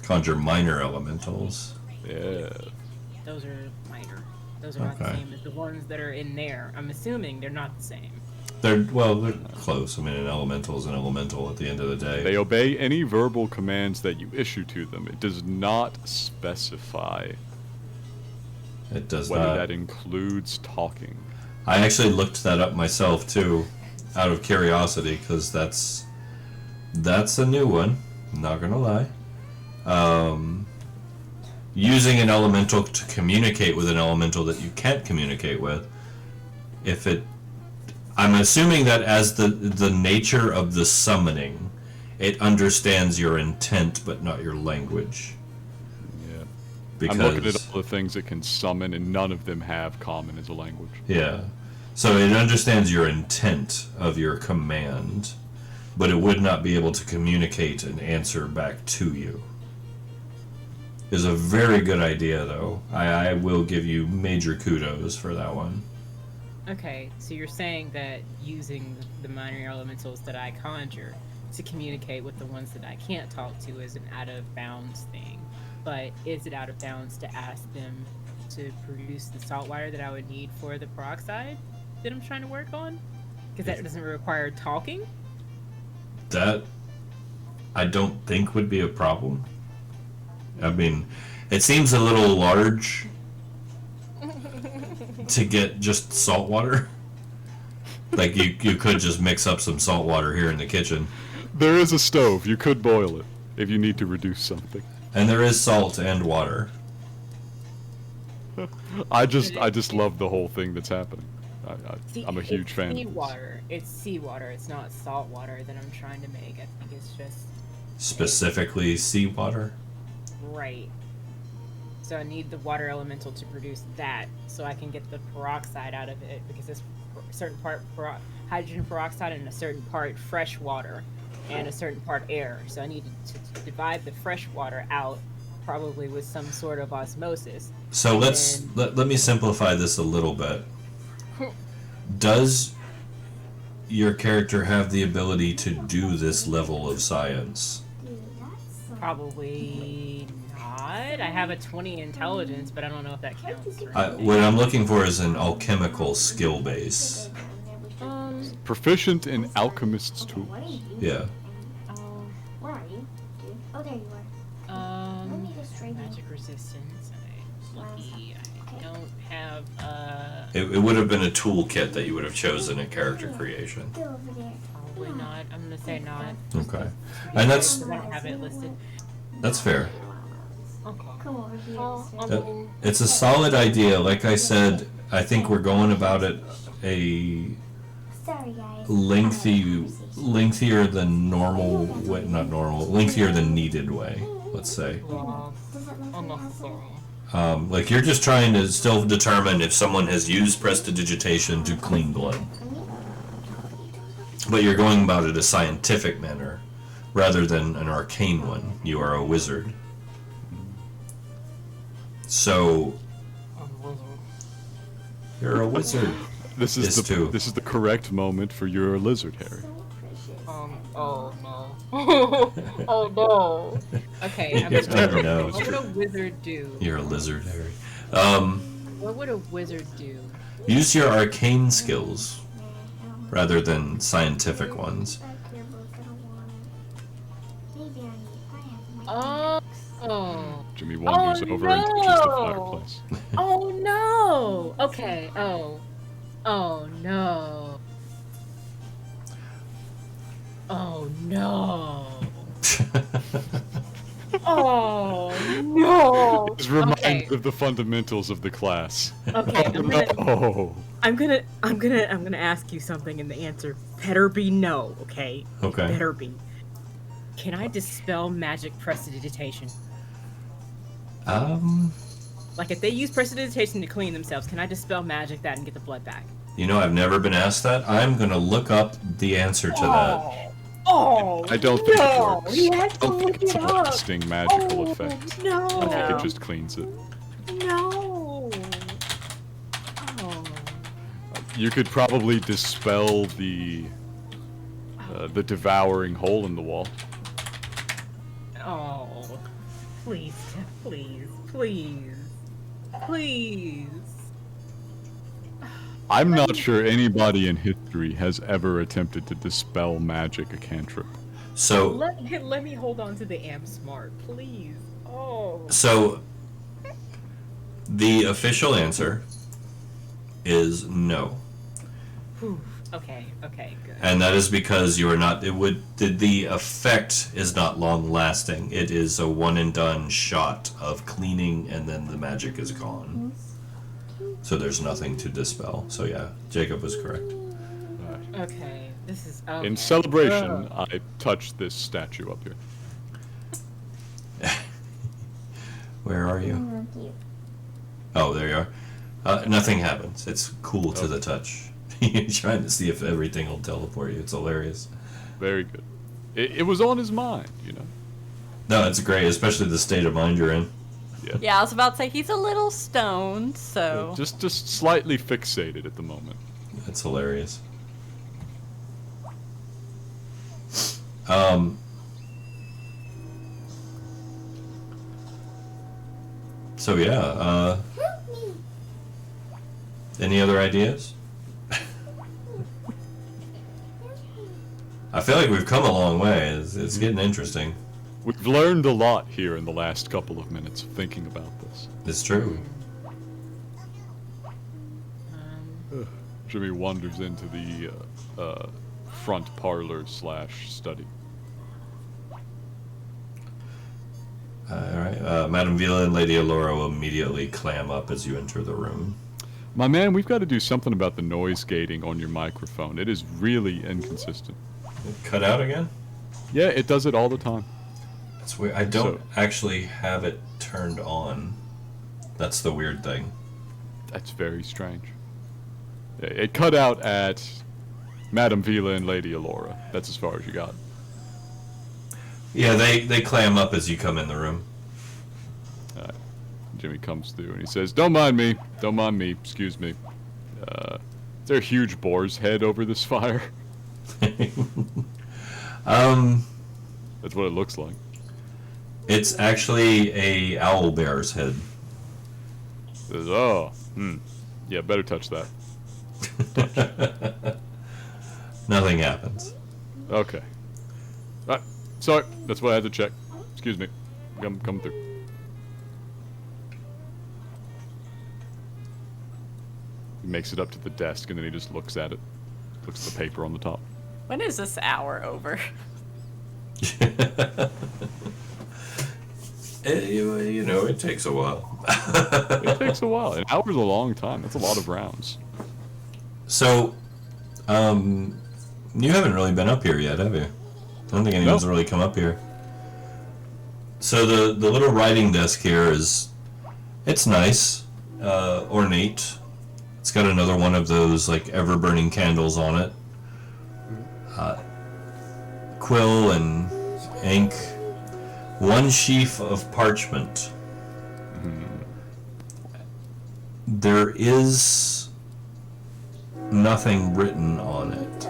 Conjure Minor Elementals. Yeah. Those are minor. Those are not the Okay. same as the ones that are in there. I'm assuming they're not the same. They're close. I mean, an elemental is an elemental at the end of the day. They obey any verbal commands that you issue to them. It does not specify It does whether not. that includes talking. I actually looked that up myself too, out of curiosity, because that's a new one. I'm not gonna lie. Using an elemental to communicate with an elemental that you can't communicate with. I'm assuming that as the nature of the summoning, it understands your intent but not your language. Yeah. Because I'm looking at all the things it can summon, and none of them have common as a language. yeah. So it understands your intent of your command, but it would not be able to communicate an answer back to you. Is a very good idea, though. I will give you major kudos for that one. Okay, so you're saying that using the minor elementals that I conjure to communicate with the ones that I can't talk to is an out of bounds thing. But is it out of bounds to ask them to produce the salt water that I would need for the peroxide that I'm trying to work on? Because that doesn't require talking? That I don't think would be a problem. I mean, it seems a little large to get just salt water. Like you could just mix up some salt water here in the kitchen. There is a stove. You could boil it if you need to reduce something. And there is salt and water. I just love the whole thing that's happening. I'm a huge fan. Seawater. It's seawater. It's not salt water that I'm trying to make. I think it's just Specifically seawater. right. So I need the water elemental to produce that, so I can get the peroxide out of it, because it's a certain part hydrogen peroxide and a certain part fresh water, and a certain part air. So I need to divide the fresh water out, probably with some sort of osmosis. So let me simplify this a little bit. Does your character have the ability to do this level of science? Dude, that's so Probably not. I have a 20 intelligence, but I don't know if that counts. Or anything. What I'm looking for is an alchemical skill base. Proficient in alchemist's tools. What are you doing? Yeah. Where are you, dude? Oh, there you are. Let me just trade you. Magic resistance. Lucky. I don't have It would have been a toolkit that you would have chosen in character creation. Go over there. probably not. I'm gonna say not. Okay. And that's I don't have it listed. fair. Okay. Come over here. I sir. mean, It's a solid idea. Like I said, I think we're going about it Sorry, guys. lengthier than normal way, not normal, lengthier than needed way, let's say. Does it look unnecessary. Like you're just trying to still determine if someone has used prestidigitation to clean blood. But you're going about it a scientific manner rather than an arcane one. You are a wizard. So you're a wizard. This is this is the correct moment for your lizard, Harry. Oh no. Oh no. Okay, I know. what would a wizard do? You're a lizard, Harry. What would a wizard do? Use your arcane skills rather than scientific ones. Maybe I have my Oh. Jimmy wanders Oh, over and touches the no. fireplace. Oh no. Okay. Oh. Oh no. Oh no. Oh no. Just remind Okay. of the fundamentals of the class. Okay, I'm gonna. I'm gonna ask you something, and the answer better be no. Okay. Okay. Better be. Can I dispel magic prestidigitation? Um, Like if they use prestidigitation to clean themselves, can I dispel magic that and get the blood back? You know, I've never been asked that. I'm gonna look up the answer to that. Oh, I don't think it no! works. He I has to don't think look it's it a up. lasting magical Oh, effect. no! I think No. it just cleans it. No! Oh. You could probably dispel the devouring hole in the wall. Oh. Please, please, please. Please. I'm not sure anybody in history has ever attempted to dispel magic a cantrip. So, Let me hold on to the amp smart, please. Oh. so the official answer is no. Whew. Okay, good. And that is because you are not. The effect is not long lasting. It is a one and done shot of cleaning, and then the magic is gone. So there's nothing to dispel. So yeah, Jacob was correct. Okay, this is okay. In celebration, I touched this statue up here. Where are you? With you. Oh, there you are. Nothing happens. It's cool to the touch. You're trying to see if everything will teleport you. It's hilarious. Very good. It was on his mind, you know. No, it's great, especially the state of mind you're in. Yeah, I was about to say he's a little stoned, so. Just slightly fixated at the moment. It's hilarious. So yeah, any other ideas? I feel like we've come a long way. It's getting interesting. We've learned a lot here in the last couple of minutes of thinking about this. It's true. Jimmy wanders into the front parlor / study. All right, Madame Vila and Lady Allura will immediately clam up as you enter the room. My man, we've got to do something about the noise gating on your microphone. It is really inconsistent. Cut out again? Yeah, it does it all the time. That's weird. I don't So- actually have it turned on. That's the weird thing. That's very strange. It cut out at Madame Vila and Lady Allura. That's as far as you got. Yeah, they clam up as you come in the room. Jimmy comes through and he says, "Don't mind me. Don't mind me. Excuse me. Is there a huge boar's head over this fire?" That's what it looks like. It's actually a owl bear's head. Says, "Oh, yeah, better touch that." Nothing happens. Okay. Sorry, that's what I had to check. Excuse me. Come through. He makes it up to the desk and then he just looks at it. Looks at the paper on the top. When is this hour over? You know, it takes a while. It takes a while. An hour's a long time. That's a lot of rounds. So, you haven't really been up here yet, have you? I don't think anyone's really come up here. So the little writing desk here it's nice, ornate. It's got another one of those like ever-burning candles on it. Quill and ink. One sheaf of parchment. There is nothing written on it.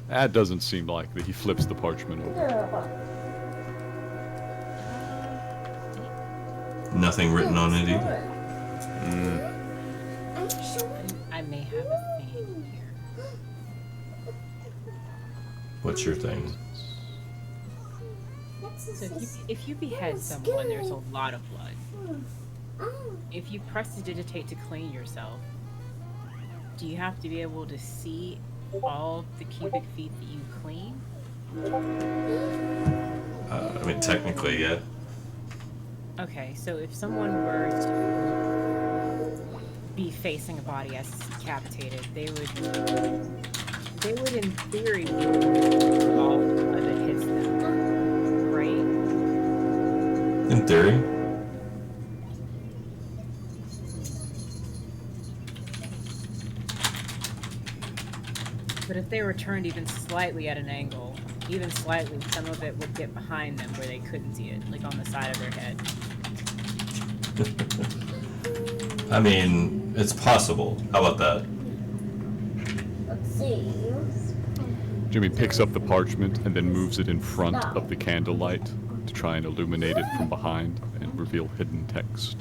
That doesn't seem likely. He flips the parchment over. Nothing written on it either. I'm sure. I may have a thing here. What's your thing? So if you behead someone, there's a lot of blood. If you prestidigitate to clean yourself, do you have to be able to see all the cubic feet that you clean? I mean, technically, yeah. Okay, so if someone were to be facing a body as decapitated, they would in theory be able to see all the blood that hits them, right? In theory. But if they were turned even slightly at an angle, even slightly, some of it would get behind them where they couldn't see it, like on the side of their head. I mean, it's possible. How about that? Let's see. Jimmy picks up the parchment and then moves it in front of the candlelight to try and illuminate it from behind and reveal hidden text.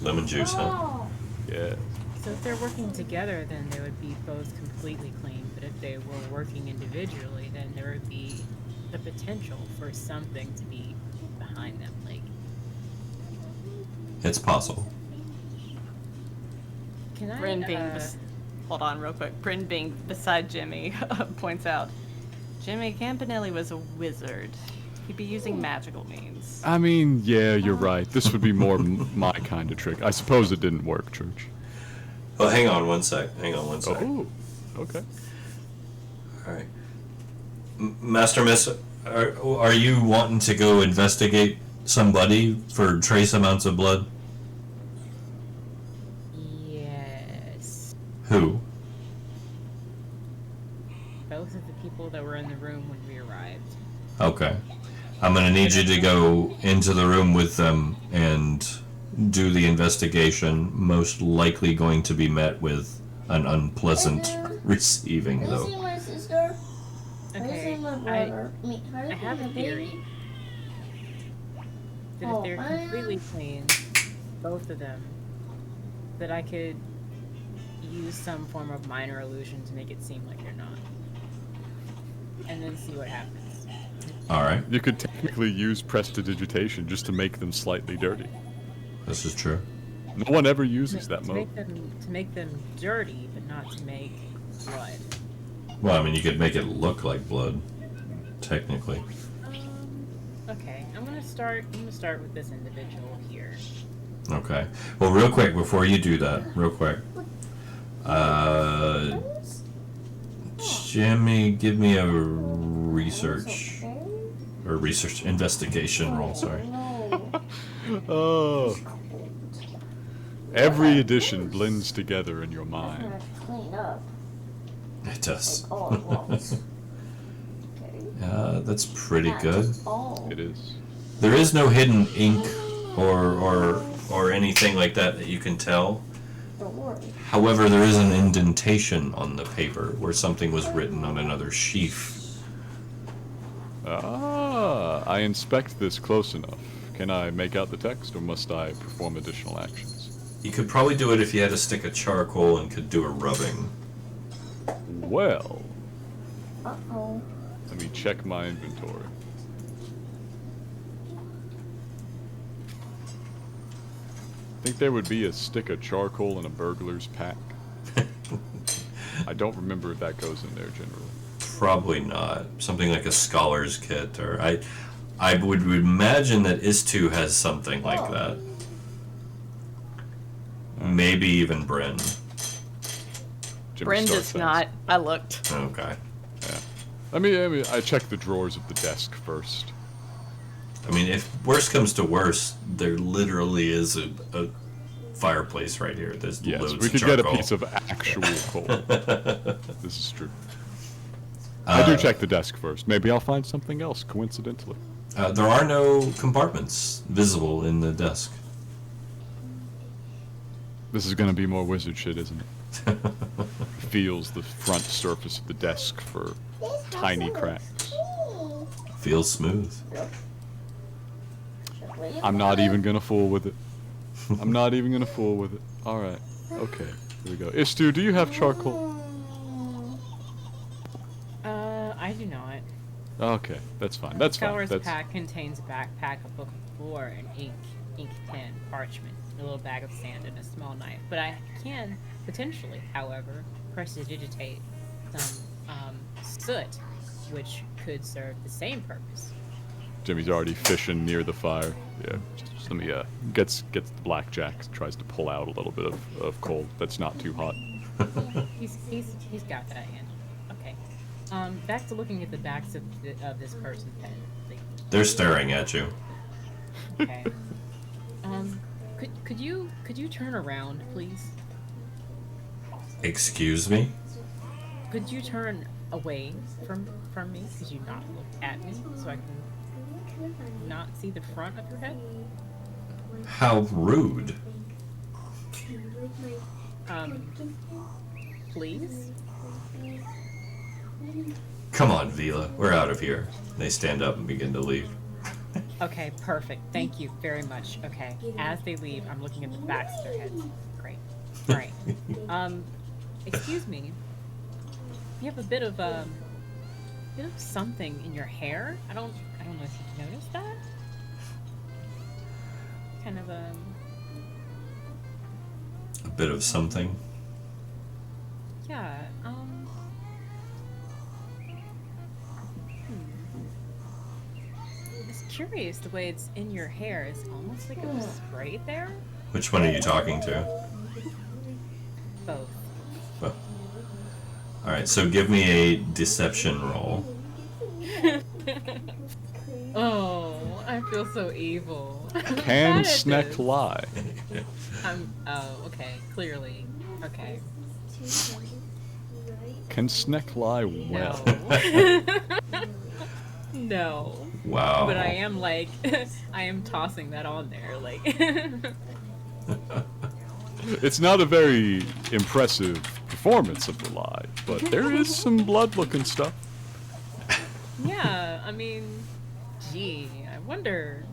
Lemon juice, huh? Oh, Yeah. So if they're working together, then they would be both completely clean. But if they were working individually, then there would be the potential for something to be behind them. Like, It's possible. can I? Bryn hold on real quick. Bryn being beside Jimmy points out, Jimmy Campanelli was a wizard. He'd be using magical means. I mean, yeah, you're right. This would be more my kind of trick. I suppose it didn't work, Church. Well, hang on one sec. Oh, okay. All right. Master Miss, are you wanting to go investigate somebody for trace amounts of blood? Yes. Who? Both of the people that were in the room when we arrived. Okay. I'm gonna need you to go into the room with them and do the investigation. Most likely going to be met with an unpleasant receiving, Have you though. seen my sister? Have you Okay. seen my brother? I have a theory that if they're completely clean, both of them, that I could use some form of minor illusion to make it seem like they're not, and then see what happens. All right. You could technically use prestidigitation just to make them slightly dirty. This is true. No one ever uses that to mode. make them dirty, but not to make blood. Well, I mean, you could make it look like blood, technically. Okay, I'm gonna start with this individual here. Okay. Well, real quick before you do that, real quick. Jimmy, give me a research investigation roll. Sorry. No. Oh. Every edition blends together in your I'm mind. gonna clean up. It does. Like all at once. Okay. That's pretty That's good. all. It is. There is no hidden ink or anything like that you can tell. Don't worry. However, there is an indentation on the paper where something was written on another sheaf. Ah, I inspect this close enough. Can I make out the text, or must I perform additional actions? You could probably do it if you had a stick of charcoal and could do a rubbing. Well, Uh-oh. let me check my inventory. Think there would be a stick of charcoal in a burglar's pack? I don't remember if that goes in there generally. Probably not. Something like a scholar's kit, or I would imagine that Istu has something like that. Maybe even Bryn. Jimmy Bryn starts does fast. not. I looked. Okay. Yeah. I mean, I check the drawers of the desk first. I mean, if worst comes to worst, there literally is a fireplace right here. There's Yes, loads we of could charcoal. get a piece of actual coal. This is true. I do check the desk first. Maybe I'll find something else, coincidentally. There are no compartments visible in the desk. This is gonna be more wizard shit, isn't it? Feels the front surface of the desk for tiny cracks. Feels smooth. I'm not even gonna fool with it. I'm not even gonna fool with it. Alright. Okay. Here we go. Istu, do you have charcoal? I do not. Okay, that's fine. That's fine. Scholar's That's pack contains a backpack, a book of lore, an ink pen, parchment, a little bag of sand, and a small knife. But I can potentially, however, prestidigitate some soot, which could serve the same purpose. Jimmy's already fishing near the fire. Yeah. Just let me gets the blackjack, tries to pull out a little bit of coal that's not too hot. He's got that in. Okay. Back to looking at the backs of this person's head. They're staring at you. Okay. Could you turn around, please? Excuse me? Could you turn away from me? Could you not look at me so I can not see the front of your head? How rude. Please? Come on, Vila. We're out of here. They stand up and begin to leave. Okay, perfect. Thank you very much. Okay. As they leave, I'm looking at the backs of their heads. Great. Alright. Excuse me. You have a bit of something in your hair. I don't know if you've noticed that. Kind of A bit of something. yeah, It's curious the way it's in your hair. It's almost like it was sprayed there. Which one are you talking to? Both. Well, alright, so give me a deception roll. Oh, I feel so evil. Can Sneck lie? Oh, okay, clearly. Okay. Can Sneck lie well? No. No. Wow. But I am like, I am tossing that on there, like. It's not a very impressive performance of the lie, but there is some blood-looking stuff. Yeah, I mean, gee, I wonder.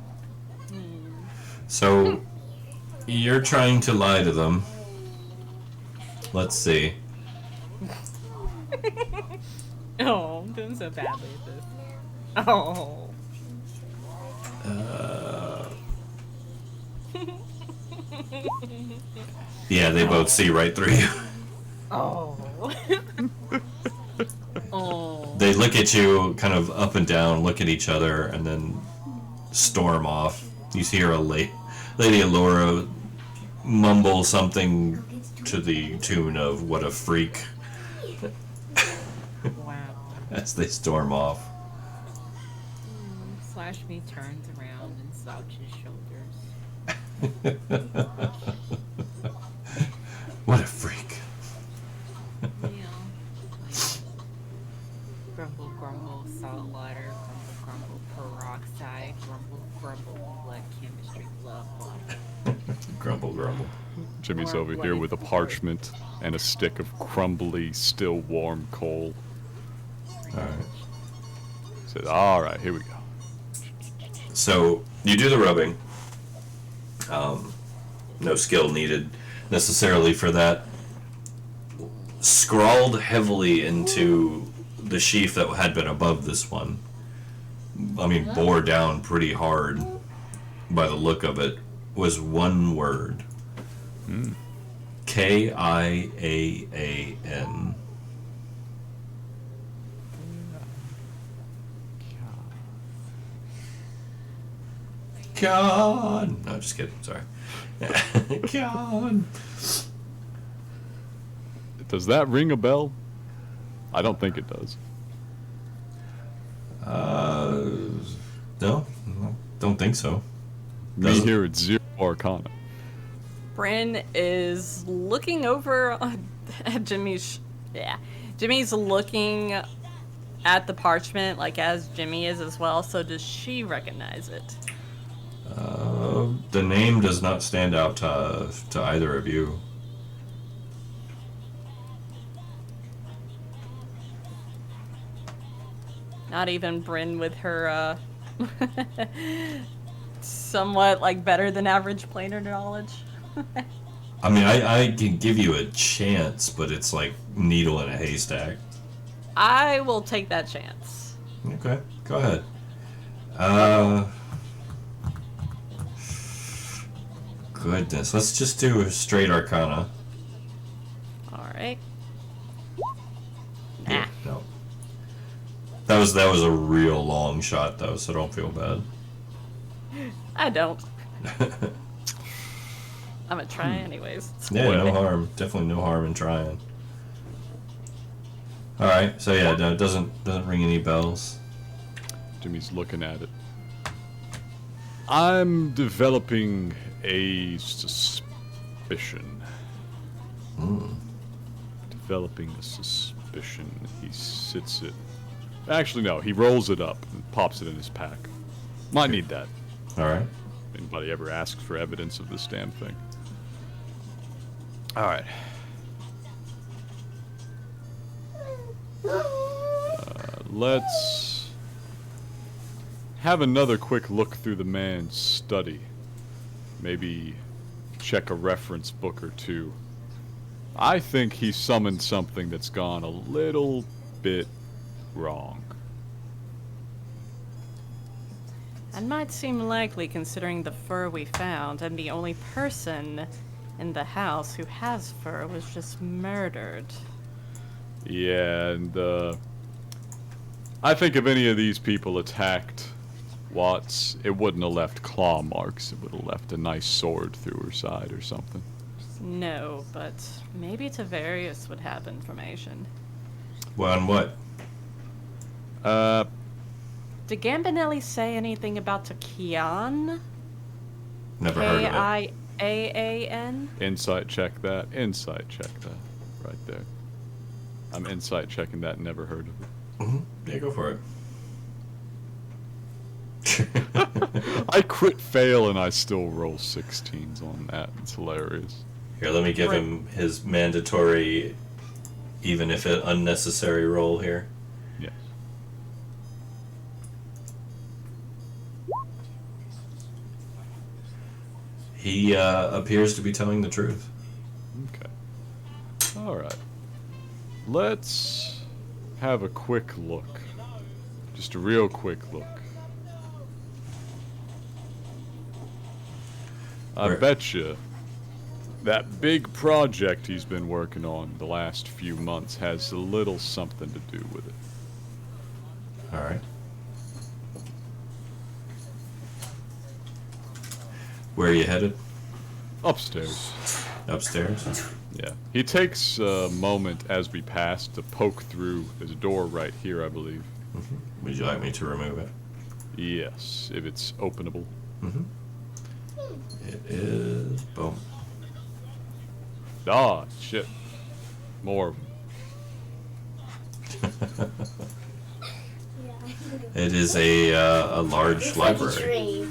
So, you're trying to lie to them. Let's see. Oh, I'm doing so badly at this. Oh. Yeah, they both see right through you. Oh. Oh. They look at you kind of up and down, look at each other, and then storm off. You hear a Lady Allura mumble something to the tune of "What a freak" Wow. as they storm off. Slash me turns around and slouches shoulders. What a freak. You know, like, grumble, grumble, salt water, grumble, grumble, peroxide, grumble, grumble, blood chemistry, love, blah. Grumble, grumble. Jimmy's More over here bloody with a parchment and a stick of crumbly, still warm coal. Alright. Said, "Alright, here we go." So, you do the rubbing. No skill needed necessarily for that. Scrawled heavily into the sheath that had been above this one. I mean, bore down pretty hard by the look of it, was one word. Kiaan. God. No, just kidding. Sorry. God. Does that ring a bell? I don't think it does. No, don't think so. Me Doesn't. here at 0 Arcana. Bryn is looking over at Jimmy's. Jimmy's looking at the parchment, like as Jimmy is as well. So does she recognize it? The name does not stand out to either of you. Not even Bryn with her somewhat like better than average planar knowledge. I mean, I can give you a chance, but it's like needle in a haystack. I will take that chance. Okay, go ahead. Goodness, let's just do a straight Arcana. Alright. Nah. No. That was a real long shot though, so don't feel bad. I don't. I'm gonna try anyways. Yeah, no harm. Definitely no harm in trying. Alright, so yeah, no, it doesn't ring any bells. Jimmy's looking at it. I'm developing a suspicion. Developing a suspicion. exhibition. He sits it. Actually, no. He rolls it up and pops it in his pack. Might need that. All right. Anybody ever asks for evidence of this damn thing? All right. Let's have another quick look through the man's study. Maybe check a reference book or two. I think he summoned something that's gone a little bit wrong. That might seem likely considering the fur we found, and the only person in the house who has fur was just murdered. Yeah, and I think if any of these people attacked Watts, it wouldn't have left claw marks. It would have left a nice sword through her side or something. No, but maybe Tavarius would have information. Well, on what? Did Gambinelli say anything about Kian? Never heard of it. Kiaan? Insight check that. Insight check that. Right there. I'm insight checking that. Never heard of it. Yeah, go for it. I crit fail and I still roll 16s on that. It's hilarious. Here, let me give him his mandatory, even if it unnecessary roll here. Yes. He appears to be telling the truth. Okay. Alright. Let's have a quick look. Just a real quick look. I bet you that big project he's been working on the last few months has a little something to do with it. All right. Where are you headed? Upstairs. Upstairs? Yeah. He takes a moment as we pass to poke through. There's a door right here, I believe. Mm-hmm. Would you like me to remove it? Yes, if it's openable. Mm-hmm. It is. Boom. Ah, shit. More of them. It is a large library.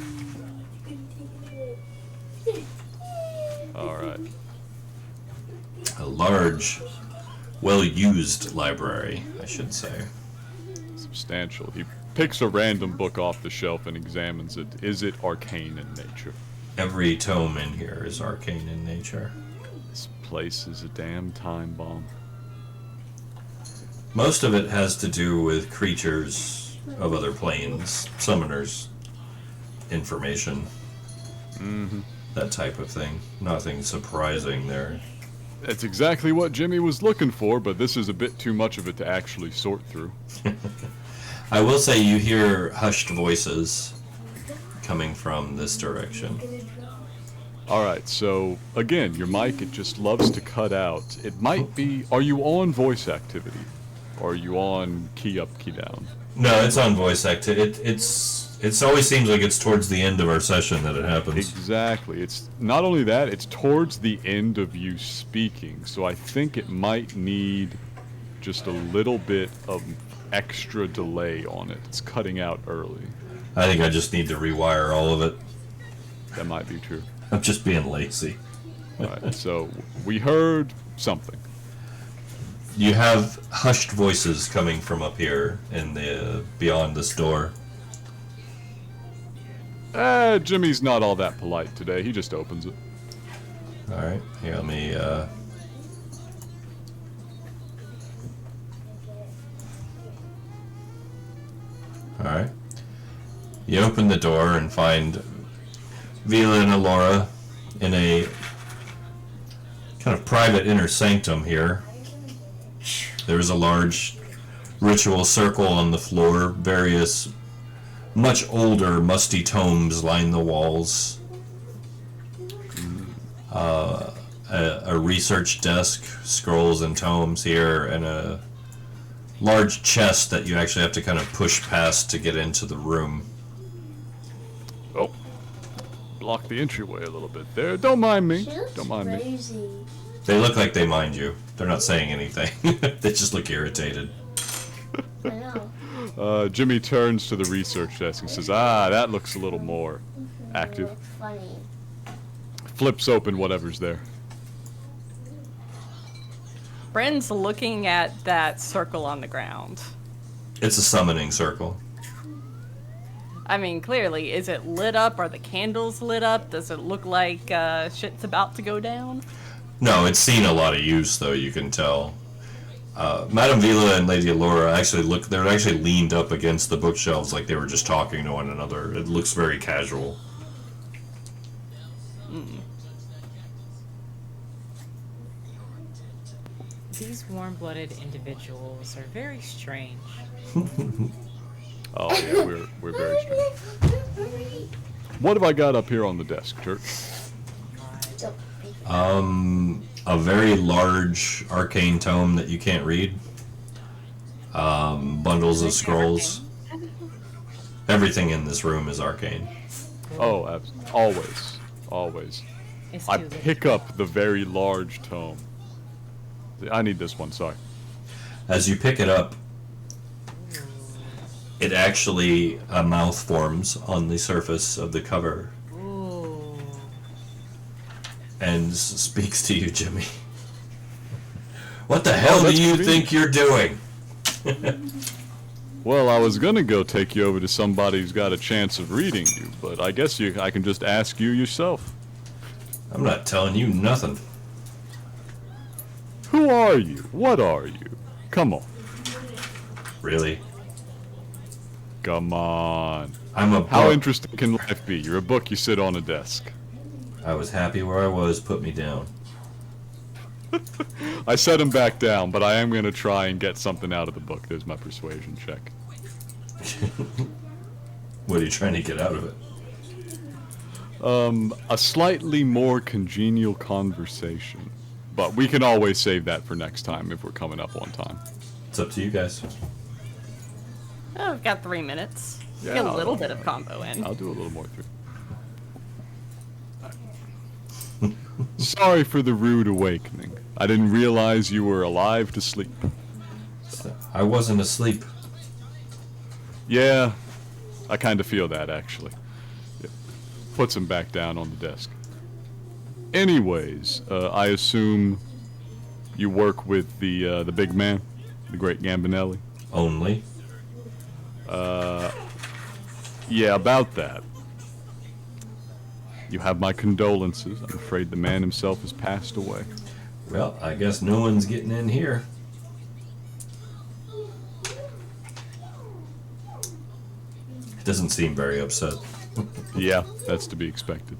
Alright. A large, well-used library, I should say. Substantial. He picks a random book off the shelf and examines it. Is it arcane in nature? Every tome in here is arcane in nature. This place is a damn time bomb. Most of it has to do with creatures of other planes, summoners, information, that type of thing. Nothing surprising there. That's exactly what Jimmy was looking for, but this is a bit too much of it to actually sort through. I will say you hear hushed voices coming from this direction. Alright, so again, your mic, it just loves to cut out. It might be, are you on voice activity? Or are you on key up, key down? No, it's on voice activity. It always seems like it's towards the end of our session that it happens. Exactly. It's not only that, it's towards the end of you speaking. So I think it might need just a little bit of extra delay on it. It's cutting out early. I think I just need to rewire all of it. That might be true. I'm just being lazy. Alright, so we heard something. You have hushed voices coming from up here in the beyond this door. Jimmy's not all that polite today. He just opens it. Alright, here, let me, Alright. You open the door and find Vila and Alora in a kind of private inner sanctum here. There's a large ritual circle on the floor. Various much older, musty tomes line the walls. A research desk, scrolls and tomes here, and a large chest that you actually have to kind of push past to get into the room. Oh, block the entryway a little bit there. Don't mind me. She looks Don't mind me. crazy. They look like they mind you. They're not saying anything. They just look irritated. I know. Jimmy turns to the research desk and says, that looks a little more active. Funny. Flips open whatever's there. Bryn's looking at that circle on the ground. It's a summoning circle. I mean, clearly, is it lit up? Are the candles lit up? Does it look like shit's about to go down? No, it's seen a lot of use, though, you can tell. Madame Vila and Lady Allura they're actually leaned up against the bookshelves like they were just talking to one another. It looks very casual. These warm-blooded individuals are very strange. Oh yeah, we're very strange. What have I got up here on the desk, Turk? A very large arcane tome that you can't read. Bundles of scrolls. Everything in this room is arcane. Oh, always. It's I too late. pick up the very large tome. I need this one, sorry. As you pick it up, it actually, a mouth forms on the surface of the cover Ooh. and speaks to you, Jimmy. What the hell do that's you convenient. think you're doing? Well, I was gonna go take you over to somebody who's got a chance of reading you, but I guess I can just ask you yourself. I'm not telling you nothing. Who are you? What are you? Come on. Really? Come on. I'm a How book. interesting can life be? You're a book, you sit on a desk. I was happy where I was, put me down. I set him back down, but I am going to try and get something out of the book. There's my persuasion check. What are you trying to get out of it? A slightly more congenial conversation. But we can always save that for next time if we're coming up on time. It's up to you guys. Oh, we've got 3 minutes. Yeah, Get a I'll- little bit of combo in. I'll do a little more through. Sorry for the rude awakening. I didn't realize you were alive to sleep. I wasn't asleep. Yeah, I kind of feel that, actually. Yeah. Puts him back down on the desk. Anyways, I assume you work with the big man, the great Gambinelli? Only. Yeah, about that. You have my condolences. I'm afraid the man himself has passed away. Well, I guess no one's getting in here. Doesn't seem very upset. Yeah, that's to be expected.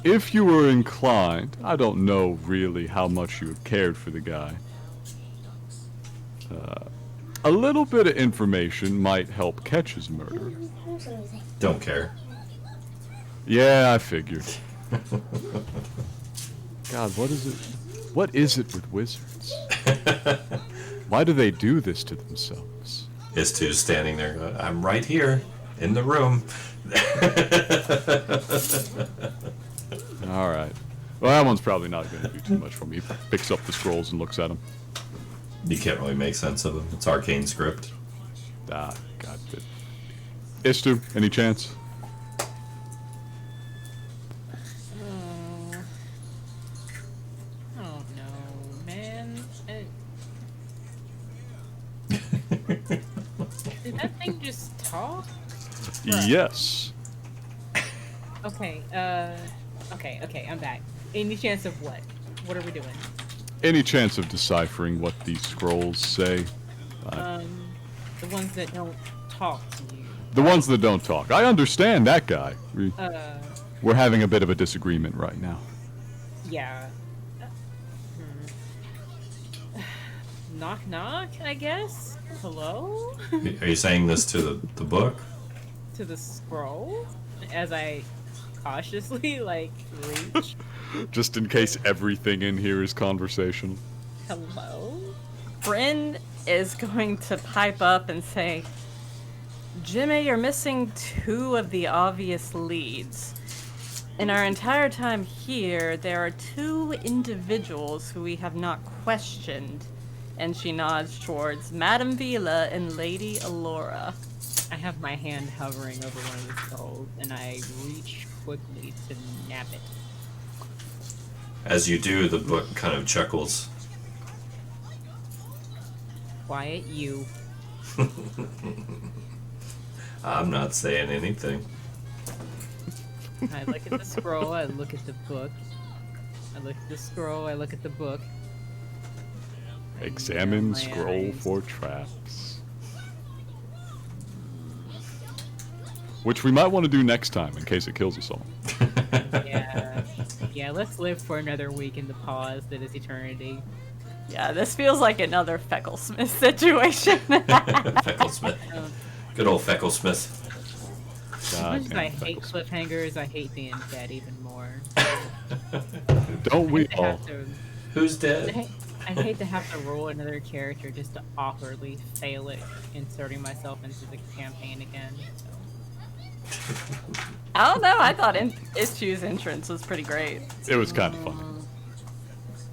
If you were inclined, I don't know really how much you have cared for the guy. A little bit of information might help catch his murderer. Don't care. Yeah, I figured. God, what is it? What is it with wizards? Why do they do this to themselves? Is2 standing there going, I'm right here, in the room. All right. Well, that one's probably not going to do too much for me. He picks up the scrolls and looks at them. You can't really make sense of them. It's arcane script. Ah, God. Istu, any chance? I don't know, man. Did that thing just talk? Yes. Okay, okay, I'm back. Any chance of what? What are we doing? Any chance of deciphering what these scrolls say? The ones that don't talk to you. The ones that don't talk. I understand that guy. Uh, We're having a bit of a disagreement right now. yeah. Knock knock, I guess? Hello? Are you saying this to the book? To the scroll? As I cautiously, reach. Just in case everything in here is conversational. Hello? Bryn is going to pipe up and say, Jimmy, you're missing 2 of the obvious leads. In our entire time here, there are 2 individuals who we have not questioned. And she nods towards Madame Vila and Lady Alora. I have my hand hovering over one of the skulls, and I reach quickly to nab it. As you do, the book kind of chuckles. Quiet, you. I'm not saying anything. I look at the scroll, I look at the book. I look at the scroll, I look at the book. Examine My scroll eyes. for traps. Which we might want to do next time in case it kills us all. Yeah, let's live for another week in the pause that is eternity. Yeah, this feels like another Fecklesmith situation. Fecklesmith. Good old Fecklesmith. As much as I Goddamn hate Fecklesmith. cliffhangers, I hate being dead even more. Don't we I all? have to- Who's I dead? hate- I hate to have to roll another character just to awkwardly fail it, inserting myself into the campaign again. So. I don't know, I thought Ischu's entrance was pretty great. It was kind of fun.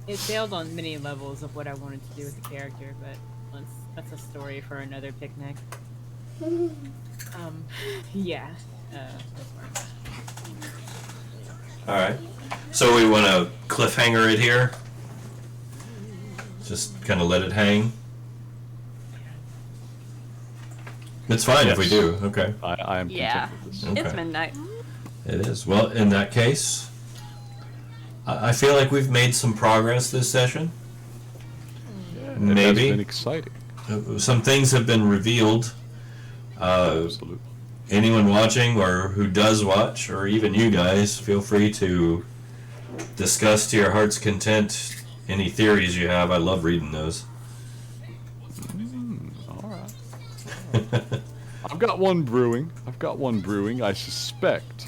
It failed on many levels of what I wanted to do with the character, but that's a story for another picnic. Yeah. That's fine. Alright. So we want to cliffhanger it here? Just kind of let it hang? It's fine if we Yes. do. Okay. I am Yeah, content with this. Okay. it's midnight. It is. Well, in that case, I feel like we've made some progress this session. It Maybe. has been exciting. Some things have been revealed. Absolutely. Anyone watching or who does watch, or even you guys, feel free to discuss to your heart's content any theories you have. I love reading those. All right. I've got one brewing. I suspect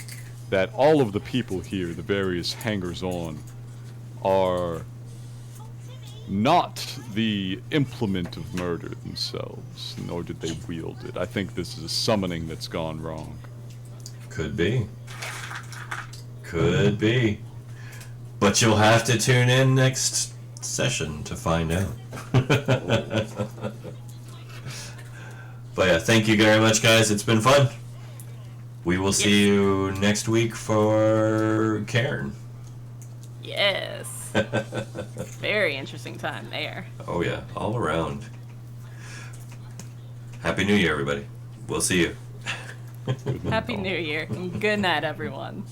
that all of the people here, the various hangers-on, are not the implement of murder themselves, nor did they wield it. I think this is a summoning that's gone wrong. Could be. Could be. But you'll have to tune in next session to find out. But yeah, thank you very much, guys. It's been fun. We will see you next week for Cairn. Yes. Very interesting time there. Oh yeah, all around. Happy New Year, everybody. We'll see you. Happy New Year and good night, everyone.